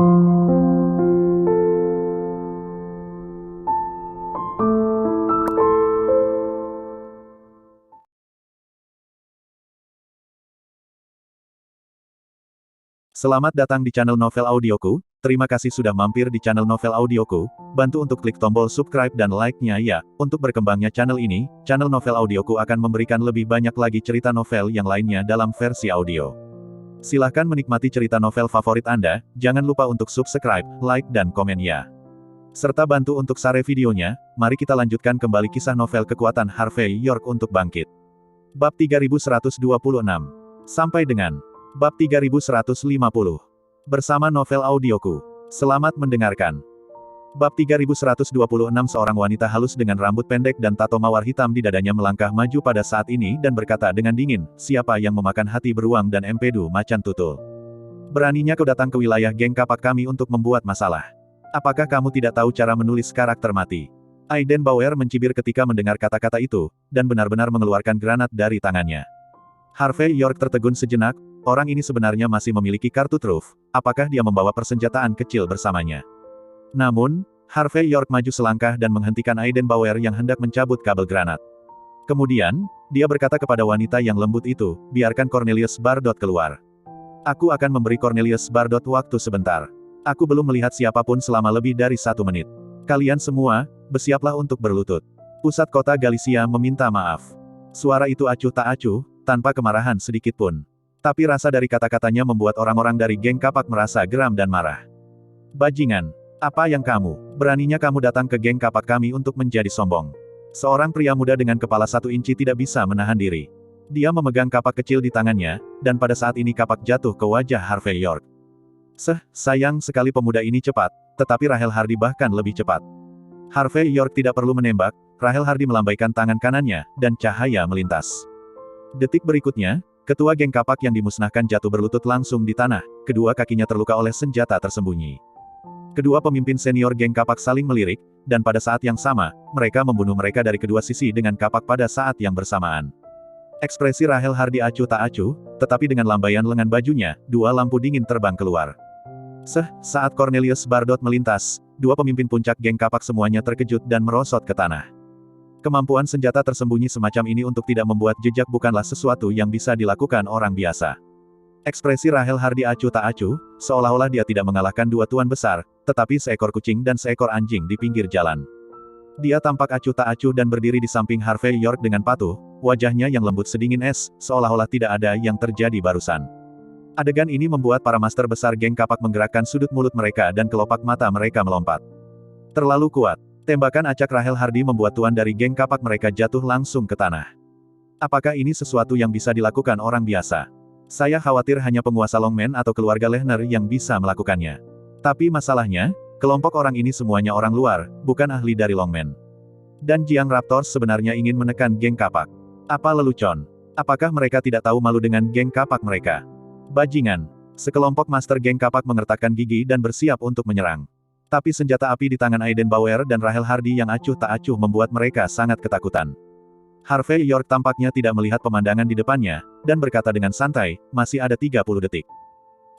Selamat datang di channel Novel Audioku, terima kasih sudah mampir di channel Novel Audioku, bantu untuk klik tombol subscribe dan like-nya ya, untuk berkembangnya channel ini, channel Novel Audioku akan memberikan lebih banyak lagi cerita novel yang lainnya dalam versi audio. Silahkan menikmati cerita novel favorit Anda, jangan lupa untuk subscribe, like dan komen ya. Serta bantu untuk share videonya, mari kita lanjutkan kembali kisah novel kekuatan Harvey York untuk bangkit. Bab 3126. Sampai dengan Bab 3150. Bersama Novel Audioku. Selamat mendengarkan. Bab 3126. Seorang wanita halus dengan rambut pendek dan tato mawar hitam di dadanya melangkah maju pada saat ini dan berkata dengan dingin, siapa yang memakan hati beruang dan empedu macan tutul? Beraninya kau datang ke wilayah geng kapak kami untuk membuat masalah. Apakah kamu tidak tahu cara menulis karakter mati? Aiden Bauer mencibir ketika mendengar kata-kata itu, dan benar-benar mengeluarkan granat dari tangannya. Harvey York tertegun sejenak, orang ini sebenarnya masih memiliki kartu truf, apakah dia membawa persenjataan kecil bersamanya? Namun, Harvey York maju selangkah dan menghentikan Aiden Bauer yang hendak mencabut kabel granat. Kemudian, dia berkata kepada wanita yang lembut itu, biarkan Cornelius Bardot keluar. Aku akan memberi Cornelius Bardot waktu sebentar. Aku belum melihat siapapun selama lebih dari 1 menit. Kalian semua, bersiaplah untuk berlutut. Pusat kota Galicia meminta maaf. Suara itu acuh tak acuh, tanpa kemarahan sedikit pun. Tapi rasa dari kata-katanya membuat orang-orang dari geng kapak merasa geram dan marah. Bajingan, apa yang kamu, beraninya kamu datang ke geng kapak kami untuk menjadi sombong? Seorang pria muda dengan kepala 1 inci tidak bisa menahan diri. Dia memegang kapak kecil di tangannya, dan pada saat ini kapak jatuh ke wajah Harvey York. Sayang sekali pemuda ini cepat, tetapi Rahel Hardy bahkan lebih cepat. Harvey York tidak perlu menembak, Rahel Hardy melambaikan tangan kanannya, dan cahaya melintas. Detik berikutnya, ketua geng kapak yang dimusnahkan jatuh berlutut langsung di tanah, kedua kakinya terluka oleh senjata tersembunyi. Kedua pemimpin senior geng kapak saling melirik, dan pada saat yang sama, mereka membunuh mereka dari kedua sisi dengan kapak pada saat yang bersamaan. Ekspresi Rahel Hardy acuh tak acuh, tetapi dengan lambaian lengan bajunya, 2 lampu dingin terbang keluar. Saat Cornelius Bardot melintas, 2 pemimpin puncak geng kapak semuanya terkejut dan merosot ke tanah. Kemampuan senjata tersembunyi semacam ini untuk tidak membuat jejak bukanlah sesuatu yang bisa dilakukan orang biasa. Ekspresi Rahel Hardy acuh tak acuh, seolah-olah dia tidak mengalahkan 2 tuan besar, tetapi seekor kucing dan seekor anjing di pinggir jalan. Dia tampak acuh tak acuh dan berdiri di samping Harvey York dengan patuh, wajahnya yang lembut sedingin es, seolah-olah tidak ada yang terjadi barusan. Adegan ini membuat para master besar geng kapak menggerakkan sudut mulut mereka dan kelopak mata mereka melompat. Terlalu kuat. Tembakan acak Rahel Hardy membuat tuan dari geng kapak mereka jatuh langsung ke tanah. Apakah ini sesuatu yang bisa dilakukan orang biasa? Saya khawatir hanya penguasa Longman atau keluarga Lehner yang bisa melakukannya. Tapi masalahnya, kelompok orang ini semuanya orang luar, bukan ahli dari Longman. Dan Jiang Raptors sebenarnya ingin menekan geng kapak. Apa lelucon? Apakah mereka tidak tahu malu dengan geng kapak mereka? Bajingan. Sekelompok master geng kapak mengertakkan gigi dan bersiap untuk menyerang. Tapi senjata api di tangan Aiden Bauer dan Rahel Hardy yang acuh tak acuh membuat mereka sangat ketakutan. Harvey York tampaknya tidak melihat pemandangan di depannya, dan berkata dengan santai, masih ada 30 detik.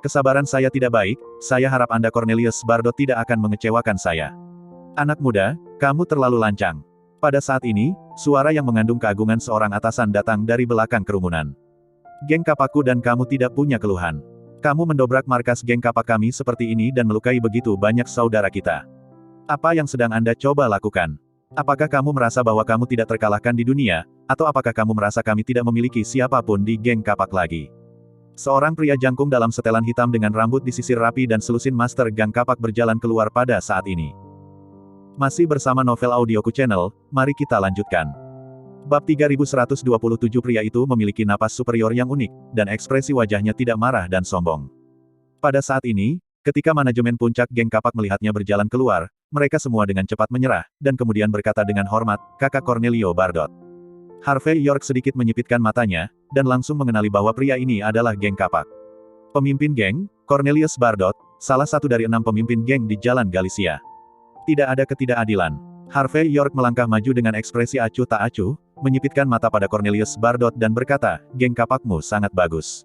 Kesabaran saya tidak baik, saya harap Anda Cornelius Bardot tidak akan mengecewakan saya. Anak muda, kamu terlalu lancang. Pada saat ini, suara yang mengandung keagungan seorang atasan datang dari belakang kerumunan. Geng kapakku dan kamu tidak punya keluhan. Kamu mendobrak markas geng kapak kami seperti ini dan melukai begitu banyak saudara kita. Apa yang sedang Anda coba lakukan? Apakah kamu merasa bahwa kamu tidak terkalahkan di dunia, atau apakah kamu merasa kami tidak memiliki siapapun di geng kapak lagi? Seorang pria jangkung dalam setelan hitam dengan rambut disisir rapi dan selusin master gang kapak berjalan keluar pada saat ini. Masih bersama Novel Audioku Channel, mari kita lanjutkan. Bab 3127. Pria itu memiliki napas superior yang unik, dan ekspresi wajahnya tidak marah dan sombong. Pada saat ini, ketika manajemen puncak geng kapak melihatnya berjalan keluar, mereka semua dengan cepat menyerah, dan kemudian berkata dengan hormat, Kakak Cornelio Bardot. Harvey York sedikit menyipitkan matanya, dan langsung mengenali bahwa pria ini adalah geng kapak. Pemimpin geng, Cornelius Bardot, salah satu dari 6 pemimpin geng di Jalan Galicia. Tidak ada ketidakadilan. Harvey York melangkah maju dengan ekspresi acuh tak acuh, menyipitkan mata pada Cornelius Bardot dan berkata, geng kapakmu sangat bagus.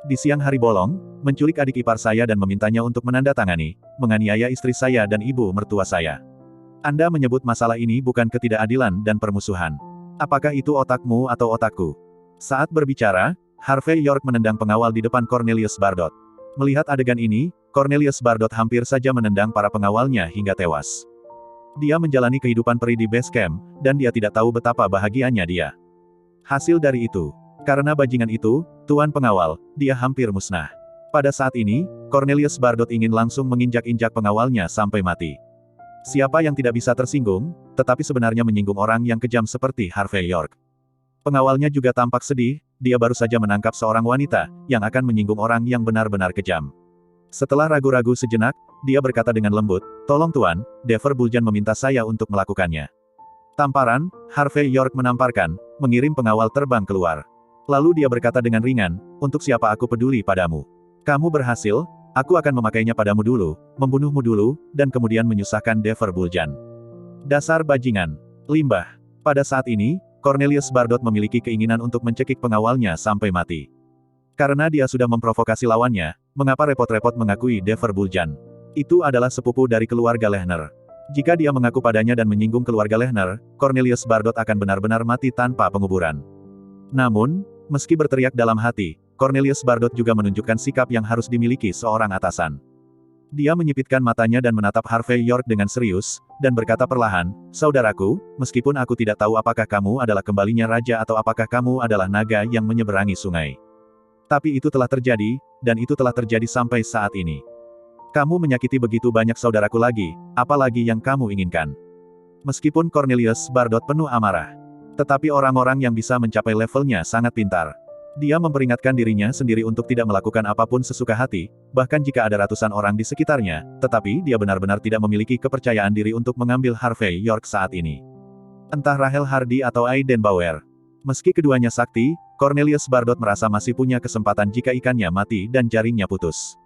Di siang hari bolong, menculik adik ipar saya dan memintanya untuk menandatangani, menganiaya istri saya dan ibu mertua saya. Anda menyebut masalah ini bukan ketidakadilan dan permusuhan. Apakah itu otakmu atau otakku? Saat berbicara, Harvey York menendang pengawal di depan Cornelius Bardot. Melihat adegan ini, Cornelius Bardot hampir saja menendang para pengawalnya hingga tewas. Dia menjalani kehidupan peri di base camp, dan dia tidak tahu betapa bahagianya dia. Hasil dari itu, karena bajingan itu, Tuan Pengawal, dia hampir musnah. Pada saat ini, Cornelius Bardot ingin langsung menginjak-injak pengawalnya sampai mati. Siapa yang tidak bisa tersinggung, tetapi sebenarnya menyinggung orang yang kejam seperti Harvey York. Pengawalnya juga tampak sedih, dia baru saja menangkap seorang wanita, yang akan menyinggung orang yang benar-benar kejam. Setelah ragu-ragu sejenak, dia berkata dengan lembut, "Tolong Tuan, Dever Buljan meminta saya untuk melakukannya." Tamparan, Harvey York menamparkan, mengirim pengawal terbang keluar. Lalu dia berkata dengan ringan, "Untuk siapa aku peduli padamu? Kamu berhasil, aku akan memakainya padamu dulu, membunuhmu dulu, dan kemudian menyusahkan Dever Buljan." Dasar bajingan. Limbah. Pada saat ini, Cornelius Bardot memiliki keinginan untuk mencekik pengawalnya sampai mati. Karena dia sudah memprovokasi lawannya, mengapa repot-repot mengakui Dever Buljan? Itu adalah sepupu dari keluarga Lehner. Jika dia mengaku padanya dan menyinggung keluarga Lehner, Cornelius Bardot akan benar-benar mati tanpa penguburan. Namun, meski berteriak dalam hati, Cornelius Bardot juga menunjukkan sikap yang harus dimiliki seorang atasan. Dia menyipitkan matanya dan menatap Harvey York dengan serius, dan berkata perlahan, "Saudaraku, meskipun aku tidak tahu apakah kamu adalah kembalinya raja atau apakah kamu adalah naga yang menyeberangi sungai. Tapi itu telah terjadi, dan itu telah terjadi sampai saat ini. Kamu menyakiti begitu banyak saudaraku lagi, apalagi yang kamu inginkan." Meskipun Cornelius Bardot penuh amarah, tetapi orang-orang yang bisa mencapai levelnya sangat pintar. Dia memperingatkan dirinya sendiri untuk tidak melakukan apapun sesuka hati, bahkan jika ada ratusan orang di sekitarnya, tetapi dia benar-benar tidak memiliki kepercayaan diri untuk mengambil Harvey York saat ini. Entah Rahel Hardy atau Aiden Bauer. Meski keduanya sakti, Cornelius Bardot merasa masih punya kesempatan jika ikannya mati dan jaringnya putus.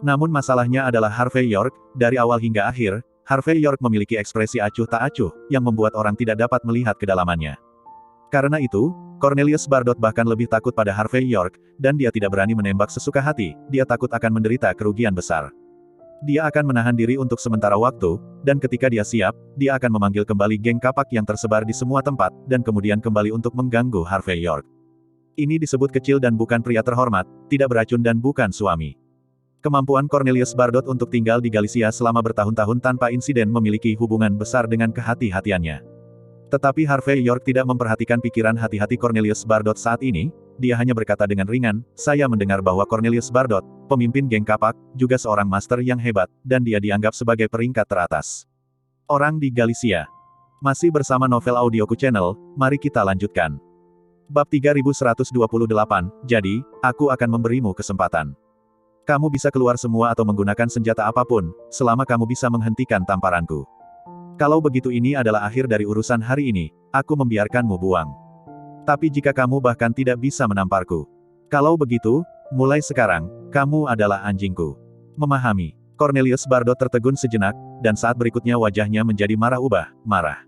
Namun masalahnya adalah Harvey York, dari awal hingga akhir, Harvey York memiliki ekspresi acuh tak acuh, yang membuat orang tidak dapat melihat kedalamannya. Karena itu, Cornelius Bardot bahkan lebih takut pada Harvey York, dan dia tidak berani menembak sesuka hati, dia takut akan menderita kerugian besar. Dia akan menahan diri untuk sementara waktu, dan ketika dia siap, dia akan memanggil kembali geng kapak yang tersebar di semua tempat, dan kemudian kembali untuk mengganggu Harvey York. Ini disebut kecil dan bukan pria terhormat, tidak beracun dan bukan suami. Kemampuan Cornelius Bardot untuk tinggal di Galicia selama bertahun-tahun tanpa insiden memiliki hubungan besar dengan kehati-hatiannya. Tetapi Harvey York tidak memperhatikan pikiran hati-hati Cornelius Bardot saat ini, dia hanya berkata dengan ringan, "Saya mendengar bahwa Cornelius Bardot, pemimpin geng kapak, juga seorang master yang hebat, dan dia dianggap sebagai peringkat teratas. Orang di Galicia." Masih bersama Novel Audioku Channel, mari kita lanjutkan. Bab 3128, jadi, aku akan memberimu kesempatan. Kamu bisa keluar semua atau menggunakan senjata apapun, selama kamu bisa menghentikan tamparanku. Kalau begitu ini adalah akhir dari urusan hari ini, aku membiarkanmu buang. Tapi jika kamu bahkan tidak bisa menamparku. Kalau begitu, mulai sekarang, kamu adalah anjingku. Memahami. Cornelius Bardot tertegun sejenak, dan saat berikutnya wajahnya menjadi marah.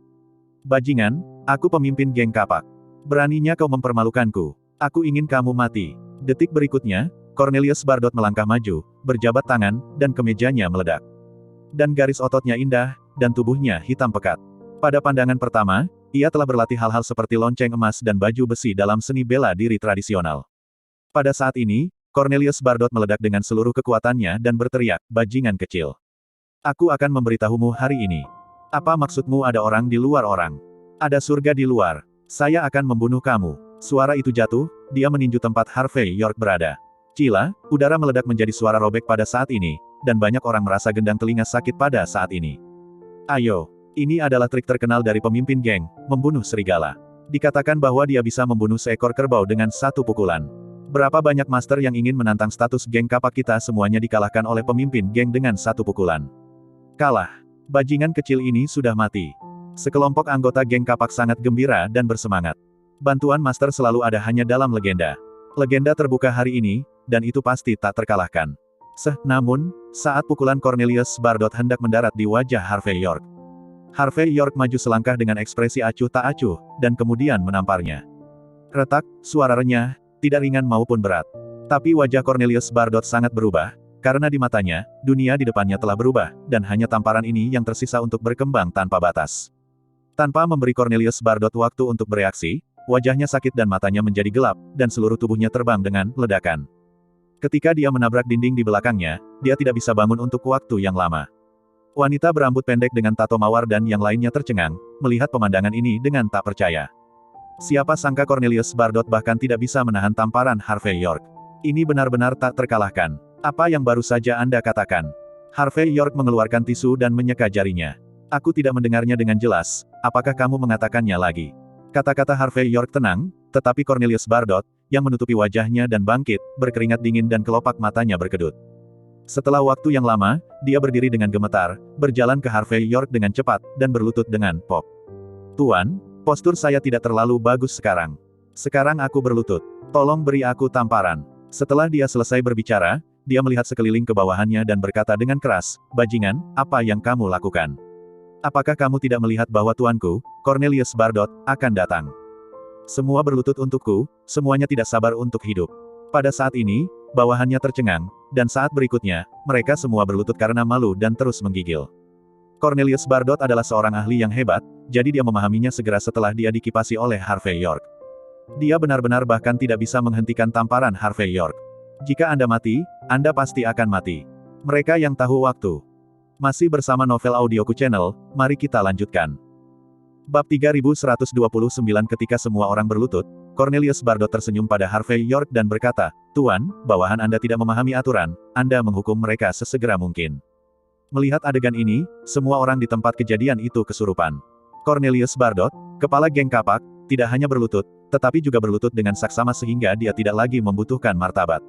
Bajingan, aku pemimpin geng kapak. Beraninya kau mempermalukanku. Aku ingin kamu mati. Detik berikutnya, Cornelius Bardot melangkah maju, berjabat tangan, dan kemejanya meledak. Dan garis ototnya indah, dan tubuhnya hitam pekat. Pada pandangan pertama, ia telah berlatih hal-hal seperti lonceng emas dan baju besi dalam seni bela diri tradisional. Pada saat ini, Cornelius Bardot meledak dengan seluruh kekuatannya dan berteriak, "Bajingan kecil. Aku akan memberitahumu hari ini. Apa maksudmu ada orang di luar orang? Ada surga di luar. Saya akan membunuh kamu." Suara itu jatuh, dia meninju tempat Harvey York berada. Cila, udara meledak menjadi suara robek pada saat ini, dan banyak orang merasa gendang telinga sakit pada saat ini. Ayo, ini adalah trik terkenal dari pemimpin geng, membunuh serigala. Dikatakan bahwa dia bisa membunuh seekor kerbau dengan satu pukulan. Berapa banyak master yang ingin menantang status geng kapak kita semuanya dikalahkan oleh pemimpin geng dengan satu pukulan. Kalah. Bajingan kecil ini sudah mati. Sekelompok anggota geng kapak sangat gembira dan bersemangat. Bantuan master selalu ada hanya dalam legenda. Legenda terbuka hari ini, dan itu pasti tak terkalahkan. Namun, saat pukulan Cornelius Bardot hendak mendarat di wajah Harvey York. Harvey York maju selangkah dengan ekspresi acuh tak acuh, dan kemudian menamparnya. Retak, suara renyah, tidak ringan maupun berat. Tapi wajah Cornelius Bardot sangat berubah, karena di matanya, dunia di depannya telah berubah, dan hanya tamparan ini yang tersisa untuk berkembang tanpa batas. Tanpa memberi Cornelius Bardot waktu untuk bereaksi, wajahnya sakit dan matanya menjadi gelap, dan seluruh tubuhnya terbang dengan ledakan. Ketika dia menabrak dinding di belakangnya, dia tidak bisa bangun untuk waktu yang lama. Wanita berambut pendek dengan tato mawar dan yang lainnya tercengang, melihat pemandangan ini dengan tak percaya. Siapa sangka Cornelius Bardot bahkan tidak bisa menahan tamparan Harvey York. Ini benar-benar tak terkalahkan. Apa yang baru saja Anda katakan? Harvey York mengeluarkan tisu dan menyeka jarinya. Aku tidak mendengarnya dengan jelas, apakah kamu mengatakannya lagi? Kata-kata Harvey York tenang, tetapi Cornelius Bardot, yang menutupi wajahnya dan bangkit, berkeringat dingin dan kelopak matanya berkedut. Setelah waktu yang lama, dia berdiri dengan gemetar, berjalan ke Harvey York dengan cepat, dan berlutut dengan pop. Tuan, postur saya tidak terlalu bagus sekarang. Sekarang aku berlutut. Tolong beri aku tamparan. Setelah dia selesai berbicara, dia melihat sekeliling ke bawahannya dan berkata dengan keras, "Bajingan, apa yang kamu lakukan? Apakah kamu tidak melihat bahwa tuanku, Cornelius Bardot, akan datang? Semua berlutut untukku, semuanya tidak sabar untuk hidup." Pada saat ini, bawahannya tercengang, dan saat berikutnya, mereka semua berlutut karena malu dan terus menggigil. Cornelius Bardot adalah seorang ahli yang hebat, jadi dia memahaminya segera setelah dia dikipasi oleh Harvey York. Dia benar-benar bahkan tidak bisa menghentikan tamparan Harvey York. Jika Anda mati, Anda pasti akan mati. Mereka yang tahu waktu. Masih bersama Novel Audioku Channel, mari kita lanjutkan. Bab 3129. Ketika semua orang berlutut, Cornelius Bardot tersenyum pada Harvey York dan berkata, "Tuan, bawahan Anda tidak memahami aturan, Anda menghukum mereka sesegera mungkin." Melihat adegan ini, semua orang di tempat kejadian itu kesurupan. Cornelius Bardot, kepala geng kapak, tidak hanya berlutut, tetapi juga berlutut dengan saksama sehingga dia tidak lagi membutuhkan martabat.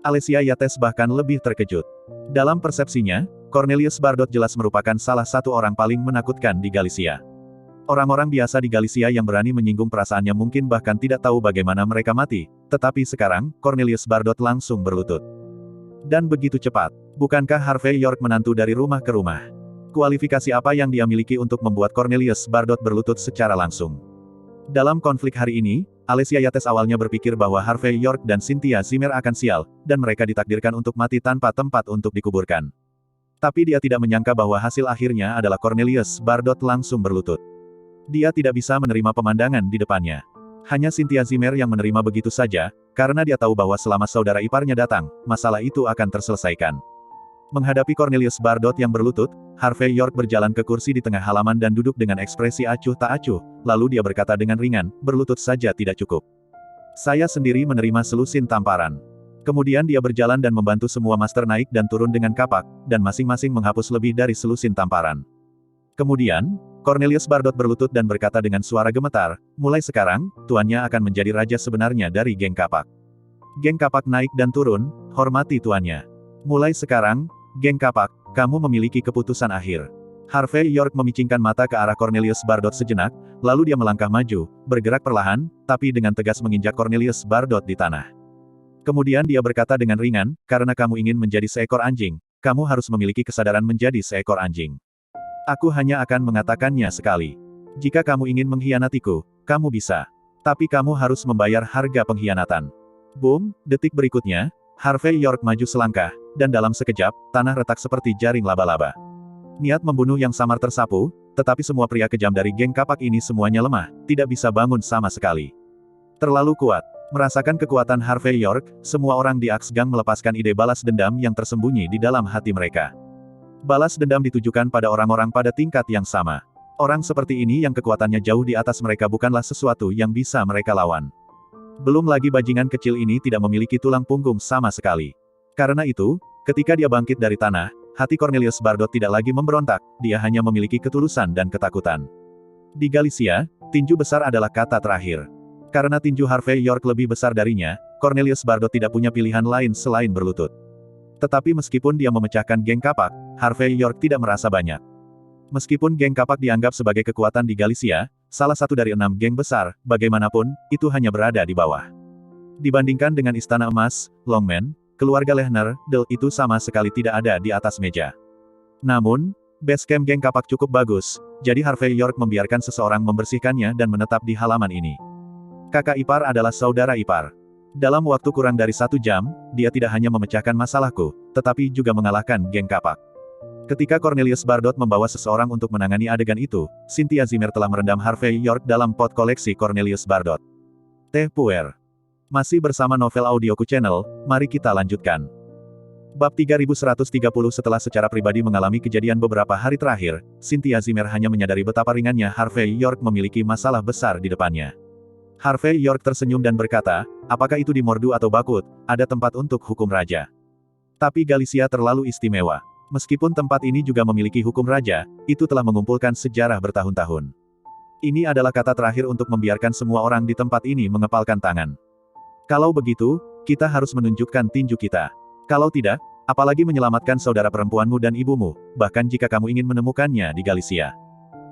Alesia Yates bahkan lebih terkejut. Dalam persepsinya, Cornelius Bardot jelas merupakan salah satu orang paling menakutkan di Galicia. Orang-orang biasa di Galicia yang berani menyinggung perasaannya mungkin bahkan tidak tahu bagaimana mereka mati, tetapi sekarang, Cornelius Bardot langsung berlutut. Dan begitu cepat. Bukankah Harvey York menantu dari rumah ke rumah? Kualifikasi apa yang dia miliki untuk membuat Cornelius Bardot berlutut secara langsung? Dalam konflik hari ini, Alesia Yates awalnya berpikir bahwa Harvey York dan Cynthia Zimmer akan sial, dan mereka ditakdirkan untuk mati tanpa tempat untuk dikuburkan. Tapi dia tidak menyangka bahwa hasil akhirnya adalah Cornelius Bardot langsung berlutut. Dia tidak bisa menerima pemandangan di depannya. Hanya Cynthia Zimmer yang menerima begitu saja, karena dia tahu bahwa selama saudara iparnya datang, masalah itu akan terselesaikan. Menghadapi Cornelius Bardot yang berlutut, Harvey York berjalan ke kursi di tengah halaman dan duduk dengan ekspresi acuh tak acuh, lalu dia berkata dengan ringan, "Berlutut saja tidak cukup. Saya sendiri menerima selusin tamparan." Kemudian dia berjalan dan membantu semua master naik dan turun dengan kapak, dan masing-masing menghapus lebih dari selusin tamparan. Kemudian, Cornelius Bardot berlutut dan berkata dengan suara gemetar, "Mulai sekarang, tuannya akan menjadi raja sebenarnya dari geng kapak. Geng kapak naik dan turun, hormati tuannya. Mulai sekarang, geng kapak, kamu memiliki keputusan akhir." Harvey York memicingkan mata ke arah Cornelius Bardot sejenak, lalu dia melangkah maju, bergerak perlahan, tapi dengan tegas menginjak Cornelius Bardot di tanah. Kemudian dia berkata dengan ringan, "Karena kamu ingin menjadi seekor anjing, kamu harus memiliki kesadaran menjadi seekor anjing. Aku hanya akan mengatakannya sekali. Jika kamu ingin mengkhianatiku, kamu bisa. Tapi kamu harus membayar harga pengkhianatan." Boom, detik berikutnya, Harvey York maju selangkah, dan dalam sekejap, tanah retak seperti jaring laba-laba. Niat membunuh yang samar tersapu, tetapi semua pria kejam dari geng kapak ini semuanya lemah, tidak bisa bangun sama sekali. Terlalu kuat. Merasakan kekuatan Harvey York, semua orang di Axgang melepaskan ide balas dendam yang tersembunyi di dalam hati mereka. Balas dendam ditujukan pada orang-orang pada tingkat yang sama. Orang seperti ini yang kekuatannya jauh di atas mereka bukanlah sesuatu yang bisa mereka lawan. Belum lagi bajingan kecil ini tidak memiliki tulang punggung sama sekali. Karena itu, ketika dia bangkit dari tanah, hati Cornelius Bardot tidak lagi memberontak, dia hanya memiliki ketulusan dan ketakutan. Di Galicia, tinju besar adalah kata terakhir. Karena tinju Harvey York lebih besar darinya, Cornelius Bardot tidak punya pilihan lain selain berlutut. Tetapi meskipun dia memecahkan geng kapak, Harvey York tidak merasa banyak. Meskipun geng kapak dianggap sebagai kekuatan di Galicia, salah satu dari 6 geng besar, bagaimanapun, itu hanya berada di bawah. Dibandingkan dengan Istana Emas, Longman, keluarga Lehner, Del itu sama sekali tidak ada di atas meja. Namun, base camp geng kapak cukup bagus, jadi Harvey York membiarkan seseorang membersihkannya dan menetap di halaman ini. Kakak ipar adalah saudara ipar. Dalam waktu kurang dari 1 jam, dia tidak hanya memecahkan masalahku, tetapi juga mengalahkan geng kapak. Ketika Cornelius Bardot membawa seseorang untuk menangani adegan itu, Cynthia Zimmer telah merendam Harvey York dalam pot koleksi Cornelius Bardot. Teh puer. Masih bersama Novel Audioku Channel, mari kita lanjutkan. Bab 3130. Setelah secara pribadi mengalami kejadian beberapa hari terakhir, Cynthia Zimmer hanya menyadari betapa ringannya Harvey York memiliki masalah besar di depannya. Harvey York tersenyum dan berkata, apakah itu di Mordu atau Bakut, ada tempat untuk hukum raja. Tapi Galicia terlalu istimewa. Meskipun tempat ini juga memiliki hukum raja, itu telah mengumpulkan sejarah bertahun-tahun. Ini adalah kata terakhir untuk membiarkan semua orang di tempat ini mengepalkan tangan. Kalau begitu, kita harus menunjukkan tinju kita. Kalau tidak, apalagi menyelamatkan saudara perempuanmu dan ibumu, bahkan jika kamu ingin menemukannya di Galicia.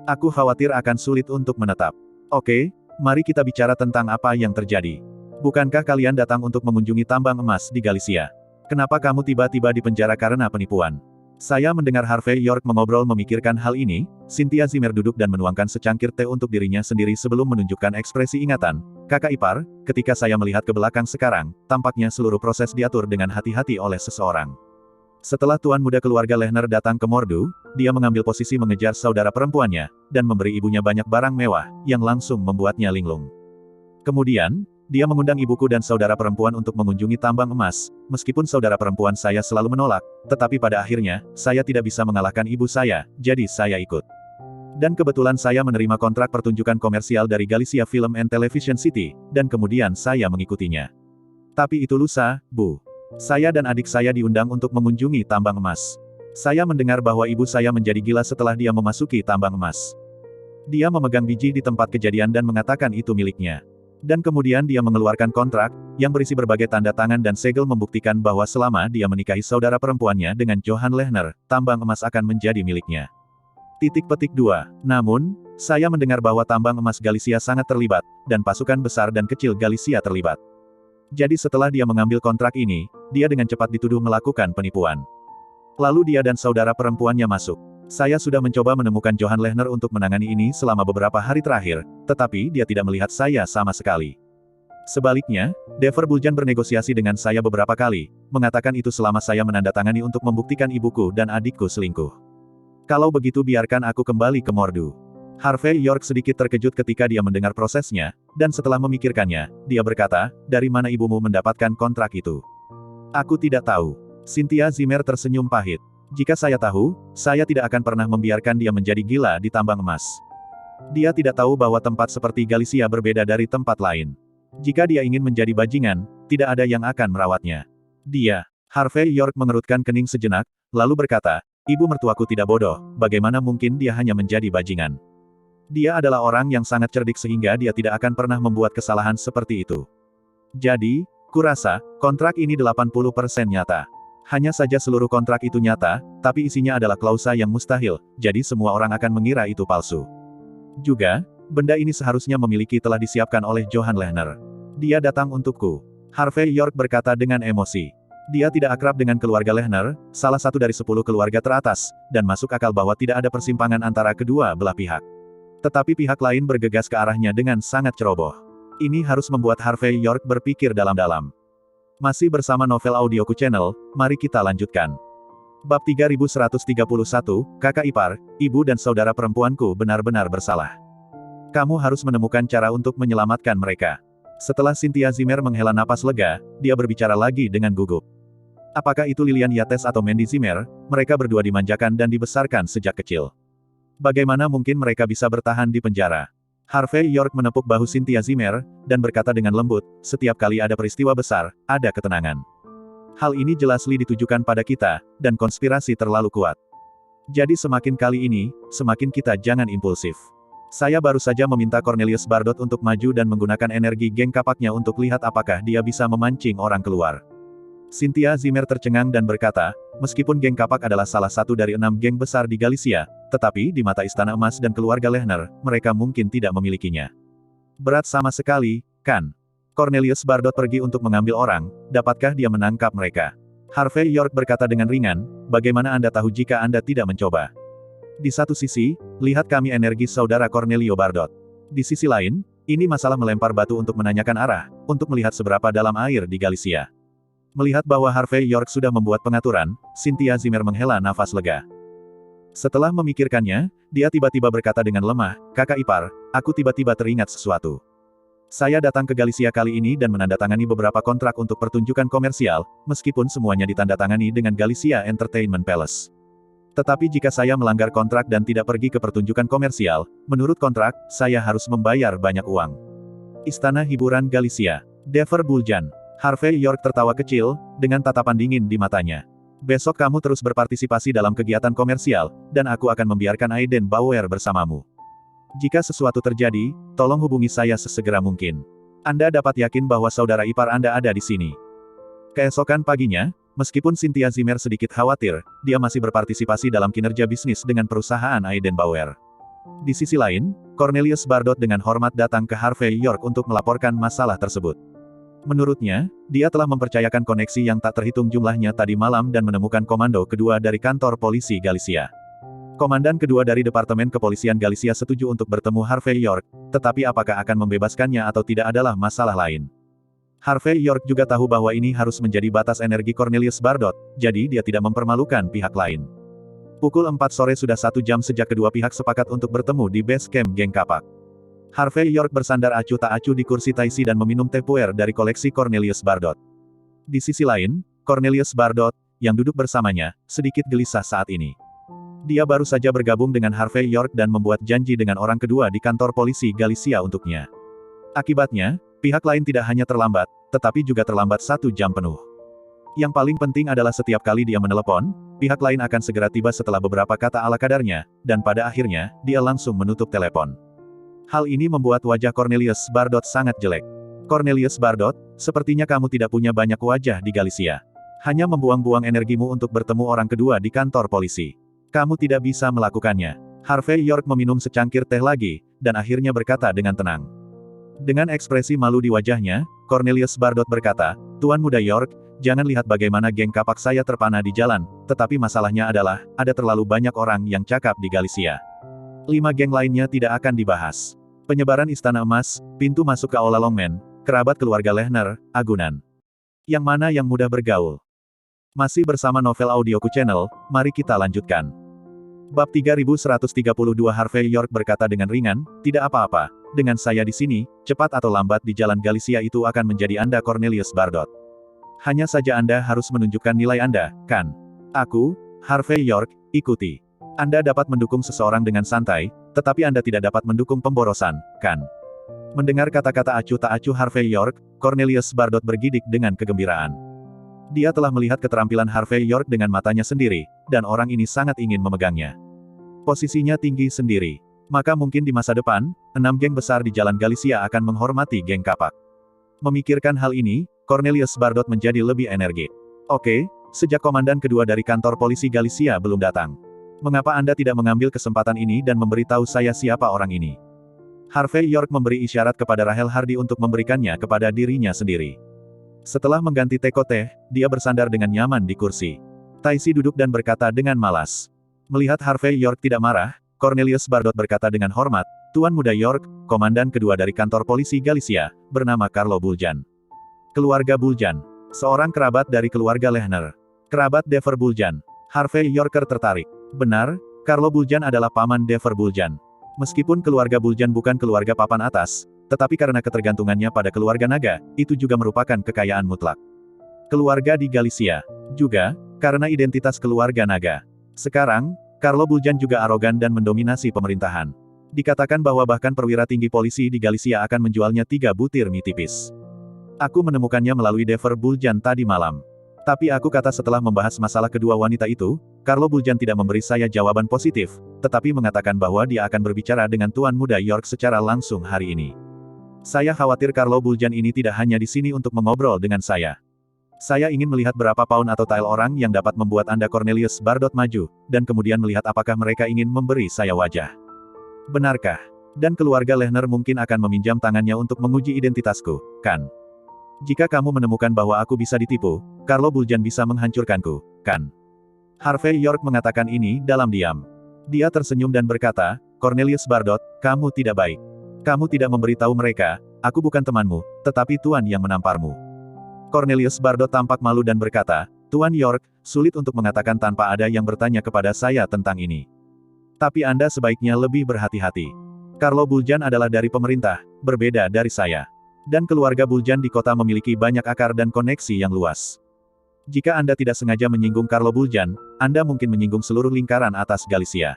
Aku khawatir akan sulit untuk menetap. Oke. Mari kita bicara tentang apa yang terjadi. Bukankah kalian datang untuk mengunjungi tambang emas di Galicia? Kenapa kamu tiba-tiba di penjara karena penipuan? Saya mendengar Harvey York mengobrol memikirkan hal ini, Cynthia Zimmer duduk dan menuangkan secangkir teh untuk dirinya sendiri sebelum menunjukkan ekspresi ingatan. Kakak ipar, ketika saya melihat ke belakang sekarang, tampaknya seluruh proses diatur dengan hati-hati oleh seseorang. Setelah tuan muda keluarga Lehner datang ke Mordu, dia mengambil posisi mengejar saudara perempuannya, dan memberi ibunya banyak barang mewah, yang langsung membuatnya linglung. Kemudian, dia mengundang ibuku dan saudara perempuan untuk mengunjungi tambang emas, meskipun saudara perempuan saya selalu menolak, tetapi pada akhirnya, saya tidak bisa mengalahkan ibu saya, jadi saya ikut. Dan kebetulan saya menerima kontrak pertunjukan komersial dari Galicia Film and Television City, dan kemudian saya mengikutinya. Tapi itu lusa, Bu. Saya dan adik saya diundang untuk mengunjungi tambang emas. Saya mendengar bahwa ibu saya menjadi gila setelah dia memasuki tambang emas. Dia memegang biji di tempat kejadian dan mengatakan itu miliknya. Dan kemudian dia mengeluarkan kontrak, yang berisi berbagai tanda tangan dan segel membuktikan bahwa selama dia menikahi saudara perempuannya dengan Johan Lehner, tambang emas akan menjadi miliknya. Titik-petik 2. Namun, saya mendengar bahwa tambang emas Galicia sangat terlibat, dan pasukan besar dan kecil Galicia terlibat. Jadi setelah dia mengambil kontrak ini, dia dengan cepat dituduh melakukan penipuan. Lalu dia dan saudara perempuannya masuk. Saya sudah mencoba menemukan Johan Lehner untuk menangani ini selama beberapa hari terakhir, tetapi dia tidak melihat saya sama sekali. Sebaliknya, Dever Buljan bernegosiasi dengan saya beberapa kali, mengatakan itu selama saya menandatangani untuk membuktikan ibuku dan adikku selingkuh. Kalau begitu biarkan aku kembali ke Mordu. Harvey York sedikit terkejut ketika dia mendengar prosesnya, dan setelah memikirkannya, dia berkata, dari mana ibumu mendapatkan kontrak itu? Aku tidak tahu. Cynthia Zimmer tersenyum pahit. Jika saya tahu, saya tidak akan pernah membiarkan dia menjadi gila di tambang emas. Dia tidak tahu bahwa tempat seperti Galicia berbeda dari tempat lain. Jika dia ingin menjadi bajingan, tidak ada yang akan merawatnya. Harvey York mengerutkan kening sejenak, lalu berkata, ibu mertuaku tidak bodoh, bagaimana mungkin dia hanya menjadi bajingan? Dia adalah orang yang sangat cerdik sehingga dia tidak akan pernah membuat kesalahan seperti itu. Jadi, kurasa, kontrak ini 80% nyata. Hanya saja seluruh kontrak itu nyata, tapi isinya adalah klausa yang mustahil, jadi semua orang akan mengira itu palsu. Juga, benda ini seharusnya telah disiapkan oleh Johan Lehner. Dia datang untukku. Harvey York berkata dengan emosi. Dia tidak akrab dengan keluarga Lehner, salah satu dari 10 keluarga teratas, dan masuk akal bahwa tidak ada persimpangan antara kedua belah pihak. Tetapi pihak lain bergegas ke arahnya dengan sangat ceroboh. Ini harus membuat Harvey York berpikir dalam-dalam. Masih bersama Novel Audioku Channel, mari kita lanjutkan. Bab 3131, Kakak ipar, ibu dan saudara perempuanku benar-benar bersalah. Kamu harus menemukan cara untuk menyelamatkan mereka. Setelah Cynthia Zimmer menghela napas lega, dia berbicara lagi dengan gugup. Apakah itu Lilian Yates atau Mandy Zimmer, mereka berdua dimanjakan dan dibesarkan sejak kecil. Bagaimana mungkin mereka bisa bertahan di penjara? Harvey York menepuk bahu Cynthia Zimmer, dan berkata dengan lembut, setiap kali ada peristiwa besar, ada ketenangan. Hal ini jelas ditujukan pada kita, dan konspirasi terlalu kuat. Jadi semakin kali ini, semakin kita jangan impulsif. Saya baru saja meminta Cornelius Bardot untuk maju dan menggunakan energi geng kapaknya untuk lihat apakah dia bisa memancing orang keluar. Cynthia Zimmer tercengang dan berkata, meskipun geng kapak adalah salah satu dari 6 geng besar di Galicia, tetapi di mata Istana Emas dan keluarga Lehner, mereka mungkin tidak memilikinya. Berat sama sekali, kan? Cornelius Bardot pergi untuk mengambil orang, dapatkah dia menangkap mereka? Harvey York berkata dengan ringan, bagaimana Anda tahu jika Anda tidak mencoba? Di satu sisi, lihat kami energi saudara Cornelio Bardot. Di sisi lain, Ini masalah melempar batu untuk menanyakan arah, untuk melihat seberapa dalam air di Galicia. Melihat bahwa Harvey York sudah membuat pengaturan, Cynthia Zimmer menghela nafas lega. Setelah memikirkannya, dia tiba-tiba berkata dengan lemah, "Kakak ipar, aku tiba-tiba teringat sesuatu. Saya datang ke Galicia kali ini dan menandatangani beberapa kontrak untuk pertunjukan komersial, meskipun semuanya ditandatangani dengan Galicia Entertainment Palace. Tetapi jika saya melanggar kontrak dan tidak pergi ke pertunjukan komersial, menurut kontrak, saya harus membayar banyak uang." Istana Hiburan Galicia. Dever Buljan. Harvey York tertawa kecil, dengan tatapan dingin di matanya. "Besok kamu terus berpartisipasi dalam kegiatan komersial, dan aku akan membiarkan Aiden Bauer bersamamu. Jika sesuatu terjadi, tolong hubungi saya sesegera mungkin. Anda dapat yakin bahwa saudara ipar Anda ada di sini." Keesokan paginya, meskipun Cynthia Zimmer sedikit khawatir, dia masih berpartisipasi dalam kinerja bisnis dengan perusahaan Aiden Bauer. Di sisi lain, Cornelius Bardot dengan hormat datang ke Harvey York untuk melaporkan masalah tersebut. Menurutnya, dia telah mempercayakan koneksi yang tak terhitung jumlahnya tadi malam dan menemukan komando kedua dari kantor polisi Galicia. Komandan kedua dari Departemen Kepolisian Galicia setuju untuk bertemu Harvey York, tetapi apakah akan membebaskannya atau tidak adalah masalah lain. Harvey York juga tahu bahwa ini harus menjadi batas energi Cornelius Bardot, jadi dia tidak mempermalukan pihak lain. Pukul 4 sore sudah 1 jam sejak kedua pihak sepakat untuk bertemu di base camp geng kapak. Harvey York bersandar acuh tak acuh di kursi taisi dan meminum teh puer dari koleksi Cornelius Bardot. Di sisi lain, Cornelius Bardot, yang duduk bersamanya, sedikit gelisah saat ini. Dia baru saja bergabung dengan Harvey York dan membuat janji dengan orang kedua di kantor polisi Galicia untuknya. Akibatnya, pihak lain tidak hanya terlambat, tetapi juga terlambat 1 jam penuh. Yang paling penting adalah setiap kali dia menelepon, pihak lain akan segera tiba setelah beberapa kata ala kadarnya, dan pada akhirnya, dia langsung menutup telepon. Hal ini membuat wajah Cornelius Bardot sangat jelek. "Cornelius Bardot, sepertinya kamu tidak punya banyak wajah di Galicia. Hanya membuang-buang energimu untuk bertemu orang kedua di kantor polisi. Kamu tidak bisa melakukannya." Harvey York meminum secangkir teh lagi, dan akhirnya berkata dengan tenang. Dengan ekspresi malu di wajahnya, Cornelius Bardot berkata, "Tuan Muda York, jangan lihat bagaimana geng kapak saya terpana di jalan, tetapi masalahnya adalah, ada terlalu banyak orang yang cakap di Galicia. 5 geng lainnya tidak akan dibahas. Penyebaran Istana Emas, pintu masuk ke Aula Longman, kerabat keluarga Lehner, agunan. Yang mana yang mudah bergaul?" Masih bersama Novel Audioku Channel, mari kita lanjutkan. Bab 3132 Harvey York berkata dengan ringan, "Tidak apa-apa, dengan saya di sini, cepat atau lambat di jalan Galicia itu akan menjadi Anda Cornelius Bardot. Hanya saja Anda harus menunjukkan nilai Anda, kan? Aku, Harvey York, ikuti. Anda dapat mendukung seseorang dengan santai, tetapi Anda tidak dapat mendukung pemborosan, kan?" Mendengar kata-kata acuh tak acuh Harvey York, Cornelius Bardot bergidik dengan kegembiraan. Dia telah melihat keterampilan Harvey York dengan matanya sendiri, dan orang ini sangat ingin memegangnya. Posisinya tinggi sendiri. Maka mungkin di masa depan, 6 geng besar di jalan Galicia akan menghormati geng kapak. Memikirkan hal ini, Cornelius Bardot menjadi lebih energik. "Oke, sejak komandan kedua dari kantor polisi Galicia belum datang. Mengapa Anda tidak mengambil kesempatan ini dan memberitahu saya siapa orang ini?" Harvey York memberi isyarat kepada Rahel Hardy untuk memberikannya kepada dirinya sendiri. Setelah mengganti teko teh, dia bersandar dengan nyaman di kursi. Taisi duduk dan berkata dengan malas. Melihat Harvey York tidak marah, Cornelius Bardot berkata dengan hormat, "Tuan Muda York, komandan kedua dari kantor polisi Galicia, bernama Carlo Buljan." Keluarga Buljan. Seorang kerabat dari keluarga Lehner. Kerabat Dever Buljan. Harvey Yorker tertarik. Benar, Carlo Buljan adalah paman Dever Buljan. Meskipun keluarga Buljan bukan keluarga papan atas, tetapi karena ketergantungannya pada keluarga naga, itu juga merupakan kekayaan mutlak. Keluarga di Galicia. Juga, karena identitas keluarga naga. Sekarang, Carlo Buljan juga arogan dan mendominasi pemerintahan. Dikatakan bahwa bahkan perwira tinggi polisi di Galicia akan menjualnya 3 butir mie tipis. Aku menemukannya melalui Dever Buljan tadi malam. Tapi aku kata setelah membahas masalah kedua wanita itu, Carlo Buljan tidak memberi saya jawaban positif, tetapi mengatakan bahwa dia akan berbicara dengan Tuan Muda York secara langsung hari ini. Saya khawatir Carlo Buljan ini tidak hanya di sini untuk mengobrol dengan saya. Saya ingin melihat berapa pound atau tile orang yang dapat membuat Anda Cornelius Bardot maju, dan kemudian melihat apakah mereka ingin memberi saya wajah. Benarkah? Dan keluarga Lehner mungkin akan meminjam tangannya untuk menguji identitasku, kan? Jika kamu menemukan bahwa aku bisa ditipu, Carlo Buljan bisa menghancurkanku, kan? Harvey York mengatakan ini dalam diam. Dia tersenyum dan berkata, "Cornelius Bardot, kamu tidak baik. Kamu tidak memberitahu mereka, aku bukan temanmu, tetapi Tuan yang menamparmu. Cornelius Bardot tampak malu dan berkata, Tuan York, sulit untuk mengatakan tanpa ada yang bertanya kepada saya tentang ini. Tapi Anda sebaiknya lebih berhati-hati. Carlo Buljan adalah dari pemerintah, berbeda dari saya. Dan keluarga Buljan di kota memiliki banyak akar dan koneksi yang luas. Jika Anda tidak sengaja menyinggung Carlo Buljan, Anda mungkin menyinggung seluruh lingkaran atas Galicia.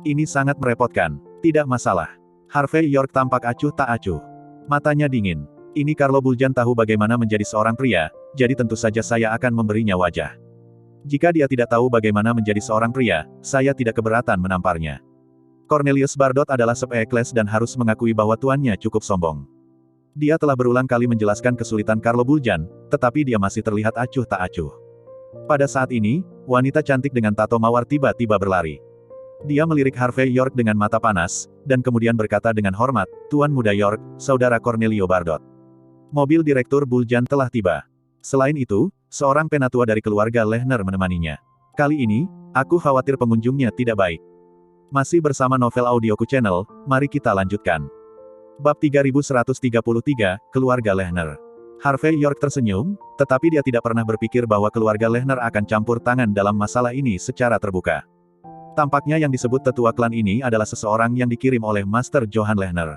Ini sangat merepotkan. Tidak masalah. Harvey York tampak acuh tak acuh. Matanya dingin. Ini Carlo Buljan tahu bagaimana menjadi seorang pria, jadi tentu saja saya akan memberinya wajah. Jika dia tidak tahu bagaimana menjadi seorang pria, saya tidak keberatan menamparnya. Cornelius Bardot adalah sub-ekles dan harus mengakui bahwa tuannya cukup sombong. Dia telah berulang kali menjelaskan kesulitan Carlo Buljan, tetapi dia masih terlihat acuh tak acuh. Pada saat ini, wanita cantik dengan tato mawar tiba-tiba berlari. Dia melirik Harvey York dengan mata panas, dan kemudian berkata dengan hormat, Tuan Muda York, Saudara Cornelio Bardot. Mobil Direktur Buljan telah tiba. Selain itu, seorang penatua dari keluarga Lehner menemaninya. Kali ini, aku khawatir pengunjungnya tidak baik. Masih bersama Novel Audioku Channel, mari kita lanjutkan. Bab 3133, Keluarga Lehner. Harvey York tersenyum, tetapi dia tidak pernah berpikir bahwa keluarga Lehner akan campur tangan dalam masalah ini secara terbuka. Tampaknya yang disebut tetua klan ini adalah seseorang yang dikirim oleh Master Johann Lehner.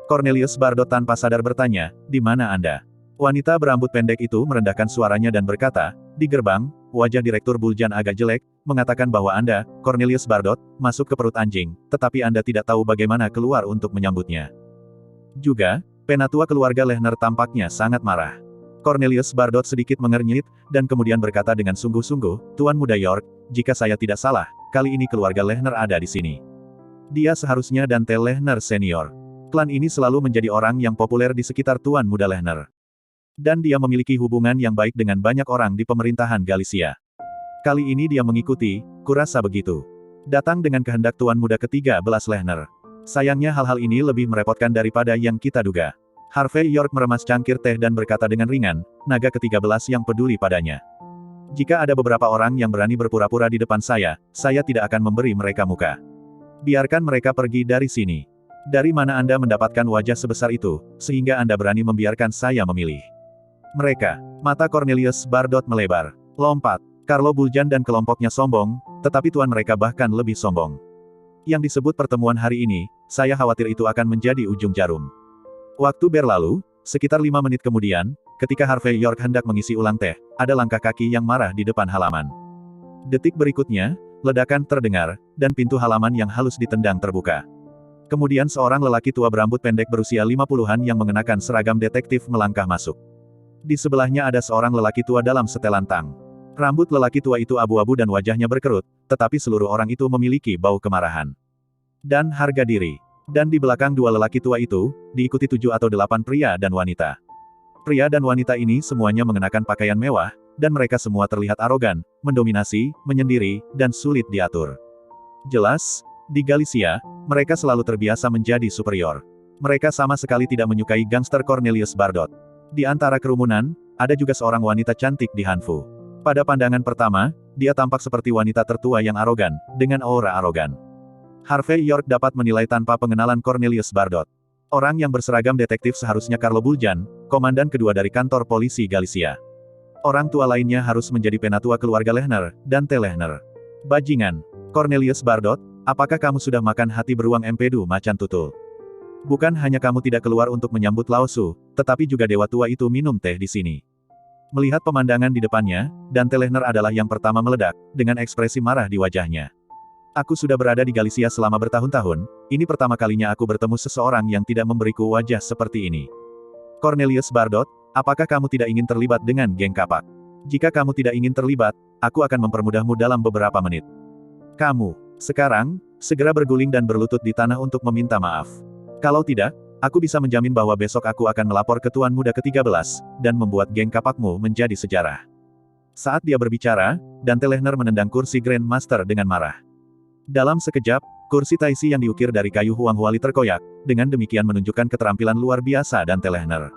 Cornelius Bardot tanpa sadar bertanya, di mana Anda? Wanita berambut pendek itu merendahkan suaranya dan berkata, di gerbang, wajah Direktur Buljan agak jelek, mengatakan bahwa Anda, Cornelius Bardot, masuk ke perut anjing, tetapi Anda tidak tahu bagaimana keluar untuk menyambutnya. Juga, penatua keluarga Lehner tampaknya sangat marah. Cornelius Bardot sedikit mengernyit, dan kemudian berkata dengan sungguh-sungguh, Tuan Muda York, jika saya tidak salah, kali ini keluarga Lehner ada di sini. Dia seharusnya Dante Lehner Senior. Klan ini selalu menjadi orang yang populer di sekitar Tuan Muda Lehner. Dan dia memiliki hubungan yang baik dengan banyak orang di pemerintahan Galicia. Kali ini dia mengikuti, kurasa begitu. Datang dengan kehendak Tuan Muda ke-13 Lehner. Sayangnya hal-hal ini lebih merepotkan daripada yang kita duga. Harvey York meremas cangkir teh dan berkata dengan ringan, naga ke-13 yang peduli padanya. Jika ada beberapa orang yang berani berpura-pura di depan saya tidak akan memberi mereka muka. Biarkan mereka pergi dari sini. Dari mana Anda mendapatkan wajah sebesar itu, sehingga Anda berani membiarkan saya memilih? Mereka, mata Cornelius Bardot melebar. Lompat. Carlo Buljan dan kelompoknya sombong, tetapi tuan mereka bahkan lebih sombong. Yang disebut pertemuan hari ini, saya khawatir itu akan menjadi ujung jarum. Waktu berlalu, sekitar 5 menit kemudian, ketika Harvey York hendak mengisi ulang teh, ada langkah kaki yang marah di depan halaman. Detik berikutnya, ledakan terdengar, dan pintu halaman yang halus ditendang terbuka. Kemudian seorang lelaki tua berambut pendek berusia 50-an yang mengenakan seragam detektif melangkah masuk. Di sebelahnya ada seorang lelaki tua dalam setelan tang. Rambut lelaki tua itu abu-abu dan wajahnya berkerut, tetapi seluruh orang itu memiliki bau kemarahan. Dan harga diri. Dan di belakang dua lelaki tua itu, diikuti 7 atau 8 pria dan wanita. Pria dan wanita ini semuanya mengenakan pakaian mewah, dan mereka semua terlihat arogan, mendominasi, menyendiri, dan sulit diatur. Jelas, di Galicia, mereka selalu terbiasa menjadi superior. Mereka sama sekali tidak menyukai gangster Cornelius Bardot. Di antara kerumunan, ada juga seorang wanita cantik di Hanfu. Pada pandangan pertama, dia tampak seperti wanita tertua yang arogan, dengan aura arogan. Harvey York dapat menilai tanpa pengenalan Cornelius Bardot. Orang yang berseragam detektif seharusnya Carlo Buljan, komandan kedua dari kantor polisi Galicia. Orang tua lainnya harus menjadi penatua keluarga Lehner, Dante Lehner. Bajingan. Cornelius Bardot, apakah kamu sudah makan hati beruang empedu macan tutul? Bukan hanya kamu tidak keluar untuk menyambut Laosu, tetapi juga dewa tua itu minum teh di sini. Melihat pemandangan di depannya, Dante Lehner adalah yang pertama meledak, dengan ekspresi marah di wajahnya. Aku sudah berada di Galicia selama bertahun-tahun, ini pertama kalinya aku bertemu seseorang yang tidak memberiku wajah seperti ini. Cornelius Bardot, apakah kamu tidak ingin terlibat dengan geng kapak? Jika kamu tidak ingin terlibat, aku akan mempermudahmu dalam beberapa menit. Kamu, sekarang, segera berguling dan berlutut di tanah untuk meminta maaf. Kalau tidak, aku bisa menjamin bahwa besok aku akan melapor ke Tuan Muda ke-13, dan membuat geng kapakmu menjadi sejarah. Saat dia berbicara, Dante Lehner menendang kursi Grand Master dengan marah. Dalam sekejap, kursi Taisi yang diukir dari kayu Huang-Huali terkoyak, dengan demikian menunjukkan keterampilan luar biasa Dante Lehner.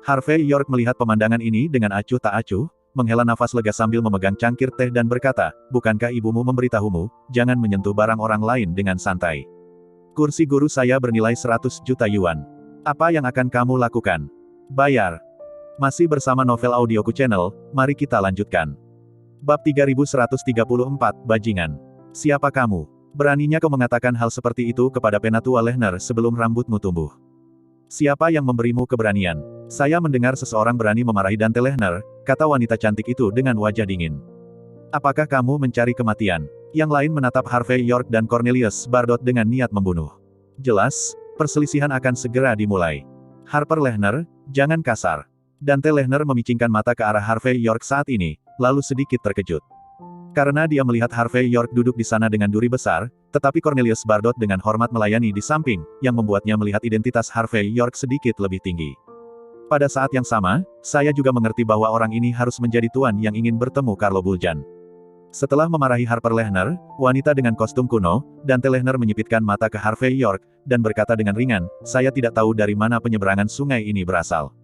Harvey York melihat pemandangan ini dengan acuh tak acuh, menghela nafas lega sambil memegang cangkir teh dan berkata, bukankah ibumu memberitahumu, jangan menyentuh barang orang lain dengan santai? Kursi guru saya bernilai 100 juta yuan. Apa yang akan kamu lakukan? Bayar. Masih bersama Novel Audioku Channel, mari kita lanjutkan. Bab 3134, Bajingan. Siapa kamu? Beraninya kau mengatakan hal seperti itu kepada Penatua Lehner sebelum rambutmu tumbuh. Siapa yang memberimu keberanian? Saya mendengar seseorang berani memarahi Dante Lehner, kata wanita cantik itu dengan wajah dingin. Apakah kamu mencari kematian? Yang lain menatap Harvey York dan Cornelius Bardot dengan niat membunuh. Jelas, perselisihan akan segera dimulai. Harper Lehner, jangan kasar. Dante Lehner memicingkan mata ke arah Harvey York saat ini, lalu sedikit terkejut. Karena dia melihat Harvey York duduk di sana dengan duri besar, tetapi Cornelius Bardot dengan hormat melayani di samping, yang membuatnya melihat identitas Harvey York sedikit lebih tinggi. Pada saat yang sama, saya juga mengerti bahwa orang ini harus menjadi tuan yang ingin bertemu Carlo Buljan. Setelah memarahi Harper Lehner, wanita dengan kostum kuno, Dante Lehner menyipitkan mata ke Harvey York, dan berkata dengan ringan, saya tidak tahu dari mana penyeberangan sungai ini berasal.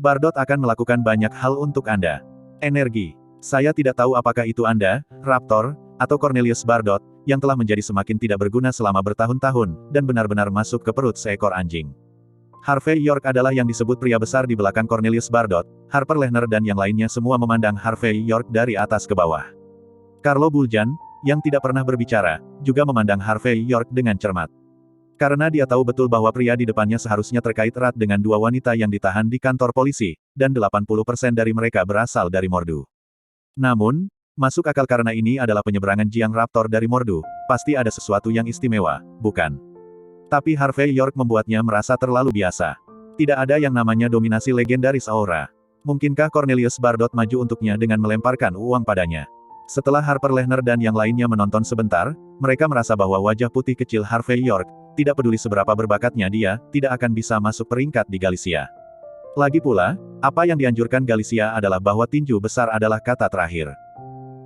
Bardot akan melakukan banyak hal untuk Anda. Energi. Saya tidak tahu apakah itu Anda, Raptor, atau Cornelius Bardot, yang telah menjadi semakin tidak berguna selama bertahun-tahun, dan benar-benar masuk ke perut seekor anjing. Harvey York adalah yang disebut pria besar di belakang Cornelius Bardot, Harper Lehner dan yang lainnya semua memandang Harvey York dari atas ke bawah. Carlo Buljan, yang tidak pernah berbicara, juga memandang Harvey York dengan cermat. Karena dia tahu betul bahwa pria di depannya seharusnya terkait erat dengan dua wanita yang ditahan di kantor polisi, dan 80% dari mereka berasal dari Mordu. Namun, masuk akal karena ini adalah penyeberangan Jiang Raptor dari Mordu, pasti ada sesuatu yang istimewa, bukan? Tapi Harvey York membuatnya merasa terlalu biasa. Tidak ada yang namanya dominasi legendaris aura. Mungkinkah Cornelius Bardot maju untuknya dengan melemparkan uang padanya? Setelah Harper Lehner dan yang lainnya menonton sebentar, mereka merasa bahwa wajah putih kecil Harvey York, tidak peduli seberapa berbakatnya dia, tidak akan bisa masuk peringkat di Galicia. Lagi pula, apa yang dianjurkan Galicia adalah bahwa tinju besar adalah kata terakhir.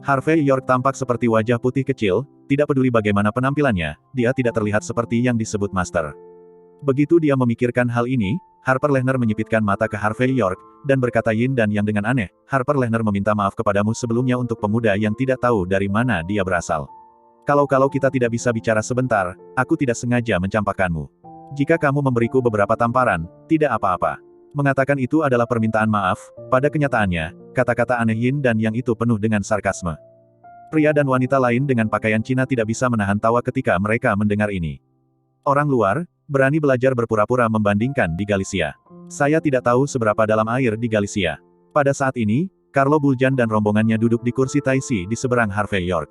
Harvey York tampak seperti wajah putih kecil, tidak peduli bagaimana penampilannya, dia tidak terlihat seperti yang disebut master. Begitu dia memikirkan hal ini, Harper Lehner menyipitkan mata ke Harvey York, dan berkata yin dan yang dengan aneh, Harper Lehner meminta maaf kepadamu sebelumnya untuk pemuda yang tidak tahu dari mana dia berasal. Kalau kita tidak bisa bicara sebentar, aku tidak sengaja mencampakkanmu. Jika kamu memberiku beberapa tamparan, tidak apa-apa. Mengatakan itu adalah permintaan maaf, pada kenyataannya, kata-kata aneh yin dan yang itu penuh dengan sarkasme. Pria dan wanita lain dengan pakaian Cina tidak bisa menahan tawa ketika mereka mendengar ini. Orang luar, berani belajar berpura-pura membandingkan di Galicia. Saya tidak tahu seberapa dalam air di Galicia. Pada saat ini, Carlo Buljan dan rombongannya duduk di kursi taisi di seberang Harvey York.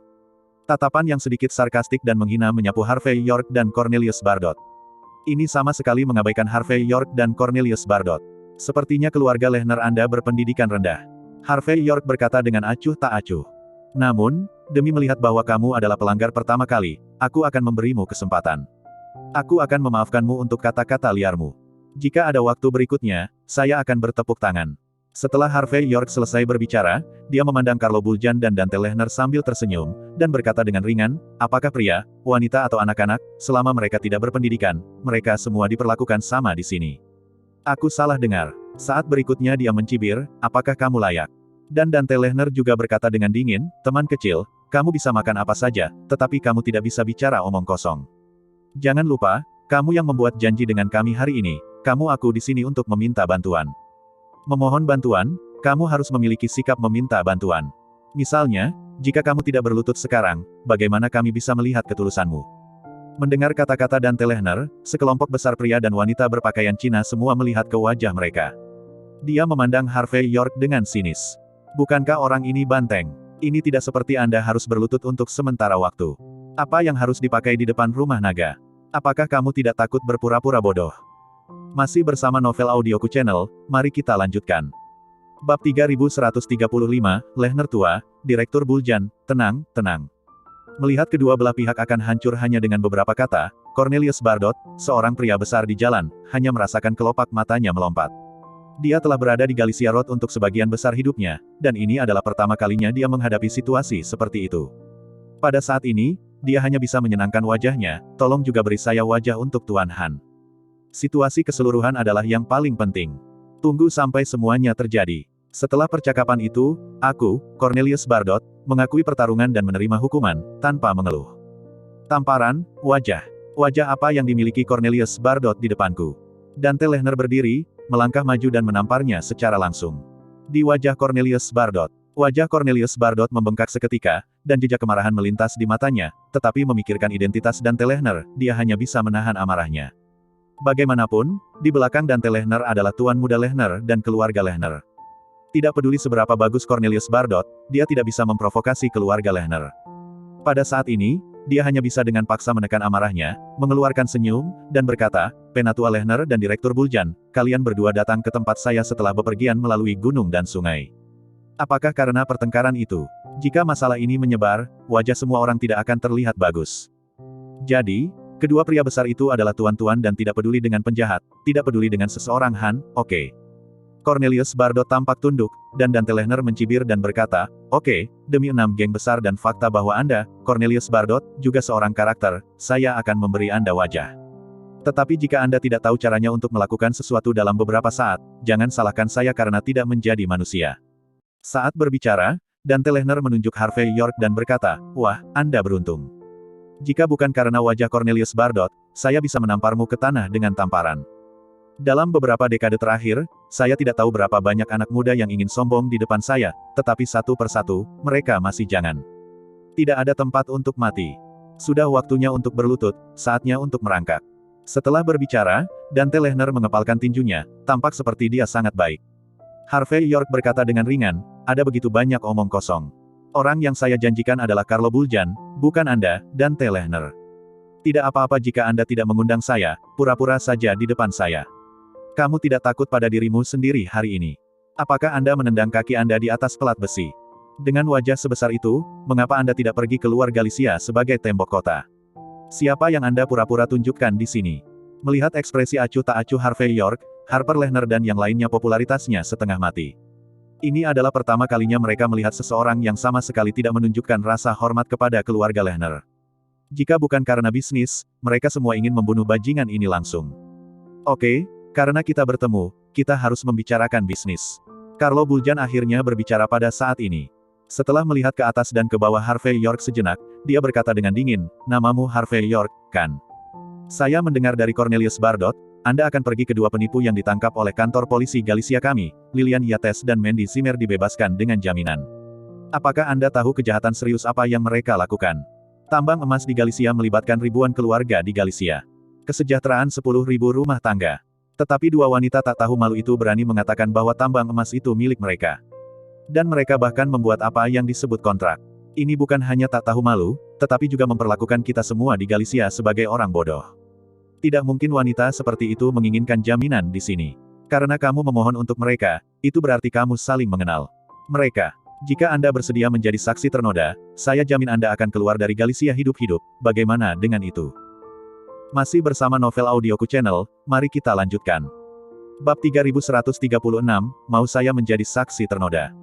Tatapan yang sedikit sarkastik dan menghina menyapu Harvey York dan Cornelius Bardot. Ini sama sekali mengabaikan Harvey York dan Cornelius Bardot. Sepertinya keluarga Lehner Anda berpendidikan rendah. Harvey York berkata dengan acuh tak acuh. Namun, demi melihat bahwa kamu adalah pelanggar pertama kali, aku akan memberimu kesempatan. Aku akan memaafkanmu untuk kata-kata liarmu. Jika ada waktu berikutnya, saya akan bertepuk tangan. Setelah Harvey York selesai berbicara, dia memandang Carlo Buljan dan Dante Lehner sambil tersenyum, dan berkata dengan ringan, apakah pria, wanita atau anak-anak, selama mereka tidak berpendidikan, mereka semua diperlakukan sama di sini. Aku salah dengar. Saat berikutnya dia mencibir, apakah kamu layak? Dan Dante Lehner juga berkata dengan dingin, teman kecil, kamu bisa makan apa saja, tetapi kamu tidak bisa bicara omong kosong. Jangan lupa, kamu yang membuat janji dengan kami hari ini, aku di sini untuk meminta bantuan. Memohon bantuan, kamu harus memiliki sikap meminta bantuan. Misalnya, jika kamu tidak berlutut sekarang, bagaimana kami bisa melihat ketulusanmu? Mendengar kata-kata Dante Lehner, sekelompok besar pria dan wanita berpakaian Cina semua melihat ke wajah mereka. Dia memandang Harvey York dengan sinis. Bukankah orang ini banteng? Ini tidak seperti Anda harus berlutut untuk sementara waktu. Apa yang harus dipakai di depan rumah naga? Apakah kamu tidak takut berpura-pura bodoh? Masih bersama Novel Audioku Channel, mari kita lanjutkan. Bab 3135, Lehner tua, Direktur Buljan, tenang, tenang. Melihat kedua belah pihak akan hancur hanya dengan beberapa kata, Cornelius Bardot, seorang pria besar di jalan, hanya merasakan kelopak matanya melompat. Dia telah berada di Galicia Road untuk sebagian besar hidupnya, dan ini adalah pertama kalinya dia menghadapi situasi seperti itu. Pada saat ini, dia hanya bisa menyenangkan wajahnya, tolong juga beri saya wajah untuk Tuan Han. Situasi keseluruhan adalah yang paling penting. Tunggu sampai semuanya terjadi. Setelah percakapan itu, aku, Cornelius Bardot, mengakui pertarungan dan menerima hukuman, tanpa mengeluh. Tamparan, wajah. Wajah apa yang dimiliki Cornelius Bardot di depanku? Dante Lehner berdiri, melangkah maju dan menamparnya secara langsung. Di wajah Cornelius Bardot. Wajah Cornelius Bardot membengkak seketika, dan jejak kemarahan melintas di matanya, tetapi memikirkan identitas Dante Lehner, dia hanya bisa menahan amarahnya. Bagaimanapun, di belakang Dante Lehner adalah Tuan Muda Lehner dan keluarga Lehner. Tidak peduli seberapa bagus Cornelius Bardot, dia tidak bisa memprovokasi keluarga Lehner. Pada saat ini, dia hanya bisa dengan paksa menekan amarahnya, mengeluarkan senyum, dan berkata, Penatua Lehner dan Direktur Buljan, kalian berdua datang ke tempat saya setelah bepergian melalui gunung dan sungai. Apakah karena pertengkaran itu? Jika masalah ini menyebar, wajah semua orang tidak akan terlihat bagus. Jadi, kedua pria besar itu adalah tuan-tuan dan tidak peduli dengan penjahat, tidak peduli dengan seseorang Han, oke. Cornelius Bardot tampak tunduk, dan Dante Lehner mencibir dan berkata, oke, demi 6 geng besar dan fakta bahwa Anda, Cornelius Bardot, juga seorang karakter, saya akan memberi Anda wajah. Tetapi jika Anda tidak tahu caranya untuk melakukan sesuatu dalam beberapa saat, jangan salahkan saya karena tidak menjadi manusia. Saat berbicara, Dante Lehner menunjuk Harvey York dan berkata, wah, Anda beruntung. Jika bukan karena wajah Cornelius Bardot, saya bisa menamparmu ke tanah dengan tamparan. Dalam beberapa dekade terakhir, saya tidak tahu berapa banyak anak muda yang ingin sombong di depan saya, tetapi satu persatu, mereka masih jangan. Tidak ada tempat untuk mati. Sudah waktunya untuk berlutut, saatnya untuk merangkak. Setelah berbicara, Dante Lehner mengepalkan tinjunya, tampak seperti dia sangat baik. Harvey York berkata dengan ringan, ada begitu banyak omong kosong. Orang yang saya janjikan adalah Carlo Buljan, bukan Anda, Dante Lehner. Tidak apa-apa jika Anda tidak mengundang saya, pura-pura saja di depan saya. Kamu tidak takut pada dirimu sendiri hari ini. Apakah Anda menendang kaki Anda di atas pelat besi? Dengan wajah sebesar itu, mengapa Anda tidak pergi keluar Galicia sebagai tembok kota? Siapa yang Anda pura-pura tunjukkan di sini? Melihat ekspresi acuh tak acuh Harvey York, Harper Lehner dan yang lainnya popularitasnya setengah mati. Ini adalah pertama kalinya mereka melihat seseorang yang sama sekali tidak menunjukkan rasa hormat kepada keluarga Lehner. Jika bukan karena bisnis, mereka semua ingin membunuh bajingan ini langsung. Oke, karena kita bertemu, kita harus membicarakan bisnis. Carlo Buljan akhirnya berbicara pada saat ini. Setelah melihat ke atas dan ke bawah Harvey York sejenak, dia berkata dengan dingin, namamu Harvey York, kan? Saya mendengar dari Cornelius Bardot, Anda akan pergi ke dua penipu yang ditangkap oleh kantor polisi Galicia kami, Lilian Yates dan Mandy Zimmer dibebaskan dengan jaminan. Apakah Anda tahu kejahatan serius apa yang mereka lakukan? Tambang emas di Galicia melibatkan ribuan keluarga di Galicia. Kesejahteraan 10.000 rumah tangga. Tetapi dua wanita tak tahu malu itu berani mengatakan bahwa tambang emas itu milik mereka. Dan mereka bahkan membuat apa yang disebut kontrak. Ini bukan hanya tak tahu malu, tetapi juga memperlakukan kita semua di Galicia sebagai orang bodoh. Tidak mungkin wanita seperti itu menginginkan jaminan di sini. Karena kamu memohon untuk mereka, itu berarti kamu saling mengenal. Mereka. Jika Anda bersedia menjadi saksi ternoda, saya jamin Anda akan keluar dari Galicia hidup-hidup, bagaimana dengan itu? Masih bersama Novel Audioku Channel, mari kita lanjutkan. Bab 3136, mau saya menjadi saksi ternoda.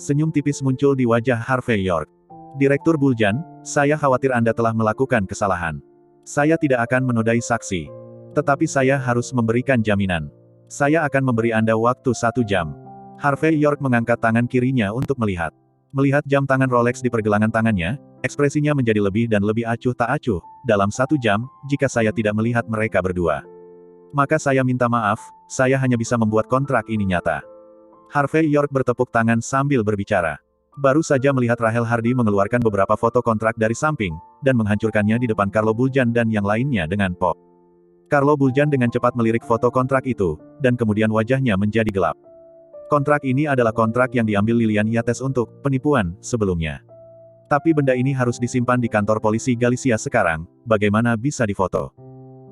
Senyum tipis muncul di wajah Harvey York. Direktur Buljan, saya khawatir Anda telah melakukan kesalahan. Saya tidak akan menodai saksi. Tetapi saya harus memberikan jaminan. Saya akan memberi Anda waktu 1 jam. Harvey York mengangkat tangan kirinya untuk melihat. Melihat jam tangan Rolex di pergelangan tangannya, ekspresinya menjadi lebih dan lebih acuh tak acuh. Dalam 1 jam, jika saya tidak melihat mereka berdua, maka saya minta maaf, saya hanya bisa membuat kontrak ini nyata. Harvey York bertepuk tangan sambil berbicara. Baru saja melihat Rahel Hardy mengeluarkan beberapa foto kontrak dari samping, dan menghancurkannya di depan Carlo Buljan dan yang lainnya dengan pop. Carlo Buljan dengan cepat melirik foto kontrak itu, dan kemudian wajahnya menjadi gelap. Kontrak ini adalah kontrak yang diambil Lilian Yates untuk penipuan sebelumnya. Tapi benda ini harus disimpan di kantor polisi Galicia sekarang, bagaimana bisa difoto?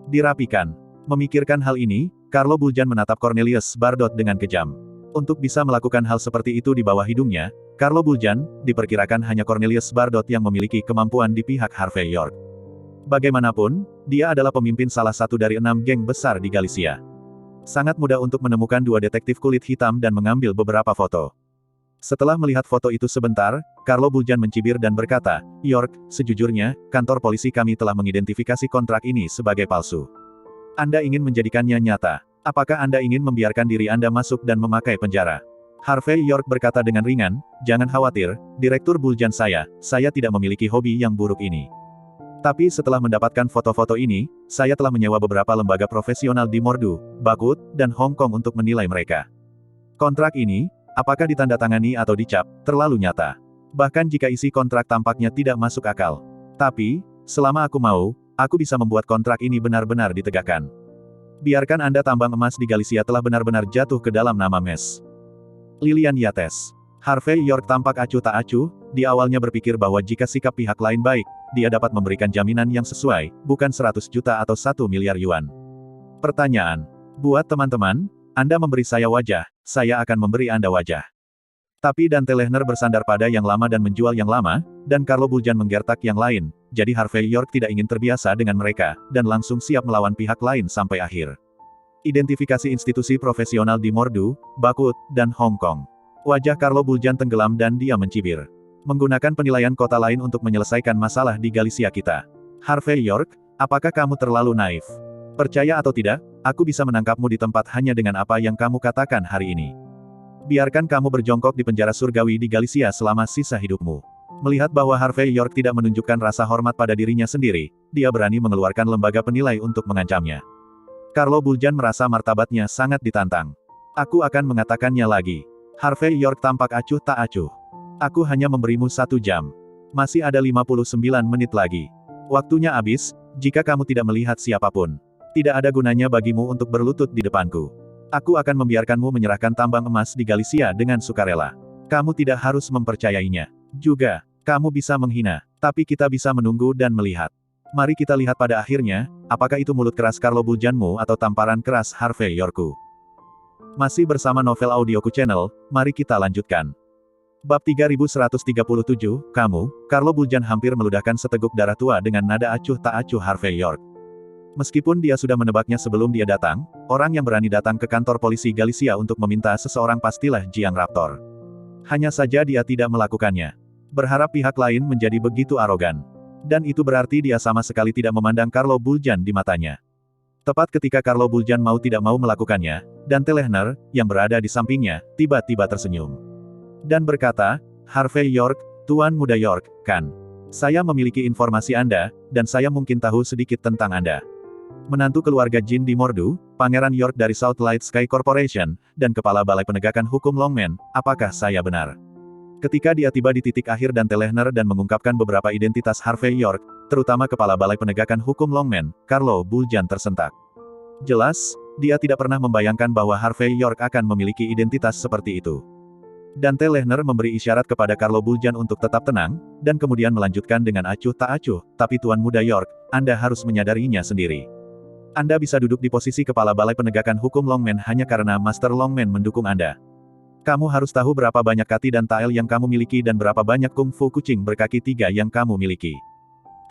Dirapikan. Memikirkan hal ini, Carlo Buljan menatap Cornelius Bardot dengan kejam. Untuk bisa melakukan hal seperti itu di bawah hidungnya, Carlo Buljan, diperkirakan hanya Cornelius Bardot yang memiliki kemampuan di pihak Harvey York. Bagaimanapun, dia adalah pemimpin salah satu dari 6 geng besar di Galicia. Sangat mudah untuk menemukan 2 detektif kulit hitam dan mengambil beberapa foto. Setelah melihat foto itu sebentar, Carlo Buljan mencibir dan berkata, York, sejujurnya, kantor polisi kami telah mengidentifikasi kontrak ini sebagai palsu. Anda ingin menjadikannya nyata. Apakah Anda ingin membiarkan diri Anda masuk dan memakai penjara? Harvey York berkata dengan ringan, jangan khawatir, Direktur Buljan saya tidak memiliki hobi yang buruk ini. Tapi setelah mendapatkan foto-foto ini, saya telah menyewa beberapa lembaga profesional di Mordu, Bakut, dan Hong Kong untuk menilai mereka. Kontrak ini, apakah ditandatangani atau dicap, terlalu nyata. Bahkan jika isi kontrak tampaknya tidak masuk akal. Tapi, selama aku mau, aku bisa membuat kontrak ini benar-benar ditegakkan. Biarkan Anda tambang emas di Galicia telah benar-benar jatuh ke dalam nama Mes. Lilian Yates. Harvey York tampak acuh tak acuh, di awalnya berpikir bahwa jika sikap pihak lain baik, dia dapat memberikan jaminan yang sesuai, bukan 100 juta atau 1 miliar yuan. Pertanyaan. Buat teman-teman, Anda memberi saya wajah, saya akan memberi Anda wajah. Tapi Dante Lehner bersandar pada yang lama dan menjual yang lama, dan Carlo Buljan menggertak yang lain, jadi Harvey York tidak ingin terbiasa dengan mereka, dan langsung siap melawan pihak lain sampai akhir. Identifikasi institusi profesional di Mordu, Bakut, dan Hong Kong. Wajah Carlo Buljan tenggelam dan dia mencibir. Menggunakan penilaian kota lain untuk menyelesaikan masalah di Galicia kita. Harvey York, apakah kamu terlalu naif? Percaya atau tidak, aku bisa menangkapmu di tempat hanya dengan apa yang kamu katakan hari ini. Biarkan kamu berjongkok di penjara surgawi di Galicia selama sisa hidupmu. Melihat bahwa Harvey York tidak menunjukkan rasa hormat pada dirinya sendiri, dia berani mengeluarkan lembaga penilai untuk mengancamnya. Carlo Buljan merasa martabatnya sangat ditantang. Aku akan mengatakannya lagi. Harvey York tampak acuh tak acuh. Aku hanya memberimu 1 jam. Masih ada 59 menit lagi. Waktunya habis, jika kamu tidak melihat siapapun. Tidak ada gunanya bagimu untuk berlutut di depanku. Aku akan membiarkanmu menyerahkan tambang emas di Galicia dengan sukarela. Kamu tidak harus mempercayainya. Juga, kamu bisa menghina, tapi kita bisa menunggu dan melihat. Mari kita lihat pada akhirnya, apakah itu mulut keras Carlo Buljanmu atau tamparan keras Harvey Yorkku. Masih bersama Novel Audioku Channel, mari kita lanjutkan. Bab 3137, kamu, Carlo Buljan hampir meludahkan seteguk darah tua dengan nada acuh tak acuh Harvey York. Meskipun dia sudah menebaknya sebelum dia datang, orang yang berani datang ke kantor polisi Galicia untuk meminta seseorang pastilah Jiang Raptor. Hanya saja dia tidak melakukannya. Berharap pihak lain menjadi begitu arogan. Dan itu berarti dia sama sekali tidak memandang Carlo Buljan di matanya. Tepat ketika Carlo Buljan mau tidak mau melakukannya, Dante Lehner, yang berada di sampingnya, tiba-tiba tersenyum. Dan berkata, Harvey York, Tuan Muda York, kan? Saya memiliki informasi Anda, dan saya mungkin tahu sedikit tentang Anda. Menantu keluarga Jin di Mordu, Pangeran York dari Southlight Sky Corporation, dan Kepala Balai Penegakan Hukum Longman, apakah saya benar? Ketika dia tiba di titik akhir Dante Lehner dan mengungkapkan beberapa identitas Harvey York, terutama Kepala Balai Penegakan Hukum Longman, Carlo Buljan tersentak. Jelas, dia tidak pernah membayangkan bahwa Harvey York akan memiliki identitas seperti itu. Dante Lehner memberi isyarat kepada Carlo Buljan untuk tetap tenang, dan kemudian melanjutkan dengan acuh tak acuh, tapi Tuan Muda York, Anda harus menyadarinya sendiri. Anda bisa duduk di posisi Kepala Balai Penegakan Hukum Longman hanya karena Master Longman mendukung Anda. Kamu harus tahu berapa banyak kati dan tael yang kamu miliki dan berapa banyak kungfu kucing berkaki 3 yang kamu miliki.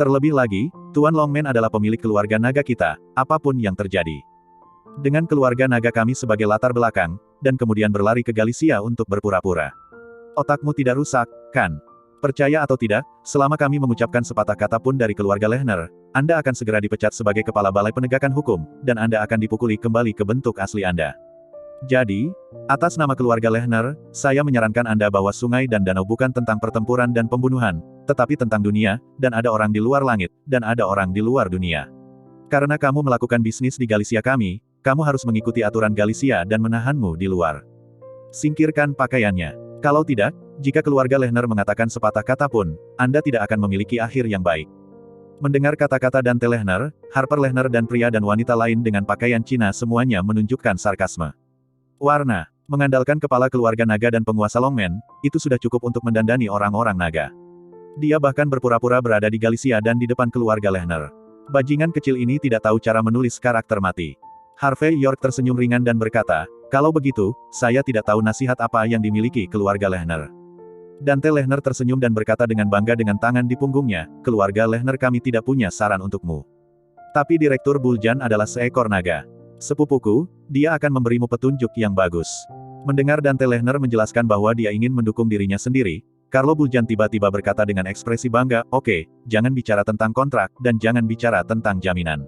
Terlebih lagi, Tuan Longman adalah pemilik keluarga naga kita, apapun yang terjadi. Dengan keluarga naga kami sebagai latar belakang, dan kemudian berlari ke Galicia untuk berpura-pura. Otakmu tidak rusak, kan? Percaya atau tidak, selama kami mengucapkan sepatah kata pun dari keluarga Lehner, Anda akan segera dipecat sebagai Kepala Balai Penegakan Hukum, dan Anda akan dipukuli kembali ke bentuk asli Anda. Jadi, atas nama keluarga Lehner, saya menyarankan Anda bahwa sungai dan danau bukan tentang pertempuran dan pembunuhan, tetapi tentang dunia, dan ada orang di luar langit, dan ada orang di luar dunia. Karena kamu melakukan bisnis di Galicia kami, kamu harus mengikuti aturan Galicia dan menahanmu di luar. Singkirkan pakaiannya. Kalau tidak, jika keluarga Lehner mengatakan sepatah kata pun, Anda tidak akan memiliki akhir yang baik. Mendengar kata-kata Dante Lehner, Harper Lehner dan pria dan wanita lain dengan pakaian Cina semuanya menunjukkan sarkasme. Warna, mengandalkan kepala keluarga naga dan penguasa Longman, itu sudah cukup untuk mendandani orang-orang naga. Dia bahkan berpura-pura berada di Galicia dan di depan keluarga Lehner. Bajingan kecil ini tidak tahu cara menulis karakter mati. Harvey York tersenyum ringan dan berkata, kalau begitu, saya tidak tahu nasihat apa yang dimiliki keluarga Lehner. Dante Lehner tersenyum dan berkata dengan bangga dengan tangan di punggungnya, keluarga Lehner kami tidak punya saran untukmu. Tapi Direktur Buljan adalah seekor naga. Sepupuku, dia akan memberimu petunjuk yang bagus. Mendengar Dante Lehner menjelaskan bahwa dia ingin mendukung dirinya sendiri, Carlo Buljan tiba-tiba berkata dengan ekspresi bangga, oke, jangan bicara tentang kontrak, dan jangan bicara tentang jaminan.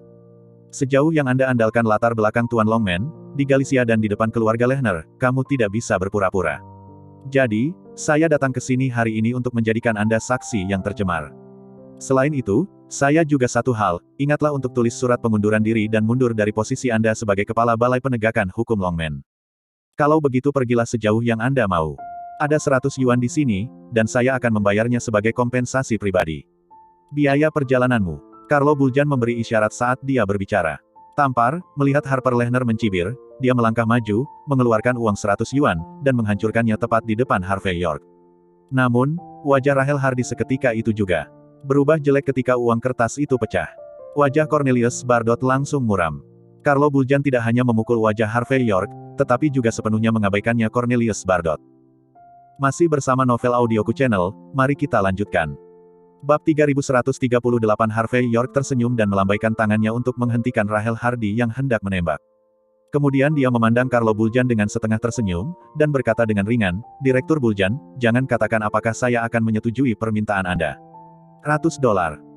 Sejauh yang Anda andalkan latar belakang Tuan Longman, di Galicia dan di depan keluarga Lehner, kamu tidak bisa berpura-pura. Jadi, saya datang ke sini hari ini untuk menjadikan Anda saksi yang tercemar. Selain itu, Saya juga satu hal, ingatlah untuk tulis surat pengunduran diri dan mundur dari posisi Anda sebagai Kepala Balai Penegakan Hukum Longmen. Kalau begitu pergilah sejauh yang Anda mau. Ada 100 yuan di sini, dan saya akan membayarnya sebagai kompensasi pribadi. Biaya perjalananmu. Carlo Buljan memberi isyarat saat dia berbicara. Tampar, melihat Harper Lehner mencibir, dia melangkah maju, mengeluarkan uang 100 yuan, dan menghancurkannya tepat di depan Harvey York. Namun, wajah Rahel Hardy seketika itu juga berubah jelek ketika uang kertas itu pecah. Wajah Cornelius Bardot langsung muram. Carlo Buljan tidak hanya memukul wajah Harvey York, tetapi juga sepenuhnya mengabaikannya Cornelius Bardot. Masih bersama Novel Audioku Channel, mari kita lanjutkan. Bab 3138 Harvey York tersenyum dan melambaikan tangannya untuk menghentikan Rahel Hardy yang hendak menembak. Kemudian dia memandang Carlo Buljan dengan setengah tersenyum, dan berkata dengan ringan, Direktur Buljan, jangan katakan apakah saya akan menyetujui permintaan Anda. $100.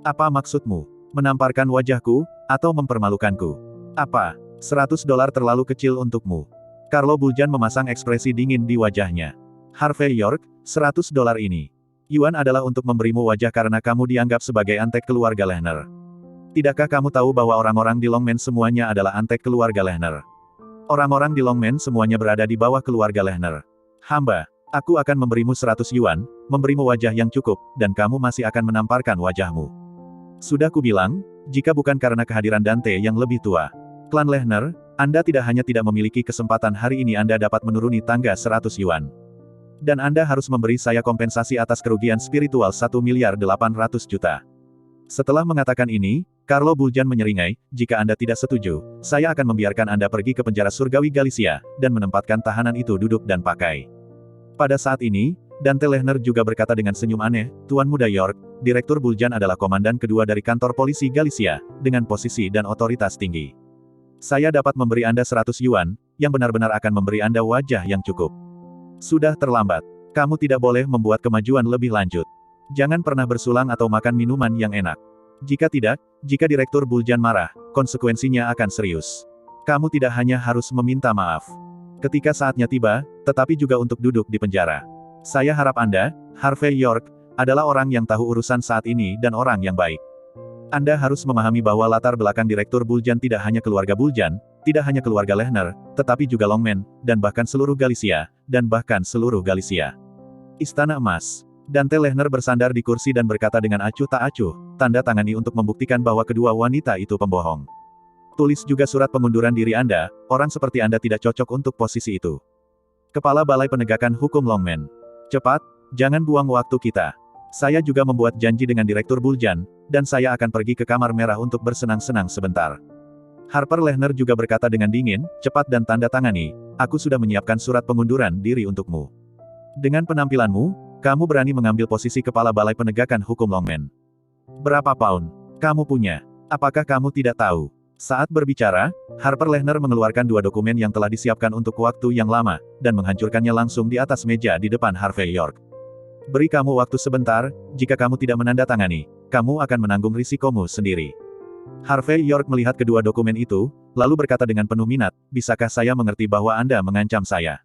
Apa maksudmu? Menamparkan wajahku, atau mempermalukanku? Apa? $100 terlalu kecil untukmu. Carlo Buljan memasang ekspresi dingin di wajahnya. Harvey York, $100 ini. Yuan adalah untuk memberimu wajah karena kamu dianggap sebagai antek keluarga Lehner. Tidakkah kamu tahu bahwa orang-orang di Longmen semuanya adalah antek keluarga Lehner? Orang-orang di Longmen semuanya berada di bawah keluarga Lehner. Hamba, aku akan memberimu 100 yuan, memberimu wajah yang cukup, dan kamu masih akan menamparkan wajahmu. Sudah kubilang, jika bukan karena kehadiran Dante yang lebih tua, klan Lehner, Anda tidak hanya tidak memiliki kesempatan hari ini Anda dapat menuruni tangga 100 yuan. Dan Anda harus memberi saya kompensasi atas kerugian spiritual 1.800.000.000. Setelah mengatakan ini, Carlo Buljan menyeringai, jika Anda tidak setuju, saya akan membiarkan Anda pergi ke penjara surgawi Galicia, dan menempatkan tahanan itu duduk dan pakai. Pada saat ini, Dante Lehner juga berkata dengan senyum aneh, Tuan Muda York, Direktur Buljan adalah komandan kedua dari kantor polisi Galicia, dengan posisi dan otoritas tinggi. Saya dapat memberi Anda 100 yuan, yang benar-benar akan memberi Anda wajah yang cukup. Sudah terlambat. Kamu tidak boleh membuat kemajuan lebih lanjut. Jangan pernah bersulang atau makan minuman yang enak. Jika tidak, jika Direktur Buljan marah, konsekuensinya akan serius. Kamu tidak hanya harus meminta maaf ketika saatnya tiba, tetapi juga untuk duduk di penjara. Saya harap Anda, Harvey York, adalah orang yang tahu urusan saat ini dan orang yang baik. Anda harus memahami bahwa latar belakang Direktur Buljan tidak hanya keluarga Buljan, tidak hanya keluarga Lehner, tetapi juga Longmen, dan bahkan seluruh Galicia, Istana Emas. Dante Lehner bersandar di kursi dan berkata dengan acuh tak acuh, tanda tangani untuk membuktikan bahwa kedua wanita itu pembohong. Tulis juga surat pengunduran diri Anda, orang seperti Anda tidak cocok untuk posisi itu. Kepala Balai Penegakan Hukum Longmen. Cepat, jangan buang waktu kita. Saya juga membuat janji dengan Direktur Buljan, dan saya akan pergi ke Kamar Merah untuk bersenang-senang sebentar. Harper Lehner juga berkata dengan dingin, cepat dan tanda tangani, aku sudah menyiapkan surat pengunduran diri untukmu. Dengan penampilanmu, kamu berani mengambil posisi Kepala Balai Penegakan Hukum Longmen. Berapa pound kamu punya? Apakah kamu tidak tahu? Saat berbicara, Harper Lehner mengeluarkan dua dokumen yang telah disiapkan untuk waktu yang lama, dan menghancurkannya langsung di atas meja di depan Harvey York. Beri kamu waktu sebentar, jika kamu tidak menandatangani, kamu akan menanggung risikomu sendiri. Harvey York melihat kedua dokumen itu, lalu berkata dengan penuh minat, bisakah saya mengerti bahwa Anda mengancam saya?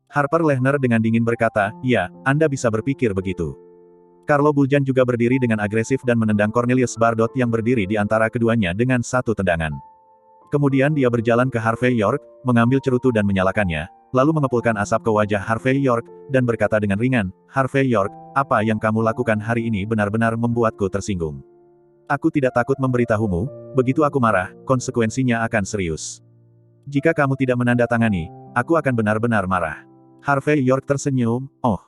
Harper Lehner dengan dingin berkata, ya, Anda bisa berpikir begitu. Carlo Buljan juga berdiri dengan agresif dan menendang Cornelius Bardot yang berdiri di antara keduanya dengan satu tendangan. Kemudian dia berjalan ke Harvey York, mengambil cerutu dan menyalakannya, lalu mengepulkan asap ke wajah Harvey York, dan berkata dengan ringan, Harvey York, apa yang kamu lakukan hari ini benar-benar membuatku tersinggung. Aku tidak takut memberitahumu, begitu aku marah, konsekuensinya akan serius. Jika kamu tidak menandatangani, aku akan benar-benar marah. Harvey York tersenyum, oh.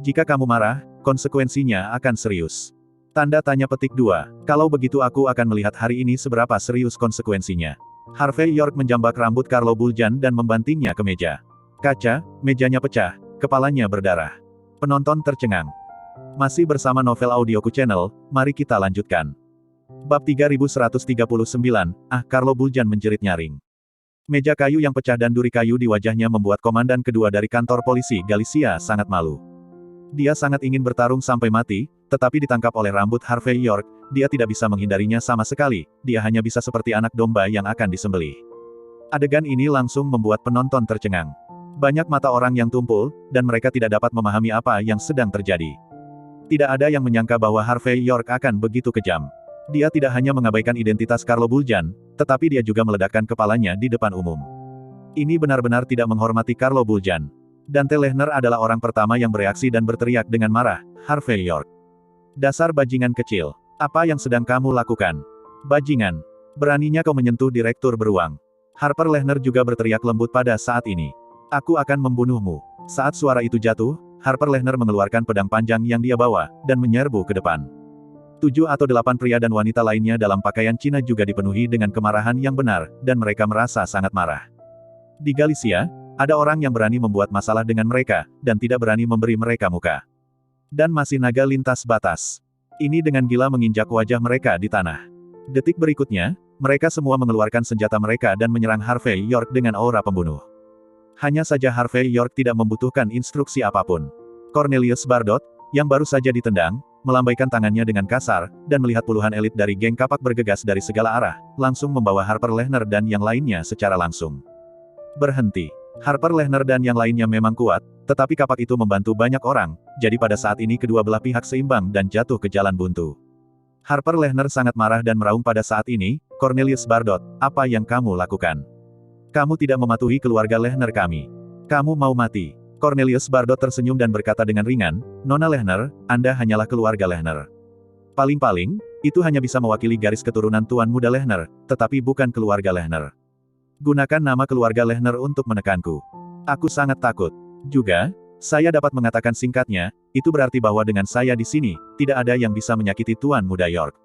Jika kamu marah, konsekuensinya akan serius. Tanda tanya petik 2. Kalau begitu aku akan melihat hari ini seberapa serius konsekuensinya. Harvey York menjambak rambut Carlo Buljan dan membantingnya ke meja. Kaca, mejanya pecah, kepalanya berdarah. Penonton tercengang. Masih bersama Novel Audioku Channel, mari kita lanjutkan. Bab 3139, Carlo Buljan menjerit nyaring. Meja kayu yang pecah dan duri kayu di wajahnya membuat komandan kedua dari kantor polisi Galicia sangat malu. Dia sangat ingin bertarung sampai mati, tetapi ditangkap oleh rambut Harvey York, dia tidak bisa menghindarinya sama sekali, dia hanya bisa seperti anak domba yang akan disembelih. Adegan ini langsung membuat penonton tercengang. Banyak mata orang yang tumpul, dan mereka tidak dapat memahami apa yang sedang terjadi. Tidak ada yang menyangka bahwa Harvey York akan begitu kejam. Dia tidak hanya mengabaikan identitas Carlo Buljan, tetapi dia juga meledakkan kepalanya di depan umum. Ini benar-benar tidak menghormati Carlo Buljan. Dante Lehner adalah orang pertama yang bereaksi dan berteriak dengan marah, Harvey York. Dasar bajingan kecil. Apa yang sedang kamu lakukan? Bajingan. Beraninya kau menyentuh direktur beruang. Harper Lehner juga berteriak lembut pada saat ini. Aku akan membunuhmu. Saat suara itu jatuh, Harper Lehner mengeluarkan pedang panjang yang dia bawa, dan menyerbu ke depan. 7 atau 8 pria dan wanita lainnya dalam pakaian Cina juga dipenuhi dengan kemarahan yang benar, dan mereka merasa sangat marah. Di Galicia, ada orang yang berani membuat masalah dengan mereka, dan tidak berani memberi mereka muka. Dan masih naga lintas batas. Ini dengan gila menginjak wajah mereka di tanah. Detik berikutnya, mereka semua mengeluarkan senjata mereka dan menyerang Harvey York dengan aura pembunuh. Hanya saja Harvey York tidak membutuhkan instruksi apapun. Cornelius Bardot, yang baru saja ditendang, melambaikan tangannya dengan kasar, dan melihat puluhan elit dari geng kapak bergegas dari segala arah, langsung membawa Harper Lehner dan yang lainnya secara langsung. Berhenti. Harper Lehner dan yang lainnya memang kuat, tetapi kapak itu membantu banyak orang, jadi pada saat ini kedua belah pihak seimbang dan jatuh ke jalan buntu. Harper Lehner sangat marah dan meraung pada saat ini, Cornelius Bardot, apa yang kamu lakukan? Kamu tidak mematuhi keluarga Lehner kami. Kamu mau mati. Cornelius Bardot tersenyum dan berkata dengan ringan, Nona Lehner, Anda hanyalah keluarga Lehner. Paling-paling, itu hanya bisa mewakili garis keturunan Tuan Muda Lehner, tetapi bukan keluarga Lehner. Gunakan nama keluarga Lehner untuk menekanku. Aku sangat takut. Juga, saya dapat mengatakan singkatnya, itu berarti bahwa dengan saya di sini, tidak ada yang bisa menyakiti Tuan Muda York.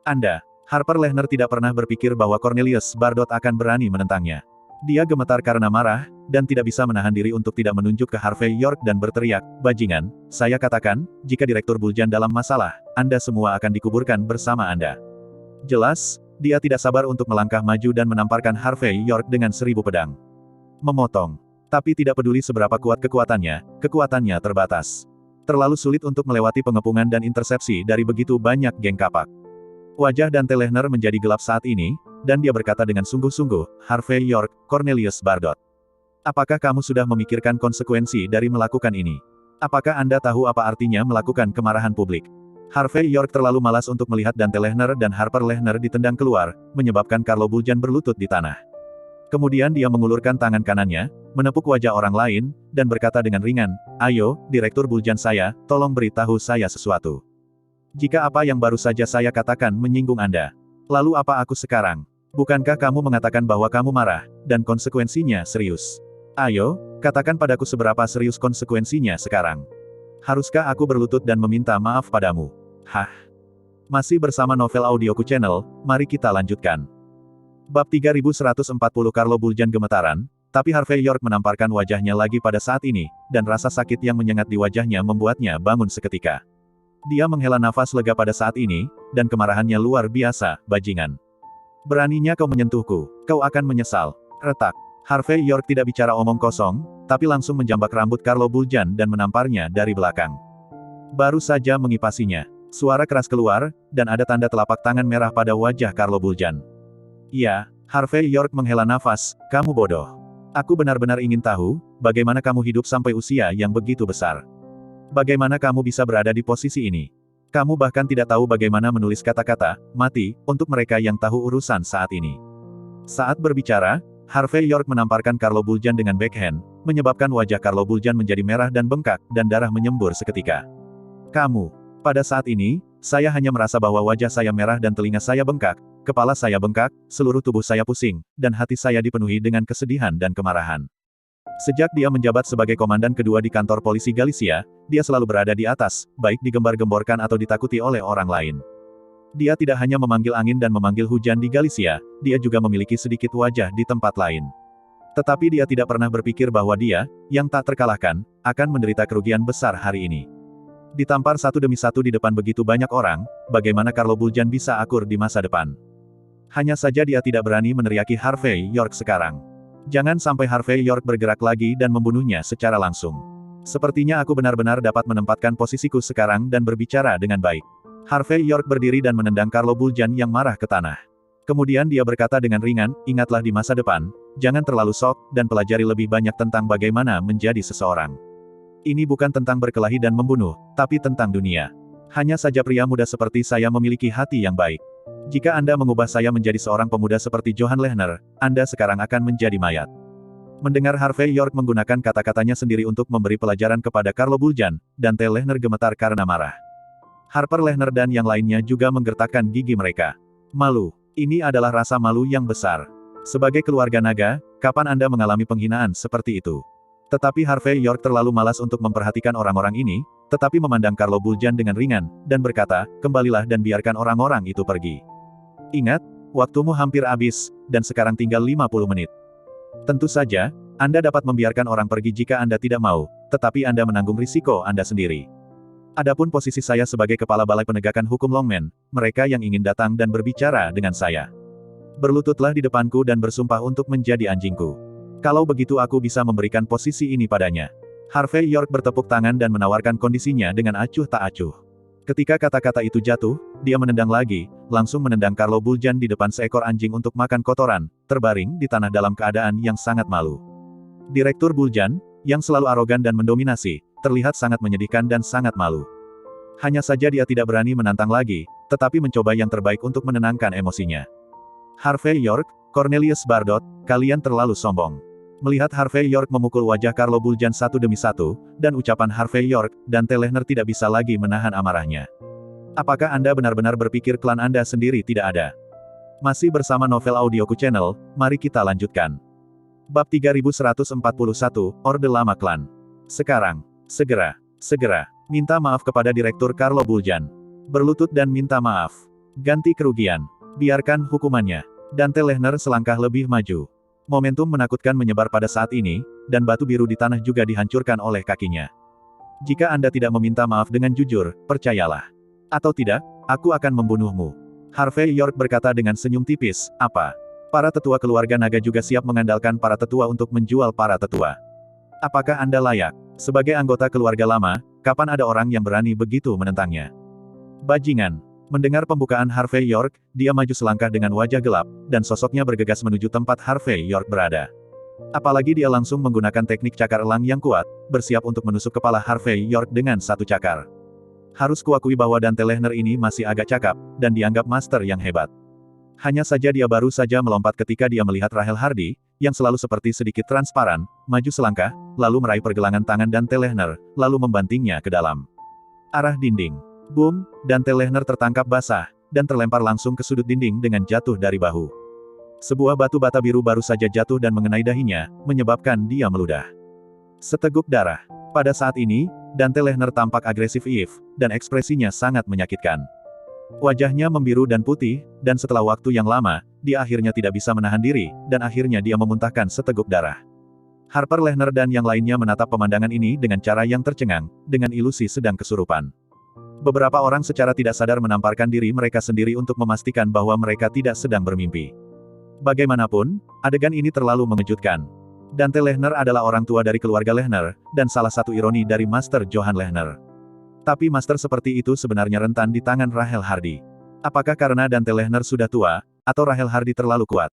Anda, Harper Lehner tidak pernah berpikir bahwa Cornelius Bardot akan berani menentangnya. Dia gemetar karena marah, dan tidak bisa menahan diri untuk tidak menunjuk ke Harvey York dan berteriak, bajingan, saya katakan, jika Direktur Buljan dalam masalah, Anda semua akan dikuburkan bersama Anda. Jelas, dia tidak sabar untuk melangkah maju dan menamparkan Harvey York dengan 1000 pedang. Memotong. Tapi tidak peduli seberapa kuat kekuatannya terbatas. Terlalu sulit untuk melewati pengepungan dan intersepsi dari begitu banyak geng kapak. Wajah Dante Lehner menjadi gelap saat ini, dan dia berkata dengan sungguh-sungguh, Harvey York, Cornelius Bardot. Apakah kamu sudah memikirkan konsekuensi dari melakukan ini? Apakah Anda tahu apa artinya melakukan kemarahan publik? Harvey York terlalu malas untuk melihat Dante Lehner dan Harper Lehner ditendang keluar, menyebabkan Carlo Buljan berlutut di tanah. Kemudian dia mengulurkan tangan kanannya, menepuk wajah orang lain, dan berkata dengan ringan, ayo, Direktur Buljan saya, tolong beritahu saya sesuatu. Jika apa yang baru saja saya katakan menyinggung Anda, lalu apa aku sekarang? Bukankah kamu mengatakan bahwa kamu marah, dan konsekuensinya serius? Ayo, katakan padaku seberapa serius konsekuensinya sekarang. Haruskah aku berlutut dan meminta maaf padamu? Hah? Masih bersama Novel Audioku Channel, mari kita lanjutkan. Bab 3140 Carlo Buljan gemetaran, tapi Harvey York menamparkan wajahnya lagi pada saat ini, dan rasa sakit yang menyengat di wajahnya membuatnya bangun seketika. Dia menghela nafas lega pada saat ini, dan kemarahannya luar biasa, bajingan. Beraninya kau menyentuhku, kau akan menyesal. Retak. Harvey York tidak bicara omong kosong, tapi langsung menjambak rambut Carlo Buljan dan menamparnya dari belakang. Baru saja mengipasinya, suara keras keluar, dan ada tanda telapak tangan merah pada wajah Carlo Buljan. Ya, Harvey York menghela nafas, kamu bodoh. Aku benar-benar ingin tahu, bagaimana kamu hidup sampai usia yang begitu besar. Bagaimana kamu bisa berada di posisi ini? Kamu bahkan tidak tahu bagaimana menulis kata-kata, mati, untuk mereka yang tahu urusan saat ini. Saat berbicara, Harvey York menamparkan Carlo Buljan dengan backhand, menyebabkan wajah Carlo Buljan menjadi merah dan bengkak, dan darah menyembur seketika. Kamu. Pada saat ini, saya hanya merasa bahwa wajah saya merah dan telinga saya bengkak, kepala saya bengkak, seluruh tubuh saya pusing, dan hati saya dipenuhi dengan kesedihan dan kemarahan. Sejak dia menjabat sebagai komandan kedua di kantor polisi Galicia, dia selalu berada di atas, baik digembar-gemborkan atau ditakuti oleh orang lain. Dia tidak hanya memanggil angin dan memanggil hujan di Galicia, dia juga memiliki sedikit wajah di tempat lain. Tetapi dia tidak pernah berpikir bahwa dia, yang tak terkalahkan, akan menderita kerugian besar hari ini. Ditampar satu demi satu di depan begitu banyak orang, bagaimana Carlo Buljan bisa akur di masa depan? Hanya saja dia tidak berani meneriaki Harvey York sekarang. Jangan sampai Harvey York bergerak lagi dan membunuhnya secara langsung. Sepertinya aku benar-benar dapat menempatkan posisiku sekarang dan berbicara dengan baik. Harvey York berdiri dan menendang Carlo Buljan yang marah ke tanah. Kemudian dia berkata dengan ringan, ingatlah di masa depan, jangan terlalu sok, dan pelajari lebih banyak tentang bagaimana menjadi seseorang. Ini bukan tentang berkelahi dan membunuh, tapi tentang dunia. Hanya saja pria muda seperti saya memiliki hati yang baik. Jika Anda mengubah saya menjadi seorang pemuda seperti Johan Lehner, Anda sekarang akan menjadi mayat. Mendengar Harvey York menggunakan kata-katanya sendiri untuk memberi pelajaran kepada Carlo Buljan, Dante Lehner gemetar karena marah. Harper Lehner dan yang lainnya juga menggertakkan gigi mereka. Malu. Ini adalah rasa malu yang besar. Sebagai keluarga naga, kapan Anda mengalami penghinaan seperti itu? Tetapi Harvey York terlalu malas untuk memperhatikan orang-orang ini, tetapi memandang Carlo Buljan dengan ringan, dan berkata, kembalilah dan biarkan orang-orang itu pergi. Ingat, waktumu hampir habis, dan sekarang tinggal 50 menit. Tentu saja, Anda dapat membiarkan orang pergi jika Anda tidak mau, tetapi Anda menanggung risiko Anda sendiri. Adapun posisi saya sebagai Kepala Balai Penegakan Hukum Longmen, mereka yang ingin datang dan berbicara dengan saya. Berlututlah di depanku dan bersumpah untuk menjadi anjingku. Kalau begitu aku bisa memberikan posisi ini padanya. Harvey York bertepuk tangan dan menawarkan kondisinya dengan acuh tak acuh. Ketika kata-kata itu jatuh, dia menendang lagi, langsung menendang Carlo Buljan di depan seekor anjing untuk makan kotoran, terbaring di tanah dalam keadaan yang sangat malu. Direktur Buljan, yang selalu arogan dan mendominasi, terlihat sangat menyedihkan dan sangat malu. Hanya saja dia tidak berani menantang lagi, tetapi mencoba yang terbaik untuk menenangkan emosinya. Harvey York, Cornelius Bardot, kalian terlalu sombong. Melihat Harvey York memukul wajah Carlo Buljan satu demi satu, dan ucapan Harvey York, Dante Lehner tidak bisa lagi menahan amarahnya. Apakah Anda benar-benar berpikir klan Anda sendiri tidak ada? Masih bersama Novel Audioku Channel, mari kita lanjutkan. Bab 3141, Orde Lama Klan. Sekarang, segera, minta maaf kepada Direktur Carlo Buljan. Berlutut dan minta maaf. Ganti kerugian. Biarkan hukumannya. Dante Lehner selangkah lebih maju. Momentum menakutkan menyebar pada saat ini, dan batu biru di tanah juga dihancurkan oleh kakinya. Jika Anda tidak meminta maaf dengan jujur, percayalah. Atau tidak, aku akan membunuhmu. Harvey York berkata dengan senyum tipis, apa? Para tetua keluarga naga juga siap mengandalkan para tetua untuk menjual para tetua. Apakah Anda layak? Sebagai anggota keluarga lama, kapan ada orang yang berani begitu menentangnya? Bajingan. Mendengar pembukaan Harvey York, dia maju selangkah dengan wajah gelap, dan sosoknya bergegas menuju tempat Harvey York berada. Apalagi dia langsung menggunakan teknik cakar elang yang kuat, bersiap untuk menusuk kepala Harvey York dengan satu cakar. Harus kuakui bahwa Dante Lehner ini masih agak cakap, dan dianggap master yang hebat. Hanya saja dia baru saja melompat ketika dia melihat Rahel Hardy, yang selalu seperti sedikit transparan, maju selangkah, lalu meraih pergelangan tangan Dante Lehner, lalu membantingnya ke dalam arah dinding. Boom, Dante Lehner tertangkap basah, dan terlempar langsung ke sudut dinding dengan jatuh dari bahu. Sebuah batu bata biru baru saja jatuh dan mengenai dahinya, menyebabkan dia meludah. Seteguk darah. Pada saat ini, Dante Lehner tampak agresif dan ekspresinya sangat menyakitkan. Wajahnya membiru dan putih, dan setelah waktu yang lama, dia akhirnya tidak bisa menahan diri, dan akhirnya dia memuntahkan seteguk darah. Harper Lehner dan yang lainnya menatap pemandangan ini dengan cara yang tercengang, dengan ilusi sedang kesurupan. Beberapa orang secara tidak sadar menamparkan diri mereka sendiri untuk memastikan bahwa mereka tidak sedang bermimpi. Bagaimanapun, adegan ini terlalu mengejutkan. Dante Lehner adalah orang tua dari keluarga Lehner, dan salah satu ironi dari Master Johan Lehner. Tapi master seperti itu sebenarnya rentan di tangan Rahel Hardy. Apakah karena Dante Lehner sudah tua, atau Rahel Hardy terlalu kuat?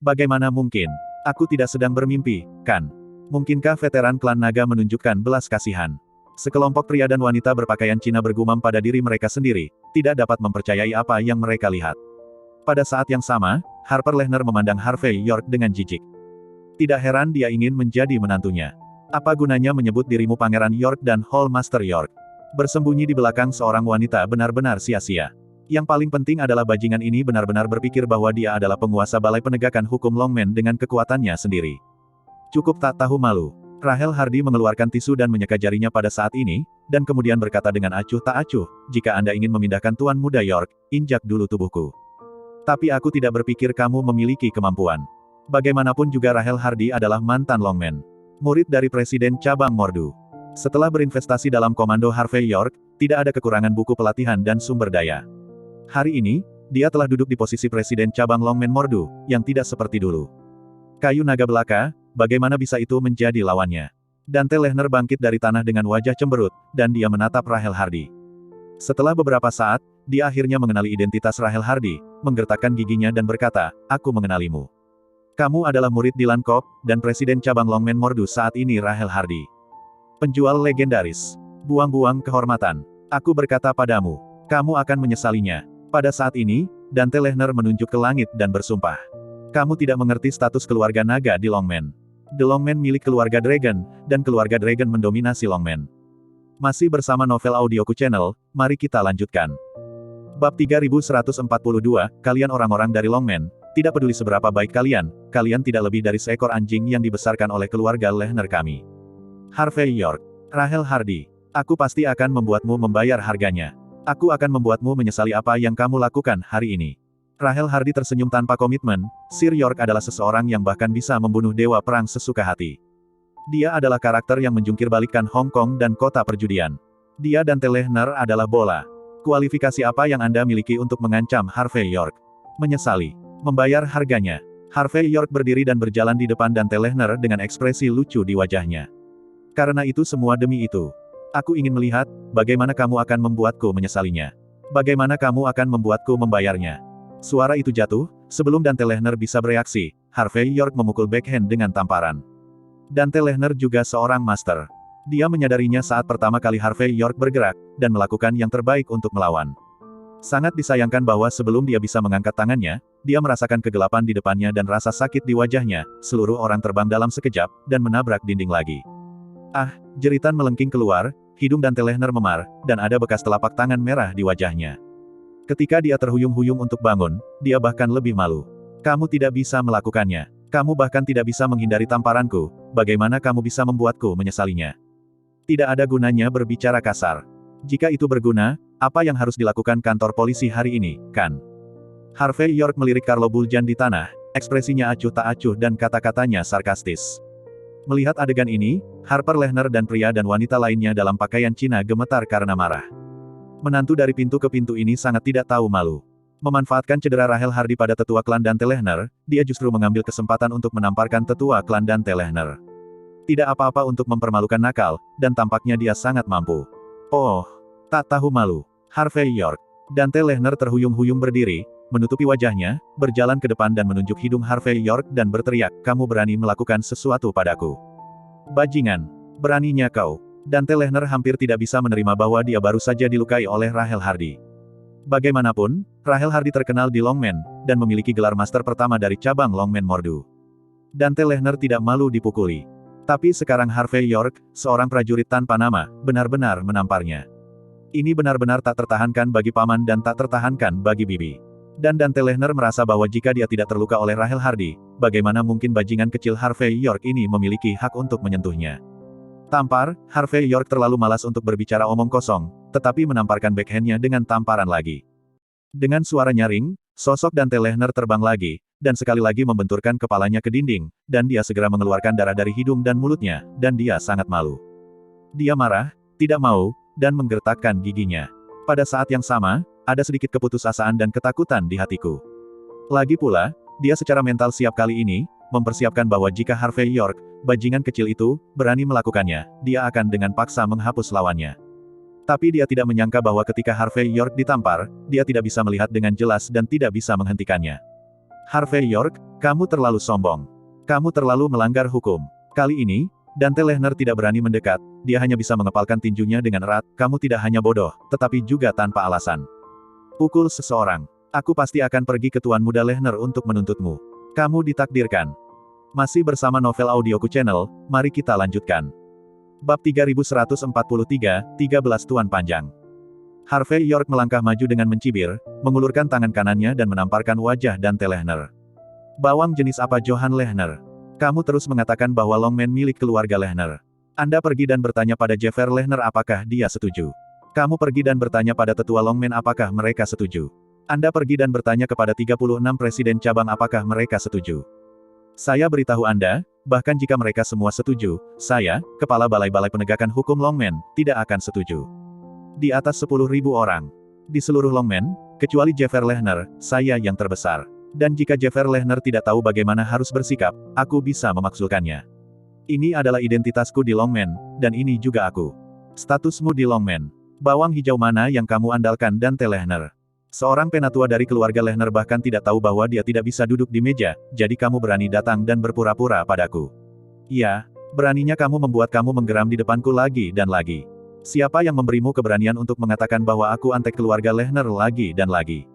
Bagaimana mungkin? Aku tidak sedang bermimpi, kan? Mungkinkah veteran klan naga menunjukkan belas kasihan? Sekelompok pria dan wanita berpakaian Cina bergumam pada diri mereka sendiri, tidak dapat mempercayai apa yang mereka lihat. Pada saat yang sama, Harper Lehner memandang Harvey York dengan jijik. Tidak heran dia ingin menjadi menantunya. Apa gunanya menyebut dirimu Pangeran York dan Hall Master York? Bersembunyi di belakang seorang wanita benar-benar sia-sia. Yang paling penting adalah bajingan ini benar-benar berpikir bahwa dia adalah penguasa Balai Penegakan Hukum Longmen dengan kekuatannya sendiri. Cukup tak tahu malu. Rahel Hardy mengeluarkan tisu dan menyeka jarinya pada saat ini, dan kemudian berkata dengan acuh tak acuh, jika Anda ingin memindahkan Tuan Muda York, injak dulu tubuhku. Tapi aku tidak berpikir kamu memiliki kemampuan. Bagaimanapun juga Rahel Hardy adalah mantan Longmen. Murid dari Presiden Cabang Mordu. Setelah berinvestasi dalam komando Harvey York, tidak ada kekurangan buku pelatihan dan sumber daya. Hari ini, dia telah duduk di posisi Presiden Cabang Longmen Mordu, yang tidak seperti dulu. Kayu naga belaka, bagaimana bisa itu menjadi lawannya? Dante Lehner bangkit dari tanah dengan wajah cemberut, dan dia menatap Rahel Hardy. Setelah beberapa saat, dia akhirnya mengenali identitas Rahel Hardy, menggertakkan giginya dan berkata, aku mengenalimu. Kamu adalah murid Dylan Cobb, dan Presiden Cabang Longmen Mordu saat ini Rahel Hardy. Penjual legendaris. Buang-buang kehormatan. Aku berkata padamu, kamu akan menyesalinya. Pada saat ini, Dante Lehner menunjuk ke langit dan bersumpah. Kamu tidak mengerti status keluarga naga di Longmen. The Longmen milik keluarga Dragon, dan keluarga Dragon mendominasi Longmen. Masih bersama novel audioku channel, mari kita lanjutkan. Bab 3142, kalian orang-orang dari Longmen, tidak peduli seberapa baik kalian tidak lebih dari seekor anjing yang dibesarkan oleh keluarga Lehner kami. Harvey York, Rahel Hardy, aku pasti akan membuatmu membayar harganya. Aku akan membuatmu menyesali apa yang kamu lakukan hari ini. Rahel Hardy tersenyum tanpa komitmen, Sir York adalah seseorang yang bahkan bisa membunuh dewa perang sesuka hati. Dia adalah karakter yang menjungkirbalikkan Hong Kong dan kota perjudian. Dia dan Dante Lehner adalah bola. Kualifikasi apa yang Anda miliki untuk mengancam Harvey York? Menyesali. Membayar harganya. Harvey York berdiri dan berjalan di depan Dante Lehner dengan ekspresi lucu di wajahnya. Karena itu semua demi itu. Aku ingin melihat, bagaimana kamu akan membuatku menyesalinya. Bagaimana kamu akan membuatku membayarnya. Suara itu jatuh, sebelum Dante Lehner bisa bereaksi, Harvey York memukul backhand dengan tamparan. Dante Lehner juga seorang master. Dia menyadarinya saat pertama kali Harvey York bergerak, dan melakukan yang terbaik untuk melawan. Sangat disayangkan bahwa sebelum dia bisa mengangkat tangannya, dia merasakan kegelapan di depannya dan rasa sakit di wajahnya, seluruh orang terbang dalam sekejap, dan menabrak dinding lagi. Ah, jeritan melengking keluar, hidung Dante Lehner memar, dan ada bekas telapak tangan merah di wajahnya. Ketika dia terhuyung-huyung untuk bangun, dia bahkan lebih malu. Kamu tidak bisa melakukannya. Kamu bahkan tidak bisa menghindari tamparanku, bagaimana kamu bisa membuatku menyesalinya? Tidak ada gunanya berbicara kasar. Jika itu berguna, apa yang harus dilakukan kantor polisi hari ini, kan? Harvey York melirik Carlo Buljan di tanah, ekspresinya acuh tak acuh dan kata-katanya sarkastis. Melihat adegan ini, Harper Lehner dan pria dan wanita lainnya dalam pakaian Cina gemetar karena marah. Menantu dari pintu ke pintu ini sangat tidak tahu malu. Memanfaatkan cedera Rahel Hardy pada tetua klan Dante Lehner, dia justru mengambil kesempatan untuk menamparkan tetua klan Dante Lehner. Tidak apa-apa untuk mempermalukan nakal, dan tampaknya dia sangat mampu. Oh, tak tahu malu. Harvey York. Dante Lehner terhuyung-huyung berdiri, menutupi wajahnya, berjalan ke depan dan menunjuk hidung Harvey York dan berteriak, kamu berani melakukan sesuatu padaku. Bajingan. Beraninya kau. Dante Lehner hampir tidak bisa menerima bahwa dia baru saja dilukai oleh Rahel Hardy. Bagaimanapun, Rahel Hardy terkenal di Longmen, dan memiliki gelar master pertama dari cabang Longmen Mordu. Dante Lehner tidak malu dipukuli. Tapi sekarang Harvey York, seorang prajurit tanpa nama, benar-benar menamparnya. Ini benar-benar tak tertahankan bagi paman dan tak tertahankan bagi bibi. Dan Dante Lehner merasa bahwa jika dia tidak terluka oleh Rahel Hardy, bagaimana mungkin bajingan kecil Harvey York ini memiliki hak untuk menyentuhnya. Tampar, Harvey York terlalu malas untuk berbicara omong kosong, tetapi menamparkan backhandnya dengan tamparan lagi. Dengan suara nyaring, sosok Dante Lehner terbang lagi, dan sekali lagi membenturkan kepalanya ke dinding, dan dia segera mengeluarkan darah dari hidung dan mulutnya, dan dia sangat malu. Dia marah, tidak mau, dan menggertakkan giginya. Pada saat yang sama, ada sedikit keputusasaan dan ketakutan di hatiku. Lagi pula, dia secara mental siap kali ini, mempersiapkan bahwa jika Harvey York, bajingan kecil itu, berani melakukannya, dia akan dengan paksa menghapus lawannya. Tapi dia tidak menyangka bahwa ketika Harvey York ditampar, dia tidak bisa melihat dengan jelas dan tidak bisa menghentikannya. Harvey York, kamu terlalu sombong. Kamu terlalu melanggar hukum. Kali ini, Dante Lehner tidak berani mendekat, dia hanya bisa mengepalkan tinjunya dengan erat, kamu tidak hanya bodoh, tetapi juga tanpa alasan. Pukul seseorang. Aku pasti akan pergi ke Tuan Muda Lehner untuk menuntutmu. Kamu ditakdirkan. Masih bersama novel audioku channel, mari kita lanjutkan. Bab 3143, 13 Tuan Panjang. Harvey York melangkah maju dengan mencibir, mengulurkan tangan kanannya dan menamparkan wajah Dante Lehner. Bawang jenis apa Johan Lehner? Kamu terus mengatakan bahwa Longmen milik keluarga Lehner. Anda pergi dan bertanya pada Jeffer Lehner apakah dia setuju. Kamu pergi dan bertanya pada tetua Longmen apakah mereka setuju. Anda pergi dan bertanya kepada 36 presiden cabang apakah mereka setuju. Saya beritahu Anda, bahkan jika mereka semua setuju, saya, kepala balai-balai penegakan hukum Longmen, tidak akan setuju. Di atas 10.000 orang. Di seluruh Longmen, kecuali Jeffer Lehner, saya yang terbesar. Dan jika Jeffer Lehner tidak tahu bagaimana harus bersikap, aku bisa memaksulkannya. Ini adalah identitasku di Longmen, dan ini juga aku. Statusmu di Longmen. Bawang hijau mana yang kamu andalkan Dante Lehner? Seorang penatua dari keluarga Lehner bahkan tidak tahu bahwa dia tidak bisa duduk di meja, jadi kamu berani datang dan berpura-pura padaku. Ya, beraninya kamu membuat kamu menggeram di depanku lagi dan lagi. Siapa yang memberimu keberanian untuk mengatakan bahwa aku antek keluarga Lehner lagi dan lagi?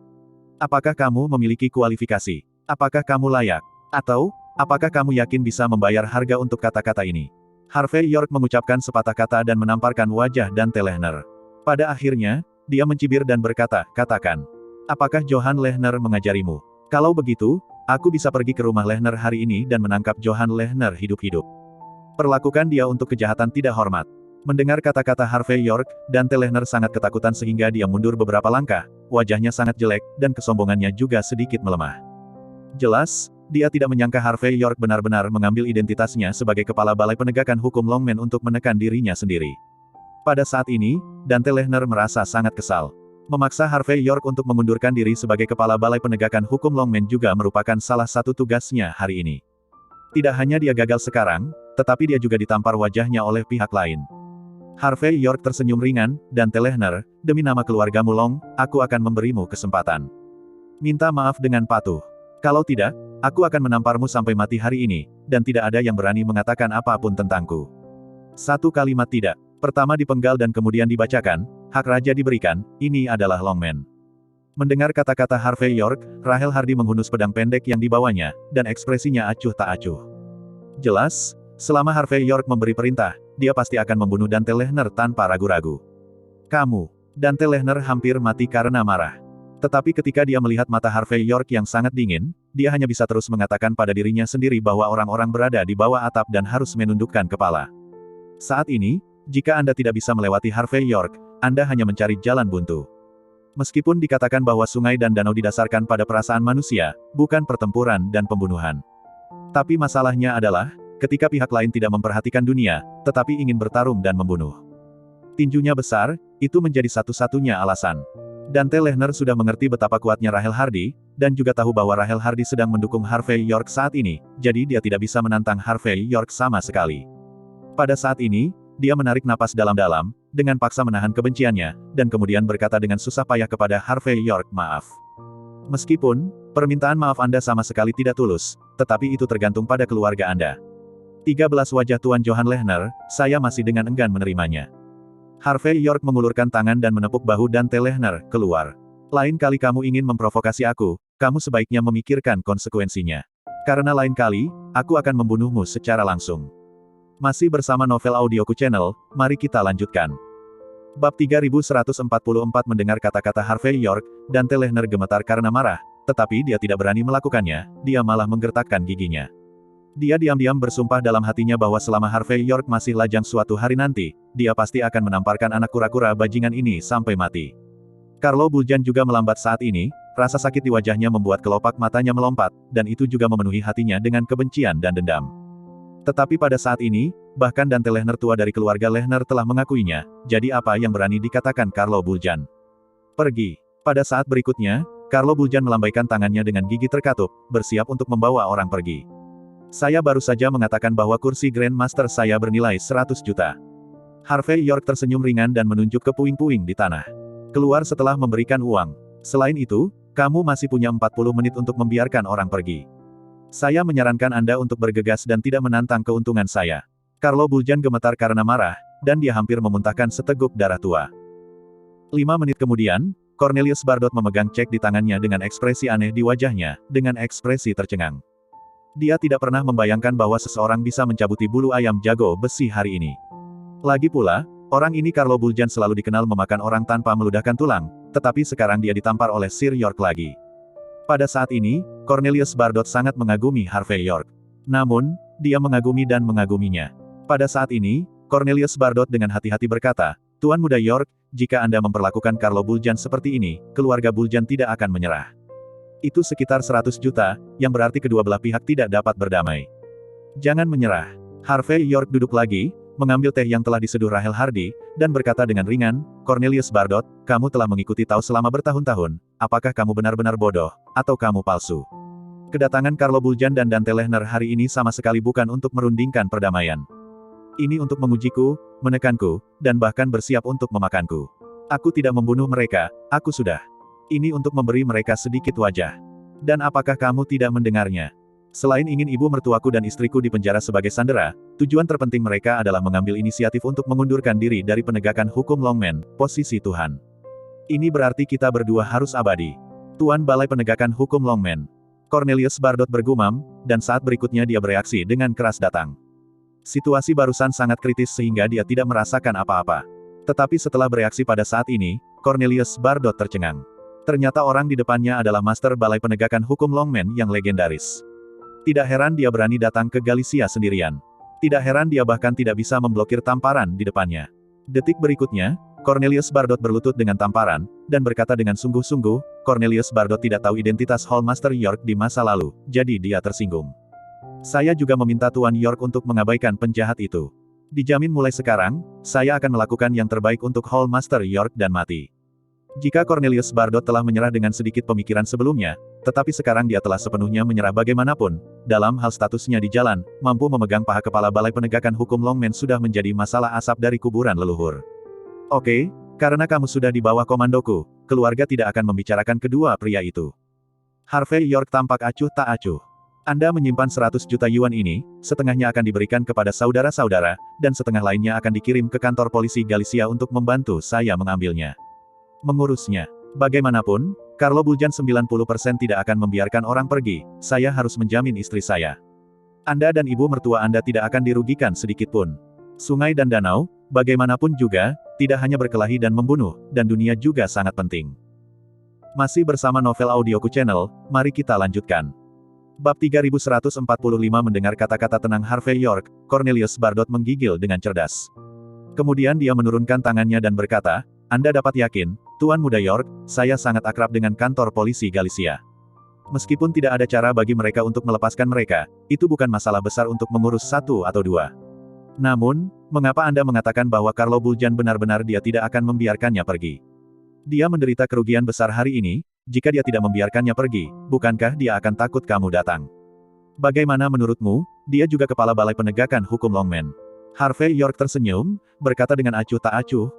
Apakah kamu memiliki kualifikasi? Apakah kamu layak? Atau, apakah kamu yakin bisa membayar harga untuk kata-kata ini? Harvey York mengucapkan sepatah kata dan menamparkan wajah Dante Lehner. Pada akhirnya, dia mencibir dan berkata, katakan. Apakah Johan Lehner mengajarimu? Kalau begitu, aku bisa pergi ke rumah Lehner hari ini dan menangkap Johan Lehner hidup-hidup. Perlakukan dia untuk kejahatan tidak hormat. Mendengar kata-kata Harvey York, Dante Lehner sangat ketakutan sehingga dia mundur beberapa langkah, wajahnya sangat jelek, dan kesombongannya juga sedikit melemah. Jelas, dia tidak menyangka Harvey York benar-benar mengambil identitasnya sebagai kepala Balai Penegakan Hukum Longmen untuk menekan dirinya sendiri. Pada saat ini, Dante Lehner merasa sangat kesal. Memaksa Harvey York untuk mengundurkan diri sebagai kepala Balai Penegakan Hukum Longmen juga merupakan salah satu tugasnya hari ini. Tidak hanya dia gagal sekarang, tetapi dia juga ditampar wajahnya oleh pihak lain. Harvey York tersenyum ringan, Dante Lehner, demi nama keluargamu Long, aku akan memberimu kesempatan. Minta maaf dengan patuh. Kalau tidak, aku akan menamparmu sampai mati hari ini, dan tidak ada yang berani mengatakan apapun tentangku. Satu kalimat tidak. Pertama dipenggal dan kemudian dibacakan, hak raja diberikan, ini adalah Longmen. Mendengar kata-kata Harvey York, Rahel Hardy menghunus pedang pendek yang dibawanya, dan ekspresinya acuh tak acuh. Jelas, selama Harvey York memberi perintah, dia pasti akan membunuh Dante Lehner tanpa ragu-ragu. Kamu. Dante Lehner hampir mati karena marah. Tetapi ketika dia melihat mata Harvey York yang sangat dingin, dia hanya bisa terus mengatakan pada dirinya sendiri bahwa orang-orang berada di bawah atap dan harus menundukkan kepala. Saat ini, jika Anda tidak bisa melewati Harvey York, Anda hanya mencari jalan buntu. Meskipun dikatakan bahwa sungai dan danau didasarkan pada perasaan manusia, bukan pertempuran dan pembunuhan. Tapi masalahnya adalah, ketika pihak lain tidak memperhatikan dunia, tetapi ingin bertarung dan membunuh. Tinjunya besar, itu menjadi satu-satunya alasan. Dante Lehner sudah mengerti betapa kuatnya Rahel Hardy, dan juga tahu bahwa Rahel Hardy sedang mendukung Harvey York saat ini, jadi dia tidak bisa menantang Harvey York sama sekali. Pada saat ini, dia menarik napas dalam-dalam, dengan paksa menahan kebenciannya, dan kemudian berkata dengan susah payah kepada Harvey York, maaf. Meskipun, permintaan maaf Anda sama sekali tidak tulus, tetapi itu tergantung pada keluarga Anda. 13 wajah Tuan Johan Lehner, saya masih dengan enggan menerimanya. Harvey York mengulurkan tangan dan menepuk bahu Dante Lehner, keluar. Lain kali kamu ingin memprovokasi aku, kamu sebaiknya memikirkan konsekuensinya. Karena lain kali, aku akan membunuhmu secara langsung. Masih bersama Novel Audioku Channel, mari kita lanjutkan. Bab 3144 mendengar kata-kata Harvey York, Dante Lehner gemetar karena marah, tetapi dia tidak berani melakukannya, dia malah menggertakkan giginya. Dia diam-diam bersumpah dalam hatinya bahwa selama Harvey York masih lajang suatu hari nanti, dia pasti akan menamparkan anak kura-kura bajingan ini sampai mati. Carlo Buljan juga melambat saat ini, rasa sakit di wajahnya membuat kelopak matanya melompat, dan itu juga memenuhi hatinya dengan kebencian dan dendam. Tetapi pada saat ini, bahkan Dante Lehner tua dari keluarga Lehner telah mengakuinya, jadi apa yang berani dikatakan Carlo Buljan? Pergi. Pada saat berikutnya, Carlo Buljan melambaikan tangannya dengan gigi terkatup, bersiap untuk membawa orang pergi. Saya baru saja mengatakan bahwa kursi Grandmaster saya bernilai 100 juta. Harvey York tersenyum ringan dan menunjuk ke puing-puing di tanah. Keluar setelah memberikan uang. Selain itu, kamu masih punya 40 menit untuk membiarkan orang pergi. Saya menyarankan Anda untuk bergegas dan tidak menantang keuntungan saya. Carlo Buljan gemetar karena marah, dan dia hampir memuntahkan seteguk darah tua. 5 menit kemudian, Cornelius Bardot memegang cek di tangannya dengan ekspresi aneh di wajahnya, dengan ekspresi tercengang. Dia tidak pernah membayangkan bahwa seseorang bisa mencabuti bulu ayam jago besi hari ini. Lagi pula, orang ini Carlo Buljan selalu dikenal memakan orang tanpa meludahkan tulang, tetapi sekarang dia ditampar oleh Sir York lagi. Pada saat ini, Cornelius Bardot sangat mengagumi Harvey York. Namun, dia mengagumi dan mengaguminya. Pada saat ini, Cornelius Bardot dengan hati-hati berkata, Tuan Muda York, jika Anda memperlakukan Carlo Buljan seperti ini, keluarga Buljan tidak akan menyerah. Itu sekitar 100 juta, yang berarti kedua belah pihak tidak dapat berdamai. Jangan menyerah. Harvey York duduk lagi, mengambil teh yang telah diseduh Rahel Hardy, dan berkata dengan ringan, Cornelius Bardot, kamu telah mengikuti Tao selama bertahun-tahun, apakah kamu benar-benar bodoh, atau kamu palsu? Kedatangan Carlo Buljan dan Dante Lehner hari ini sama sekali bukan untuk merundingkan perdamaian. Ini untuk mengujiku, menekanku, dan bahkan bersiap untuk memakanku. Aku tidak membunuh mereka, aku sudah. Ini untuk memberi mereka sedikit wajah. Dan apakah kamu tidak mendengarnya? Selain ingin ibu mertuaku dan istriku dipenjara sebagai sandera, tujuan terpenting mereka adalah mengambil inisiatif untuk mengundurkan diri dari penegakan hukum Longmen, posisi Tuhan. Ini berarti kita berdua harus abadi. Tuan Balai Penegakan Hukum Longman. Cornelius Bardot bergumam, dan saat berikutnya dia bereaksi dengan keras datang. Situasi barusan sangat kritis sehingga dia tidak merasakan apa-apa. Tetapi setelah bereaksi pada saat ini, Cornelius Bardot tercengang. Ternyata orang di depannya adalah Master Balai Penegakan Hukum Longman yang legendaris. Tidak heran dia berani datang ke Galicia sendirian. Tidak heran dia bahkan tidak bisa memblokir tamparan di depannya. Detik berikutnya, Cornelius Bardot berlutut dengan tamparan, dan berkata dengan sungguh-sungguh, Cornelius Bardot tidak tahu identitas Hall Master York di masa lalu, jadi dia tersinggung. Saya juga meminta Tuan York untuk mengabaikan penjahat itu. Dijamin mulai sekarang, saya akan melakukan yang terbaik untuk Hall Master York dan mati. Jika Cornelius Bardot telah menyerah dengan sedikit pemikiran sebelumnya, tetapi sekarang dia telah sepenuhnya menyerah bagaimanapun, dalam hal statusnya di jalan, mampu memegang paha kepala Balai Penegakan Hukum Longman sudah menjadi masalah asap dari kuburan leluhur. Oke, karena kamu sudah di bawah komandoku, keluarga tidak akan membicarakan kedua pria itu. Harvey York tampak acuh tak acuh. Anda menyimpan 100 juta yuan ini, setengahnya akan diberikan kepada saudara-saudara, dan setengah lainnya akan dikirim ke kantor polisi Galicia untuk membantu saya mengambilnya. Mengurusnya. Bagaimanapun, Carlo Buljan 90% tidak akan membiarkan orang pergi, saya harus menjamin istri saya. Anda dan ibu mertua Anda tidak akan dirugikan sedikitpun. Sungai dan danau, bagaimanapun juga, tidak hanya berkelahi dan membunuh, dan dunia juga sangat penting. Masih bersama Novel Audioku Channel, mari kita lanjutkan. Bab 3145 mendengar kata-kata tenang Harvey York, Cornelius Bardot menggigil dengan cerdas. Kemudian dia menurunkan tangannya dan berkata, Anda dapat yakin, Tuan Muda York, saya sangat akrab dengan kantor polisi Galicia. Meskipun tidak ada cara bagi mereka untuk melepaskan mereka, itu bukan masalah besar untuk mengurus satu atau dua. Namun, mengapa Anda mengatakan bahwa Carlo Buljan benar-benar dia tidak akan membiarkannya pergi? Dia menderita kerugian besar hari ini, jika dia tidak membiarkannya pergi, bukankah dia akan takut kamu datang? Bagaimana menurutmu, dia juga kepala Balai Penegakan Hukum Longman. Harvey York tersenyum, berkata dengan acuh tak acuh,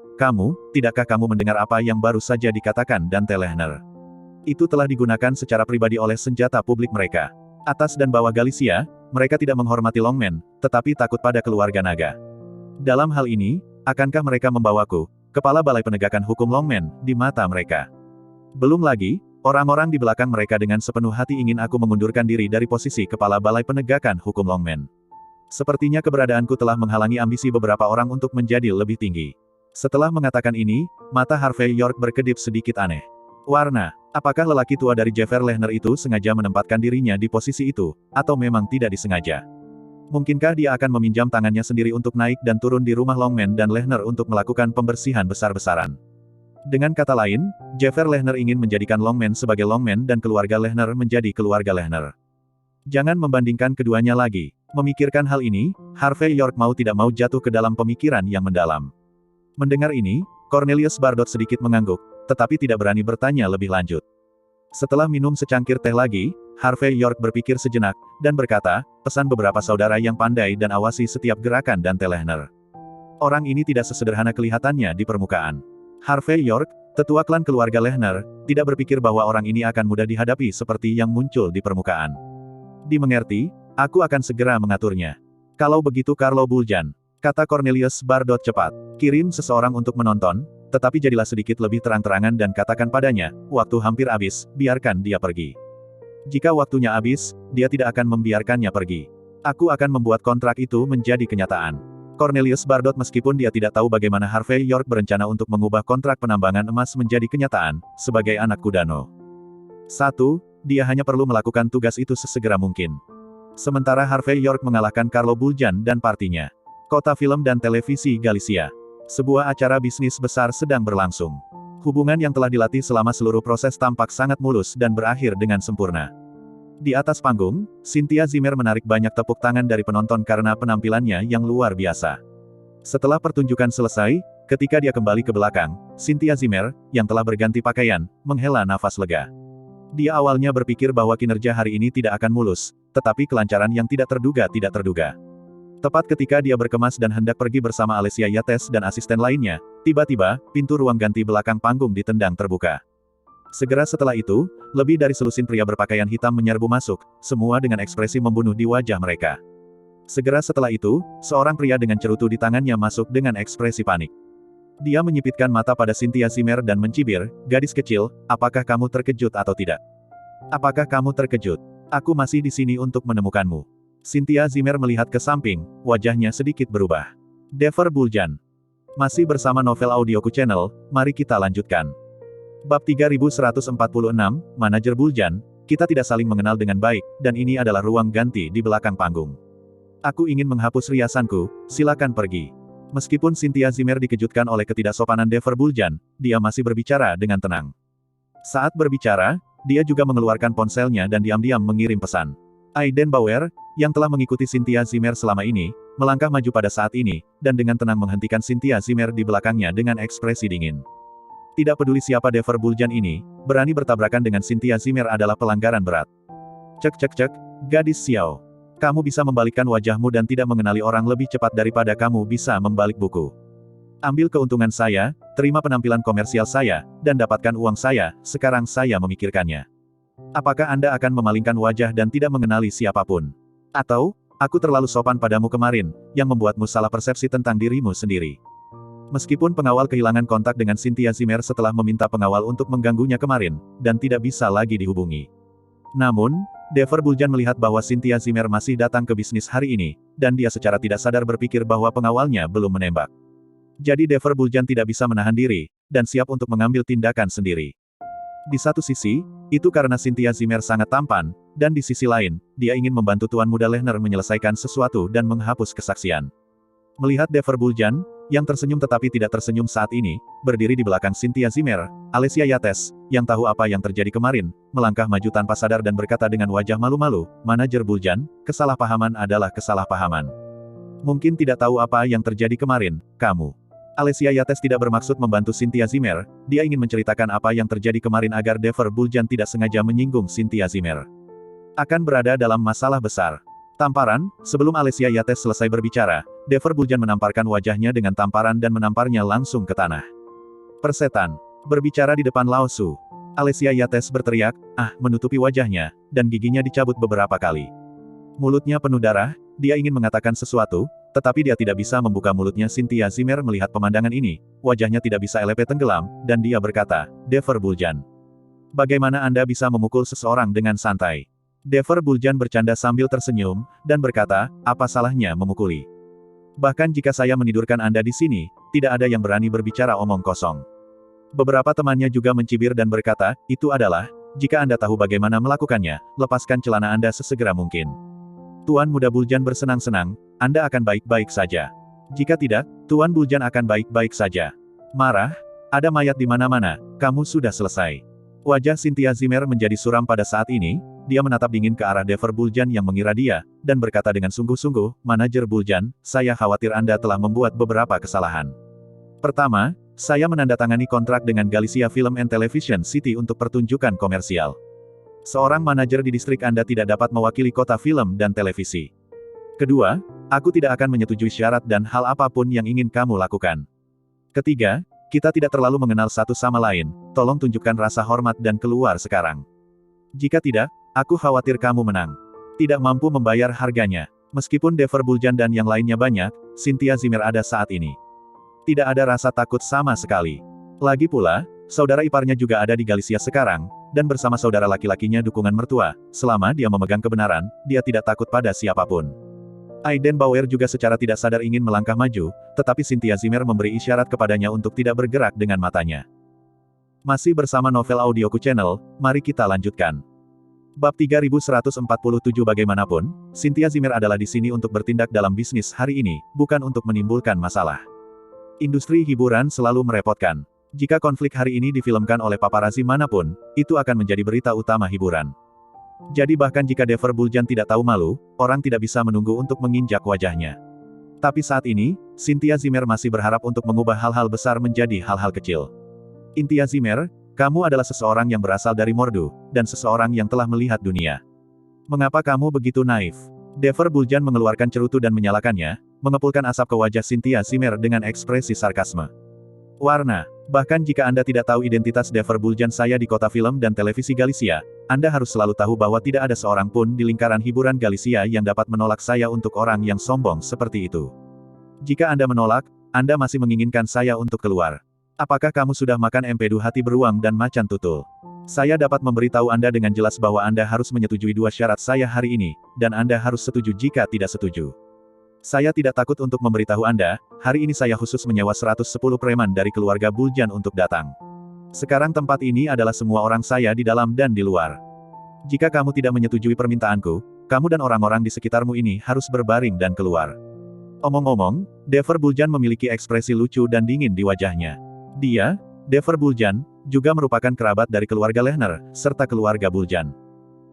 tidakkah kamu mendengar apa yang baru saja dikatakan Dante Lehner? Itu telah digunakan secara pribadi oleh senjata publik mereka. Atas dan bawah Galicia, mereka tidak menghormati Longman, tetapi takut pada keluarga naga. Dalam hal ini, akankah mereka membawaku, kepala Balai Penegakan Hukum Longman, di mata mereka? Belum lagi, orang-orang di belakang mereka dengan sepenuh hati ingin aku mengundurkan diri dari posisi kepala Balai Penegakan Hukum Longman. Sepertinya keberadaanku telah menghalangi ambisi beberapa orang untuk menjadi lebih tinggi. Setelah mengatakan ini, mata Harvey York berkedip sedikit aneh. Warna, apakah lelaki tua dari Jeffer Lehner itu sengaja menempatkan dirinya di posisi itu, atau memang tidak disengaja? Mungkinkah dia akan meminjam tangannya sendiri untuk naik dan turun di rumah Longman dan Lehner untuk melakukan pembersihan besar-besaran? Dengan kata lain, Jeffer Lehner ingin menjadikan Longman sebagai Longman dan keluarga Lehner menjadi keluarga Lehner. Jangan membandingkan keduanya lagi. Memikirkan hal ini, Harvey York mau tidak mau jatuh ke dalam pemikiran yang mendalam. Mendengar ini, Cornelius Bardot sedikit mengangguk, tetapi tidak berani bertanya lebih lanjut. Setelah minum secangkir teh lagi, Harvey York berpikir sejenak, dan berkata, pesan beberapa saudara yang pandai dan awasi setiap gerakan Dante Lehner. Orang ini tidak sesederhana kelihatannya di permukaan. Harvey York, tetua klan keluarga Lehner, tidak berpikir bahwa orang ini akan mudah dihadapi seperti yang muncul di permukaan. Dimengerti, aku akan segera mengaturnya. Kalau begitu Carlo Buljan, kata Cornelius Bardot cepat, kirim seseorang untuk menonton, tetapi jadilah sedikit lebih terang-terangan dan katakan padanya, waktu hampir habis, biarkan dia pergi. Jika waktunya habis, dia tidak akan membiarkannya pergi. Aku akan membuat kontrak itu menjadi kenyataan. Cornelius Bardot meskipun dia tidak tahu bagaimana Harvey York berencana untuk mengubah kontrak penambangan emas menjadi kenyataan, sebagai anak Kudano. 1. Dia hanya perlu melakukan tugas itu sesegera mungkin. Sementara Harvey York mengalahkan Carlo Buljan dan partinya. Kota Film dan Televisi Galicia. Sebuah acara bisnis besar sedang berlangsung. Hubungan yang telah dilatih selama seluruh proses tampak sangat mulus dan berakhir dengan sempurna. Di atas panggung, Cynthia Zimmer menarik banyak tepuk tangan dari penonton karena penampilannya yang luar biasa. Setelah pertunjukan selesai, ketika dia kembali ke belakang, Cynthia Zimmer, yang telah berganti pakaian, menghela nafas lega. Dia awalnya berpikir bahwa kinerja hari ini tidak akan mulus, tetapi kelancaran yang tidak terduga. Tepat ketika dia berkemas dan hendak pergi bersama Alessia Yates dan asisten lainnya, tiba-tiba, pintu ruang ganti belakang panggung ditendang terbuka. Segera setelah itu, lebih dari selusin pria berpakaian hitam menyerbu masuk, semua dengan ekspresi membunuh di wajah mereka. Segera setelah itu, seorang pria dengan cerutu di tangannya masuk dengan ekspresi panik. Dia menyipitkan mata pada Cynthia Zimmer dan mencibir, gadis kecil, apakah kamu terkejut atau tidak? Apakah kamu terkejut? Aku masih di sini untuk menemukanmu. Cynthia Zimmer melihat ke samping, wajahnya sedikit berubah. Dever Buljan. Masih bersama Novel Audioku Channel, mari kita lanjutkan. Bab 3146, Manajer Buljan, kita tidak saling mengenal dengan baik, dan ini adalah ruang ganti di belakang panggung. Aku ingin menghapus riasanku, silakan pergi. Meskipun Cynthia Zimmer dikejutkan oleh ketidaksopanan Dever Buljan, dia masih berbicara dengan tenang. Saat berbicara, dia juga mengeluarkan ponselnya dan diam-diam mengirim pesan. Aiden Bauer, yang telah mengikuti Cynthia Zimmer selama ini, melangkah maju pada saat ini, dan dengan tenang menghentikan Cynthia Zimmer di belakangnya dengan ekspresi dingin. Tidak peduli siapa Dever Buljan ini, berani bertabrakan dengan Cynthia Zimmer adalah pelanggaran berat. Cek, gadis Xiao. Kamu bisa membalikkan wajahmu dan tidak mengenali orang lebih cepat daripada kamu bisa membalik buku. Ambil keuntungan saya, terima penampilan komersial saya, dan dapatkan uang saya, sekarang saya memikirkannya. Apakah Anda akan memalingkan wajah dan tidak mengenali siapapun? Atau, aku terlalu sopan padamu kemarin, yang membuatmu salah persepsi tentang dirimu sendiri. Meskipun pengawal kehilangan kontak dengan Cynthia Zimmer setelah meminta pengawal untuk mengganggunya kemarin, dan tidak bisa lagi dihubungi. Namun, Dever Buljan melihat bahwa Cynthia Zimmer masih datang ke bisnis hari ini, dan dia secara tidak sadar berpikir bahwa pengawalnya belum menembak. Jadi Dever Buljan tidak bisa menahan diri, dan siap untuk mengambil tindakan sendiri. Di satu sisi, itu karena Cynthia Zimmer sangat tampan, dan di sisi lain, dia ingin membantu Tuan Muda Lehner menyelesaikan sesuatu dan menghapus kesaksian. Melihat Dever Buljan, yang tersenyum tetapi tidak tersenyum saat ini, berdiri di belakang Cynthia Zimmer, Alessia Yates, yang tahu apa yang terjadi kemarin, melangkah maju tanpa sadar dan berkata dengan wajah malu-malu, Manajer Buljan, kesalahpahaman adalah kesalahpahaman. Mungkin tidak tahu apa yang terjadi kemarin, kamu. Alessia Yates tidak bermaksud membantu Cynthia Zimmer, dia ingin menceritakan apa yang terjadi kemarin agar Dever Buljan tidak sengaja menyinggung Cynthia Zimmer. Akan berada dalam masalah besar. Tamparan, sebelum Alessia Yates selesai berbicara, Dever Buljan menamparkan wajahnya dengan tamparan dan menamparnya langsung ke tanah. Persetan. Berbicara di depan Lao Su. Alessia Yates berteriak, menutupi wajahnya, dan giginya dicabut beberapa kali. Mulutnya penuh darah, dia ingin mengatakan sesuatu, tetapi dia tidak bisa membuka mulutnya. Cynthia Zimmer melihat pemandangan ini, wajahnya tidak bisa elepe tenggelam, dan dia berkata, Dever Buljan. Bagaimana Anda bisa memukul seseorang dengan santai? Dever Buljan bercanda sambil tersenyum, dan berkata, apa salahnya memukuli? Bahkan jika saya menidurkan Anda di sini, tidak ada yang berani berbicara omong kosong. Beberapa temannya juga mencibir dan berkata, itu adalah, jika Anda tahu bagaimana melakukannya, lepaskan celana Anda sesegera mungkin. Tuan Muda Buljan bersenang-senang, Anda akan baik-baik saja. Jika tidak, Tuan Buljan akan baik-baik saja. Marah? Ada mayat di mana-mana, kamu sudah selesai. Wajah Cynthia Zimmer menjadi suram pada saat ini, dia menatap dingin ke arah Dever Buljan yang mengira dia, dan berkata dengan sungguh-sungguh, Manajer Buljan, saya khawatir Anda telah membuat beberapa kesalahan. Pertama, saya menandatangani kontrak dengan Galicia Film and Television City untuk pertunjukan komersial. Seorang manajer di distrik Anda tidak dapat mewakili kota film dan televisi. Kedua, aku tidak akan menyetujui syarat dan hal apapun yang ingin kamu lakukan. Ketiga, kita tidak terlalu mengenal satu sama lain, tolong tunjukkan rasa hormat dan keluar sekarang. Jika tidak, aku khawatir kamu menang. Tidak mampu membayar harganya. Meskipun Dever Buljan dan yang lainnya banyak, Cynthia Zimmer ada saat ini. Tidak ada rasa takut sama sekali. Lagi pula, saudara iparnya juga ada di Galicia sekarang, dan bersama saudara laki-lakinya dukungan mertua, selama dia memegang kebenaran, dia tidak takut pada siapapun. Aiden Bauer juga secara tidak sadar ingin melangkah maju, tetapi Cynthia Zimmer memberi isyarat kepadanya untuk tidak bergerak dengan matanya. Masih bersama Novel Audioku Channel, mari kita lanjutkan. Bab 3147. Bagaimanapun, Cynthia Zimmer adalah di sini untuk bertindak dalam bisnis hari ini, bukan untuk menimbulkan masalah. Industri hiburan selalu merepotkan. Jika konflik hari ini difilmkan oleh paparazi manapun, itu akan menjadi berita utama hiburan. Jadi bahkan jika Dever Buljan tidak tahu malu, orang tidak bisa menunggu untuk menginjak wajahnya. Tapi saat ini, Cynthia Zimmer masih berharap untuk mengubah hal-hal besar menjadi hal-hal kecil. Cynthia Zimmer, kamu adalah seseorang yang berasal dari Mordu, dan seseorang yang telah melihat dunia. Mengapa kamu begitu naif? Dever Buljan mengeluarkan cerutu dan menyalakannya, mengepulkan asap ke wajah Cynthia Zimmer dengan ekspresi sarkasme. Warna. Bahkan jika Anda tidak tahu identitas Dever Buljan saya di kota film dan televisi Galicia, Anda harus selalu tahu bahwa tidak ada seorang pun di lingkaran hiburan Galicia yang dapat menolak saya untuk orang yang sombong seperti itu. Jika Anda menolak, Anda masih menginginkan saya untuk keluar. Apakah kamu sudah makan empedu hati beruang dan macan tutul? Saya dapat memberitahu Anda dengan jelas bahwa Anda harus menyetujui dua syarat saya hari ini, dan Anda harus setuju jika tidak setuju. Saya tidak takut untuk memberitahu Anda, hari ini saya khusus menyewa 110 preman dari keluarga Buljan untuk datang. Sekarang tempat ini adalah semua orang saya di dalam dan di luar. Jika kamu tidak menyetujui permintaanku, kamu dan orang-orang di sekitarmu ini harus berbaring dan keluar. Omong-omong, Dever Buljan memiliki ekspresi lucu dan dingin di wajahnya. Dia, Dever Buljan, juga merupakan kerabat dari keluarga Lehner, serta keluarga Buljan.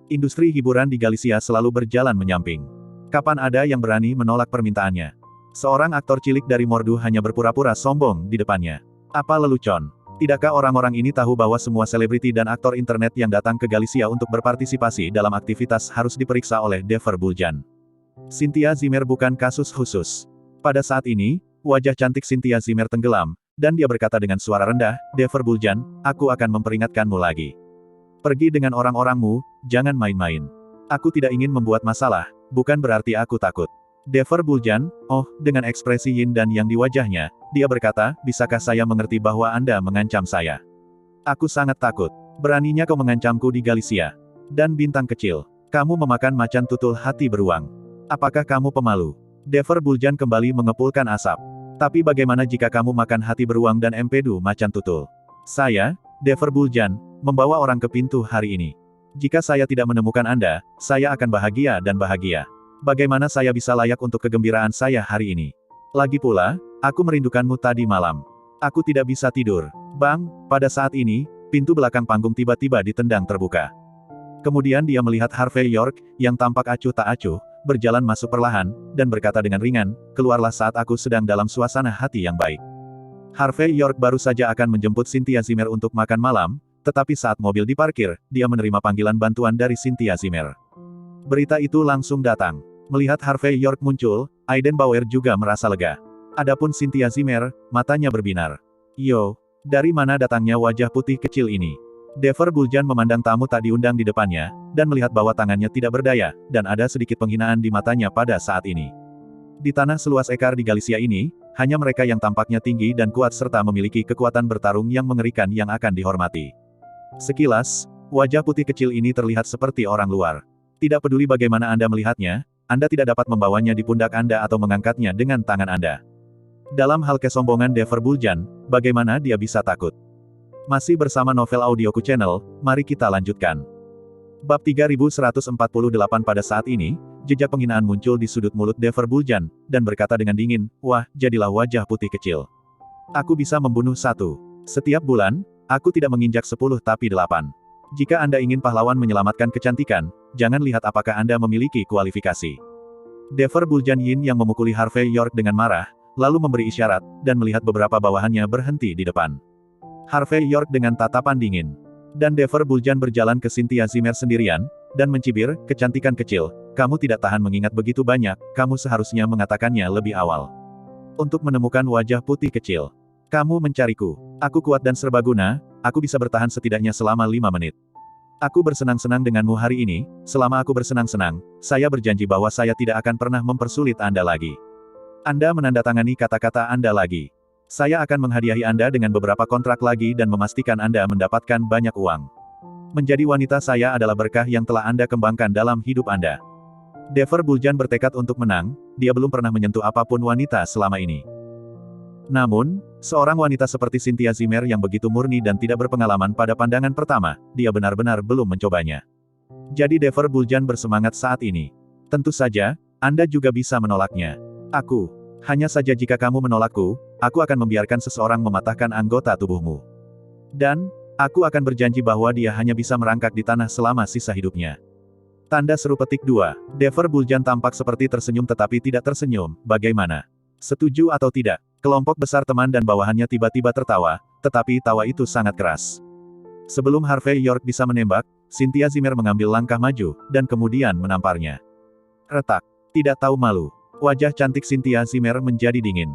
Industri hiburan di Galicia selalu berjalan menyamping. Kapan ada yang berani menolak permintaannya? Seorang aktor cilik dari Mordu hanya berpura-pura sombong di depannya. Apa lelucon? Tidakkah orang-orang ini tahu bahwa semua selebriti dan aktor internet yang datang ke Galicia untuk berpartisipasi dalam aktivitas harus diperiksa oleh Dever Buljan? Cynthia Zimmer bukan kasus khusus. Pada saat ini, wajah cantik Cynthia Zimmer tenggelam, dan dia berkata dengan suara rendah, Dever Buljan, aku akan memperingatkanmu lagi. Pergi dengan orang-orangmu, jangan main-main. Aku tidak ingin membuat masalah, bukan berarti aku takut. Dever Buljan, oh, dengan ekspresi yin dan yang di wajahnya, dia berkata, bisakah saya mengerti bahwa Anda mengancam saya? Aku sangat takut. Beraninya kau mengancamku di Galicia. Dan bintang kecil, kamu memakan macan tutul hati beruang. Apakah kamu pemalu? Dever Buljan kembali mengepulkan asap. Tapi bagaimana jika kamu makan hati beruang dan empedu macan tutul? Saya, Dever Buljan, membawa orang ke pintu hari ini. Jika saya tidak menemukan Anda, saya akan bahagia dan bahagia. Bagaimana saya bisa layak untuk kegembiraan saya hari ini? Lagi pula, aku merindukanmu tadi malam. Aku tidak bisa tidur. Bang, pada saat ini, pintu belakang panggung tiba-tiba ditendang terbuka. Kemudian dia melihat Harvey York, yang tampak acuh tak acuh, berjalan masuk perlahan, dan berkata dengan ringan, keluarlah saat aku sedang dalam suasana hati yang baik. Harvey York baru saja akan menjemput Cynthia Zimmer untuk makan malam, tetapi saat mobil diparkir, dia menerima panggilan bantuan dari Cynthia Zimmer. Berita itu langsung datang. Melihat Harvey York muncul, Aiden Bauer juga merasa lega. Adapun Cynthia Zimmer, matanya berbinar. Yo, dari mana datangnya wajah putih kecil ini? Dever Buljan memandang tamu tak diundang di depannya, dan melihat bahwa tangannya tidak berdaya, dan ada sedikit penghinaan di matanya pada saat ini. Di tanah seluas ekar di Galicia ini, hanya mereka yang tampaknya tinggi dan kuat serta memiliki kekuatan bertarung yang mengerikan yang akan dihormati. Sekilas, wajah putih kecil ini terlihat seperti orang luar. Tidak peduli bagaimana Anda melihatnya, Anda tidak dapat membawanya di pundak Anda atau mengangkatnya dengan tangan Anda. Dalam hal kesombongan Dever Buljan, bagaimana dia bisa takut? Masih bersama Novel Audioku Channel, mari kita lanjutkan. Bab 3148 pada saat ini, jejak penghinaan muncul di sudut mulut Dever Buljan, dan berkata dengan dingin, wah, jadilah wajah putih kecil. Aku bisa membunuh satu. Setiap bulan, aku tidak menginjak 10 tapi 8. Jika Anda ingin pahlawan menyelamatkan kecantikan, jangan lihat apakah Anda memiliki kualifikasi. Dever Buljan Yin yang memukuli Harvey York dengan marah, lalu memberi isyarat, dan melihat beberapa bawahannya berhenti di depan. Harvey York dengan tatapan dingin. Dan Dever Buljan berjalan ke Cynthia Zimmer sendirian, dan mencibir, kecantikan kecil, kamu tidak tahan mengingat begitu banyak, kamu seharusnya mengatakannya lebih awal. Untuk menemukan wajah putih kecil. Kamu mencariku. Aku kuat dan serbaguna, aku bisa bertahan setidaknya selama 5 menit. Aku bersenang-senang denganmu hari ini, selama aku bersenang-senang, saya berjanji bahwa saya tidak akan pernah mempersulit Anda lagi. Anda menandatangani kata-kata Anda lagi. Saya akan menghadiahi Anda dengan beberapa kontrak lagi dan memastikan Anda mendapatkan banyak uang. Menjadi wanita saya adalah berkah yang telah Anda kembangkan dalam hidup Anda. Dever Buljan bertekad untuk menang, dia belum pernah menyentuh apapun wanita selama ini. Namun, seorang wanita seperti Cynthia Zimmer yang begitu murni dan tidak berpengalaman pada pandangan pertama, dia benar-benar belum mencobanya. Jadi Dever Buljan bersemangat saat ini. Tentu saja, Anda juga bisa menolaknya. Hanya saja jika kamu menolakku, aku akan membiarkan seseorang mematahkan anggota tubuhmu. Dan, aku akan berjanji bahwa dia hanya bisa merangkak di tanah selama sisa hidupnya. Tanda seru petik 2. Dever Buljan tampak seperti tersenyum tetapi tidak tersenyum, bagaimana? Setuju atau tidak? Kelompok besar teman dan bawahannya tiba-tiba tertawa, tetapi tawa itu sangat keras. Sebelum Harvey York bisa menembak, Cynthia Zimmer mengambil langkah maju, dan kemudian menamparnya. Retak. Tidak tahu malu. Wajah cantik Cynthia Zimmer menjadi dingin.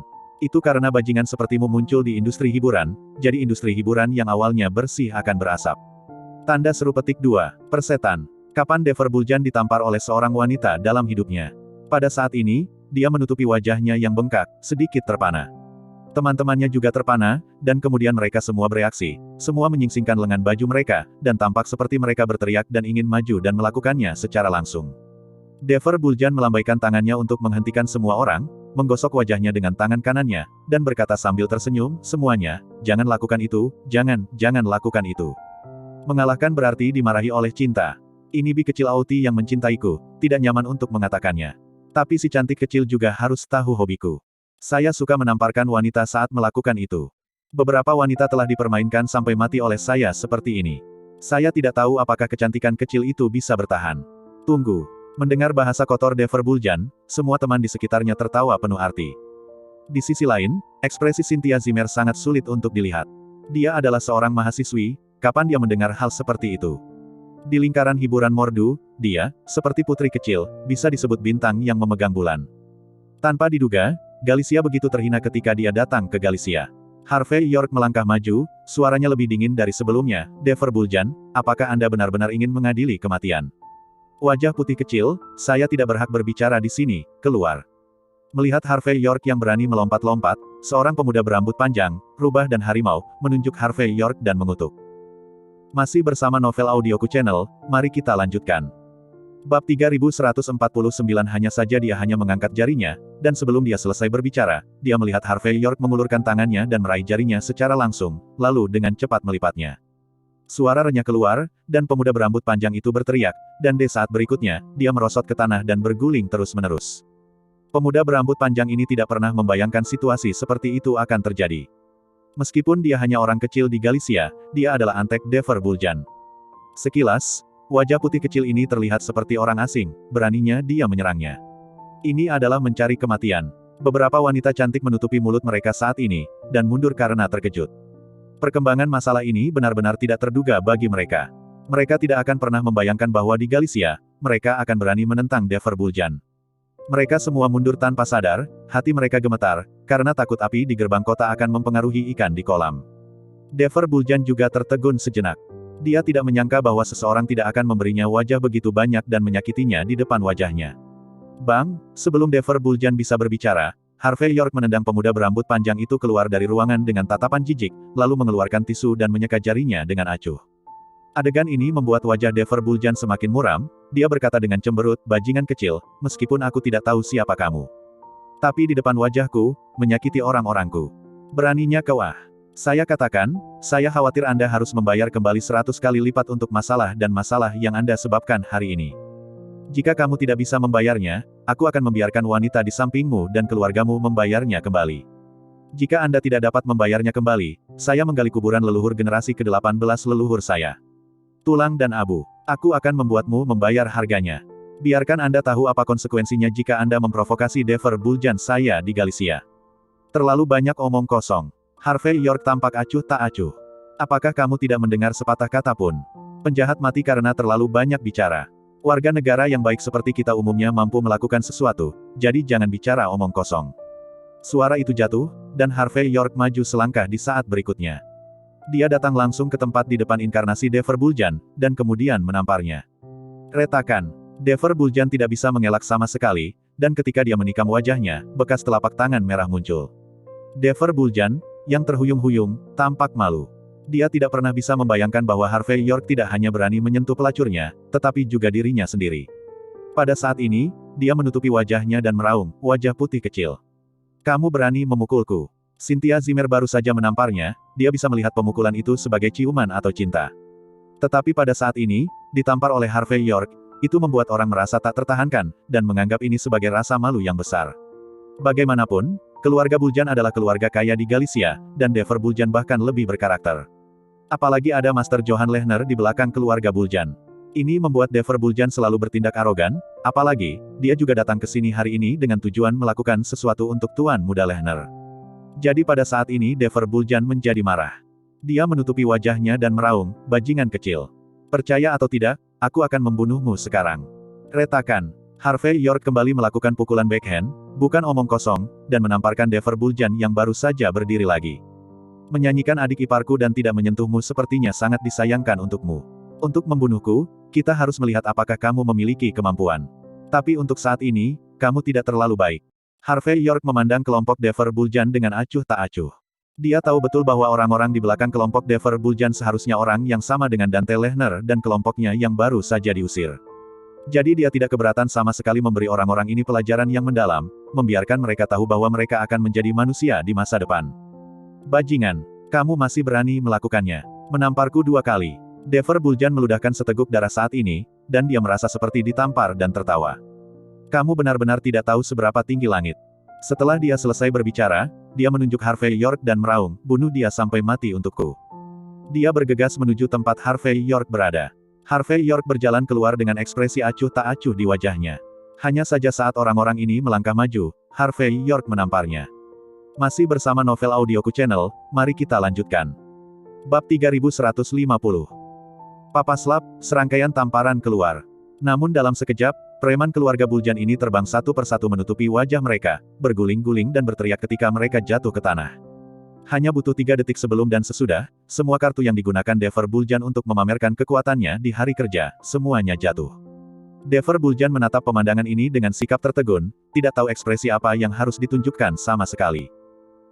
Itu karena bajingan sepertimu muncul di industri hiburan, jadi industri hiburan yang awalnya bersih akan berasap. Tanda seru petik 2. Persetan. Kapan Dever Buljan ditampar oleh seorang wanita dalam hidupnya? Pada saat ini, dia menutupi wajahnya yang bengkak, sedikit terpana. Teman-temannya juga terpana, dan kemudian mereka semua bereaksi. Semua menyingsingkan lengan baju mereka, dan tampak seperti mereka berteriak dan ingin maju dan melakukannya secara langsung. Dever Buljan melambaikan tangannya untuk menghentikan semua orang, menggosok wajahnya dengan tangan kanannya, dan berkata sambil tersenyum, semuanya, jangan lakukan itu, jangan lakukan itu. Mengalahkan berarti dimarahi oleh cinta. Ini bi kecil Auti yang mencintaiku, tidak nyaman untuk mengatakannya. Tapi si cantik kecil juga harus tahu hobiku. Saya suka menamparkan wanita saat melakukan itu. Beberapa wanita telah dipermainkan sampai mati oleh saya seperti ini. Saya tidak tahu apakah kecantikan kecil itu bisa bertahan. Tunggu. Mendengar bahasa kotor Dever Buljan, semua teman di sekitarnya tertawa penuh arti. Di sisi lain, ekspresi Cynthia Zimmer sangat sulit untuk dilihat. Dia adalah seorang mahasiswi, kapan dia mendengar hal seperti itu? Di lingkaran hiburan Mordu, dia, seperti putri kecil, bisa disebut bintang yang memegang bulan. Tanpa diduga, Galicia begitu terhina ketika dia datang ke Galicia. Harvey York melangkah maju, suaranya lebih dingin dari sebelumnya. Dever Buljan, apakah Anda benar-benar ingin mengadili kematian? Wajah putih kecil, saya tidak berhak berbicara di sini, keluar. Melihat Harvey York yang berani melompat-lompat, seorang pemuda berambut panjang, rubah dan harimau, menunjuk Harvey York dan mengutuk. Masih bersama Novel Audioku Channel, mari kita lanjutkan. Bab 3149 hanya saja dia hanya mengangkat jarinya, dan sebelum dia selesai berbicara, dia melihat Harvey York mengulurkan tangannya dan meraih jarinya secara langsung, lalu dengan cepat melipatnya. Suara renyah keluar, dan pemuda berambut panjang itu berteriak, dan di saat berikutnya, dia merosot ke tanah dan berguling terus-menerus. Pemuda berambut panjang ini tidak pernah membayangkan situasi seperti itu akan terjadi. Meskipun dia hanya orang kecil di Galicia, dia adalah antek Dever Buljan. Sekilas, wajah putih kecil ini terlihat seperti orang asing, beraninya dia menyerangnya. Ini adalah mencari kematian. Beberapa wanita cantik menutupi mulut mereka saat ini, dan mundur karena terkejut. Perkembangan masalah ini benar-benar tidak terduga bagi mereka. Mereka tidak akan pernah membayangkan bahwa di Galicia, mereka akan berani menentang Dever Buljan. Mereka semua mundur tanpa sadar, hati mereka gemetar, karena takut api di gerbang kota akan mempengaruhi ikan di kolam. Dever Buljan juga tertegun sejenak. Dia tidak menyangka bahwa seseorang tidak akan memberinya wajah begitu banyak dan menyakitinya di depan wajahnya. Bang, sebelum Dever Buljan bisa berbicara, Harvey York menendang pemuda berambut panjang itu keluar dari ruangan dengan tatapan jijik, lalu mengeluarkan tisu dan menyeka jarinya dengan acuh. Adegan ini membuat wajah Dever Buljan semakin muram, dia berkata dengan cemberut, bajingan kecil, meskipun aku tidak tahu siapa kamu. Tapi di depan wajahku, menyakiti orang-orangku. Beraninya kau ah. Saya katakan, saya khawatir Anda harus membayar kembali 100 kali lipat untuk masalah dan masalah yang Anda sebabkan hari ini. Jika kamu tidak bisa membayarnya, aku akan membiarkan wanita di sampingmu dan keluargamu membayarnya kembali. Jika Anda tidak dapat membayarnya kembali, saya menggali kuburan leluhur generasi ke-18 leluhur saya. Tulang dan abu. Aku akan membuatmu membayar harganya. Biarkan Anda tahu apa konsekuensinya jika Anda memprovokasi Dever Buljan saya di Galicia. Terlalu banyak omong kosong. Harvey York tampak acuh tak acuh. Apakah kamu tidak mendengar sepatah kata pun? Penjahat mati karena terlalu banyak bicara. Warga negara yang baik seperti kita umumnya mampu melakukan sesuatu, jadi jangan bicara omong kosong. Suara itu jatuh, dan Harvey York maju selangkah di saat berikutnya. Dia datang langsung ke tempat di depan inkarnasi Dever Buljan, dan kemudian menamparnya. Retakan. Dever Buljan tidak bisa mengelak sama sekali, dan ketika dia menikam wajahnya, bekas telapak tangan merah muncul. Dever Buljan, yang terhuyung-huyung, tampak malu. Dia tidak pernah bisa membayangkan bahwa Harvey York tidak hanya berani menyentuh pelacurnya, tetapi juga dirinya sendiri. Pada saat ini, dia menutupi wajahnya dan meraung, wajah putih kecil. Kamu berani memukulku. Cynthia Zimmer baru saja menamparnya, dia bisa melihat pemukulan itu sebagai ciuman atau cinta. Tetapi pada saat ini, ditampar oleh Harvey York, itu membuat orang merasa tak tertahankan, dan menganggap ini sebagai rasa malu yang besar. Bagaimanapun, keluarga Buljan adalah keluarga kaya di Galicia, dan Dever Buljan bahkan lebih berkarakter. Apalagi ada Master Johan Lehner di belakang keluarga Buljan. Ini membuat Dever Buljan selalu bertindak arogan, apalagi, dia juga datang ke sini hari ini dengan tujuan melakukan sesuatu untuk Tuan Muda Lehner. Jadi pada saat ini Dever Buljan menjadi marah. Dia menutupi wajahnya dan meraung, bajingan kecil. Percaya atau tidak, aku akan membunuhmu sekarang. Retakan. Harvey York kembali melakukan pukulan backhand, bukan omong kosong, dan menamparkan Dever Buljan yang baru saja berdiri lagi. Menyanyikan adik iparku dan tidak menyentuhmu sepertinya sangat disayangkan untukmu. Untuk membunuhku, kita harus melihat apakah kamu memiliki kemampuan. Tapi untuk saat ini, kamu tidak terlalu baik. Harvey York memandang kelompok Dever Buljan dengan acuh tak acuh. Dia tahu betul bahwa orang-orang di belakang kelompok Dever Buljan seharusnya orang yang sama dengan Dante Lehner dan kelompoknya yang baru saja diusir. Jadi dia tidak keberatan sama sekali memberi orang-orang ini pelajaran yang mendalam, membiarkan mereka tahu bahwa mereka akan menjadi manusia di masa depan. Bajingan, kamu masih berani melakukannya. Menamparku 2 kali. Dever Buljan meludahkan seteguk darah saat ini, dan dia merasa seperti ditampar dan tertawa. Kamu benar-benar tidak tahu seberapa tinggi langit. Setelah dia selesai berbicara, dia menunjuk Harvey York dan meraung, bunuh dia sampai mati untukku. Dia bergegas menuju tempat Harvey York berada. Harvey York berjalan keluar dengan ekspresi acuh tak acuh di wajahnya. Hanya saja saat orang-orang ini melangkah maju, Harvey York menamparnya. Masih bersama Novel Audioku Channel, mari kita lanjutkan. Bab 3150. Papaslap, serangkaian tamparan keluar. Namun dalam sekejap, preman keluarga Buljan ini terbang satu persatu menutupi wajah mereka, berguling-guling dan berteriak ketika mereka jatuh ke tanah. Hanya butuh 3 detik sebelum dan sesudah, semua kartu yang digunakan Dever Buljan untuk memamerkan kekuatannya di hari kerja, semuanya jatuh. Dever Buljan menatap pemandangan ini dengan sikap tertegun, tidak tahu ekspresi apa yang harus ditunjukkan sama sekali.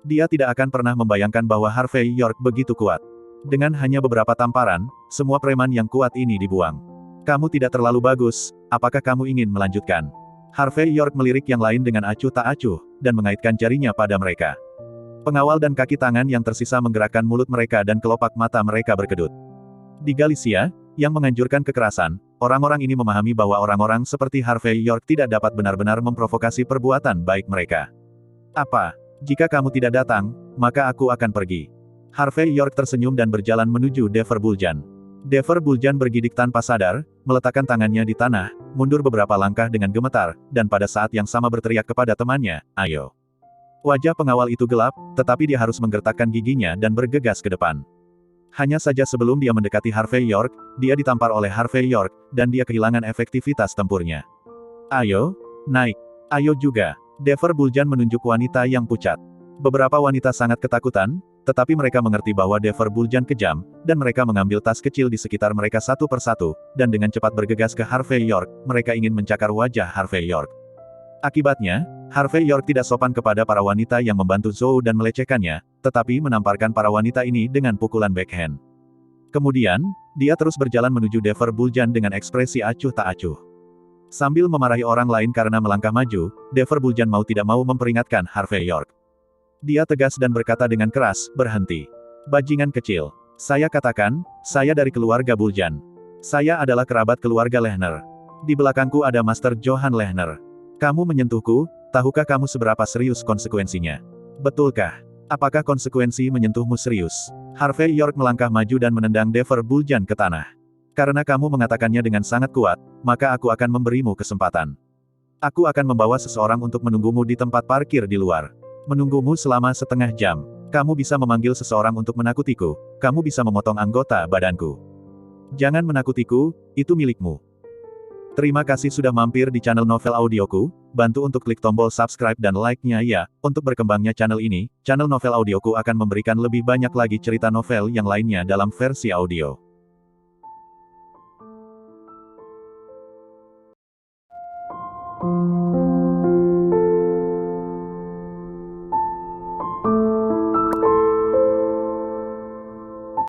Dia tidak akan pernah membayangkan bahwa Harvey York begitu kuat. Dengan hanya beberapa tamparan, semua preman yang kuat ini dibuang. Kamu tidak terlalu bagus, apakah kamu ingin melanjutkan? Harvey York melirik yang lain dengan acuh tak acuh, dan mengaitkan jarinya pada mereka. Pengawal dan kaki tangan yang tersisa menggerakkan mulut mereka dan kelopak mata mereka berkedut. Di Galicia, yang menganjurkan kekerasan, orang-orang ini memahami bahwa orang-orang seperti Harvey York tidak dapat benar-benar memprovokasi perbuatan baik mereka. Apa? Jika kamu tidak datang, maka aku akan pergi. Harvey York tersenyum dan berjalan menuju Dever Buljan. Dever Buljan bergidik tanpa sadar, meletakkan tangannya di tanah, mundur beberapa langkah dengan gemetar, dan pada saat yang sama berteriak kepada temannya, ayo. Wajah pengawal itu gelap, tetapi dia harus menggertakkan giginya dan bergegas ke depan. Hanya saja sebelum dia mendekati Harvey York, dia ditampar oleh Harvey York, dan dia kehilangan efektivitas tempurnya. Ayo, naik. Ayo juga. Dever Buljan menunjuk wanita yang pucat. Beberapa wanita sangat ketakutan, tetapi mereka mengerti bahwa Dever Buljan kejam, dan mereka mengambil tas kecil di sekitar mereka satu persatu, dan dengan cepat bergegas ke Harvey York, mereka ingin mencakar wajah Harvey York. Akibatnya, Harvey York tidak sopan kepada para wanita yang membantu Zhou dan melecehkannya, tetapi menamparkan para wanita ini dengan pukulan backhand. Kemudian, dia terus berjalan menuju Dever Buljan dengan ekspresi acuh tak acuh. Sambil memarahi orang lain karena melangkah maju, Dever Buljan mau tidak mau memperingatkan Harvey York. Dia tegas dan berkata dengan keras, berhenti. Bajingan kecil. Saya katakan, saya dari keluarga Buljan. Saya adalah kerabat keluarga Lehner. Di belakangku ada Master Johann Lehner. Kamu menyentuhku, tahukah kamu seberapa serius konsekuensinya? Betulkah? Apakah konsekuensi menyentuhmu serius? Harvey York melangkah maju dan menendang Dever Buljan ke tanah. Karena kamu mengatakannya dengan sangat kuat, maka aku akan memberimu kesempatan. Aku akan membawa seseorang untuk menunggumu di tempat parkir di luar. Menunggumu selama setengah jam. Kamu bisa memanggil seseorang untuk menakutiku, kamu bisa memotong anggota badanku. Jangan menakutiku, itu milikmu. Terima kasih sudah mampir di channel Novel Audioku, bantu untuk klik tombol subscribe dan like-nya ya, untuk berkembangnya channel ini, channel Novel Audioku akan memberikan lebih banyak lagi cerita novel yang lainnya dalam versi audio.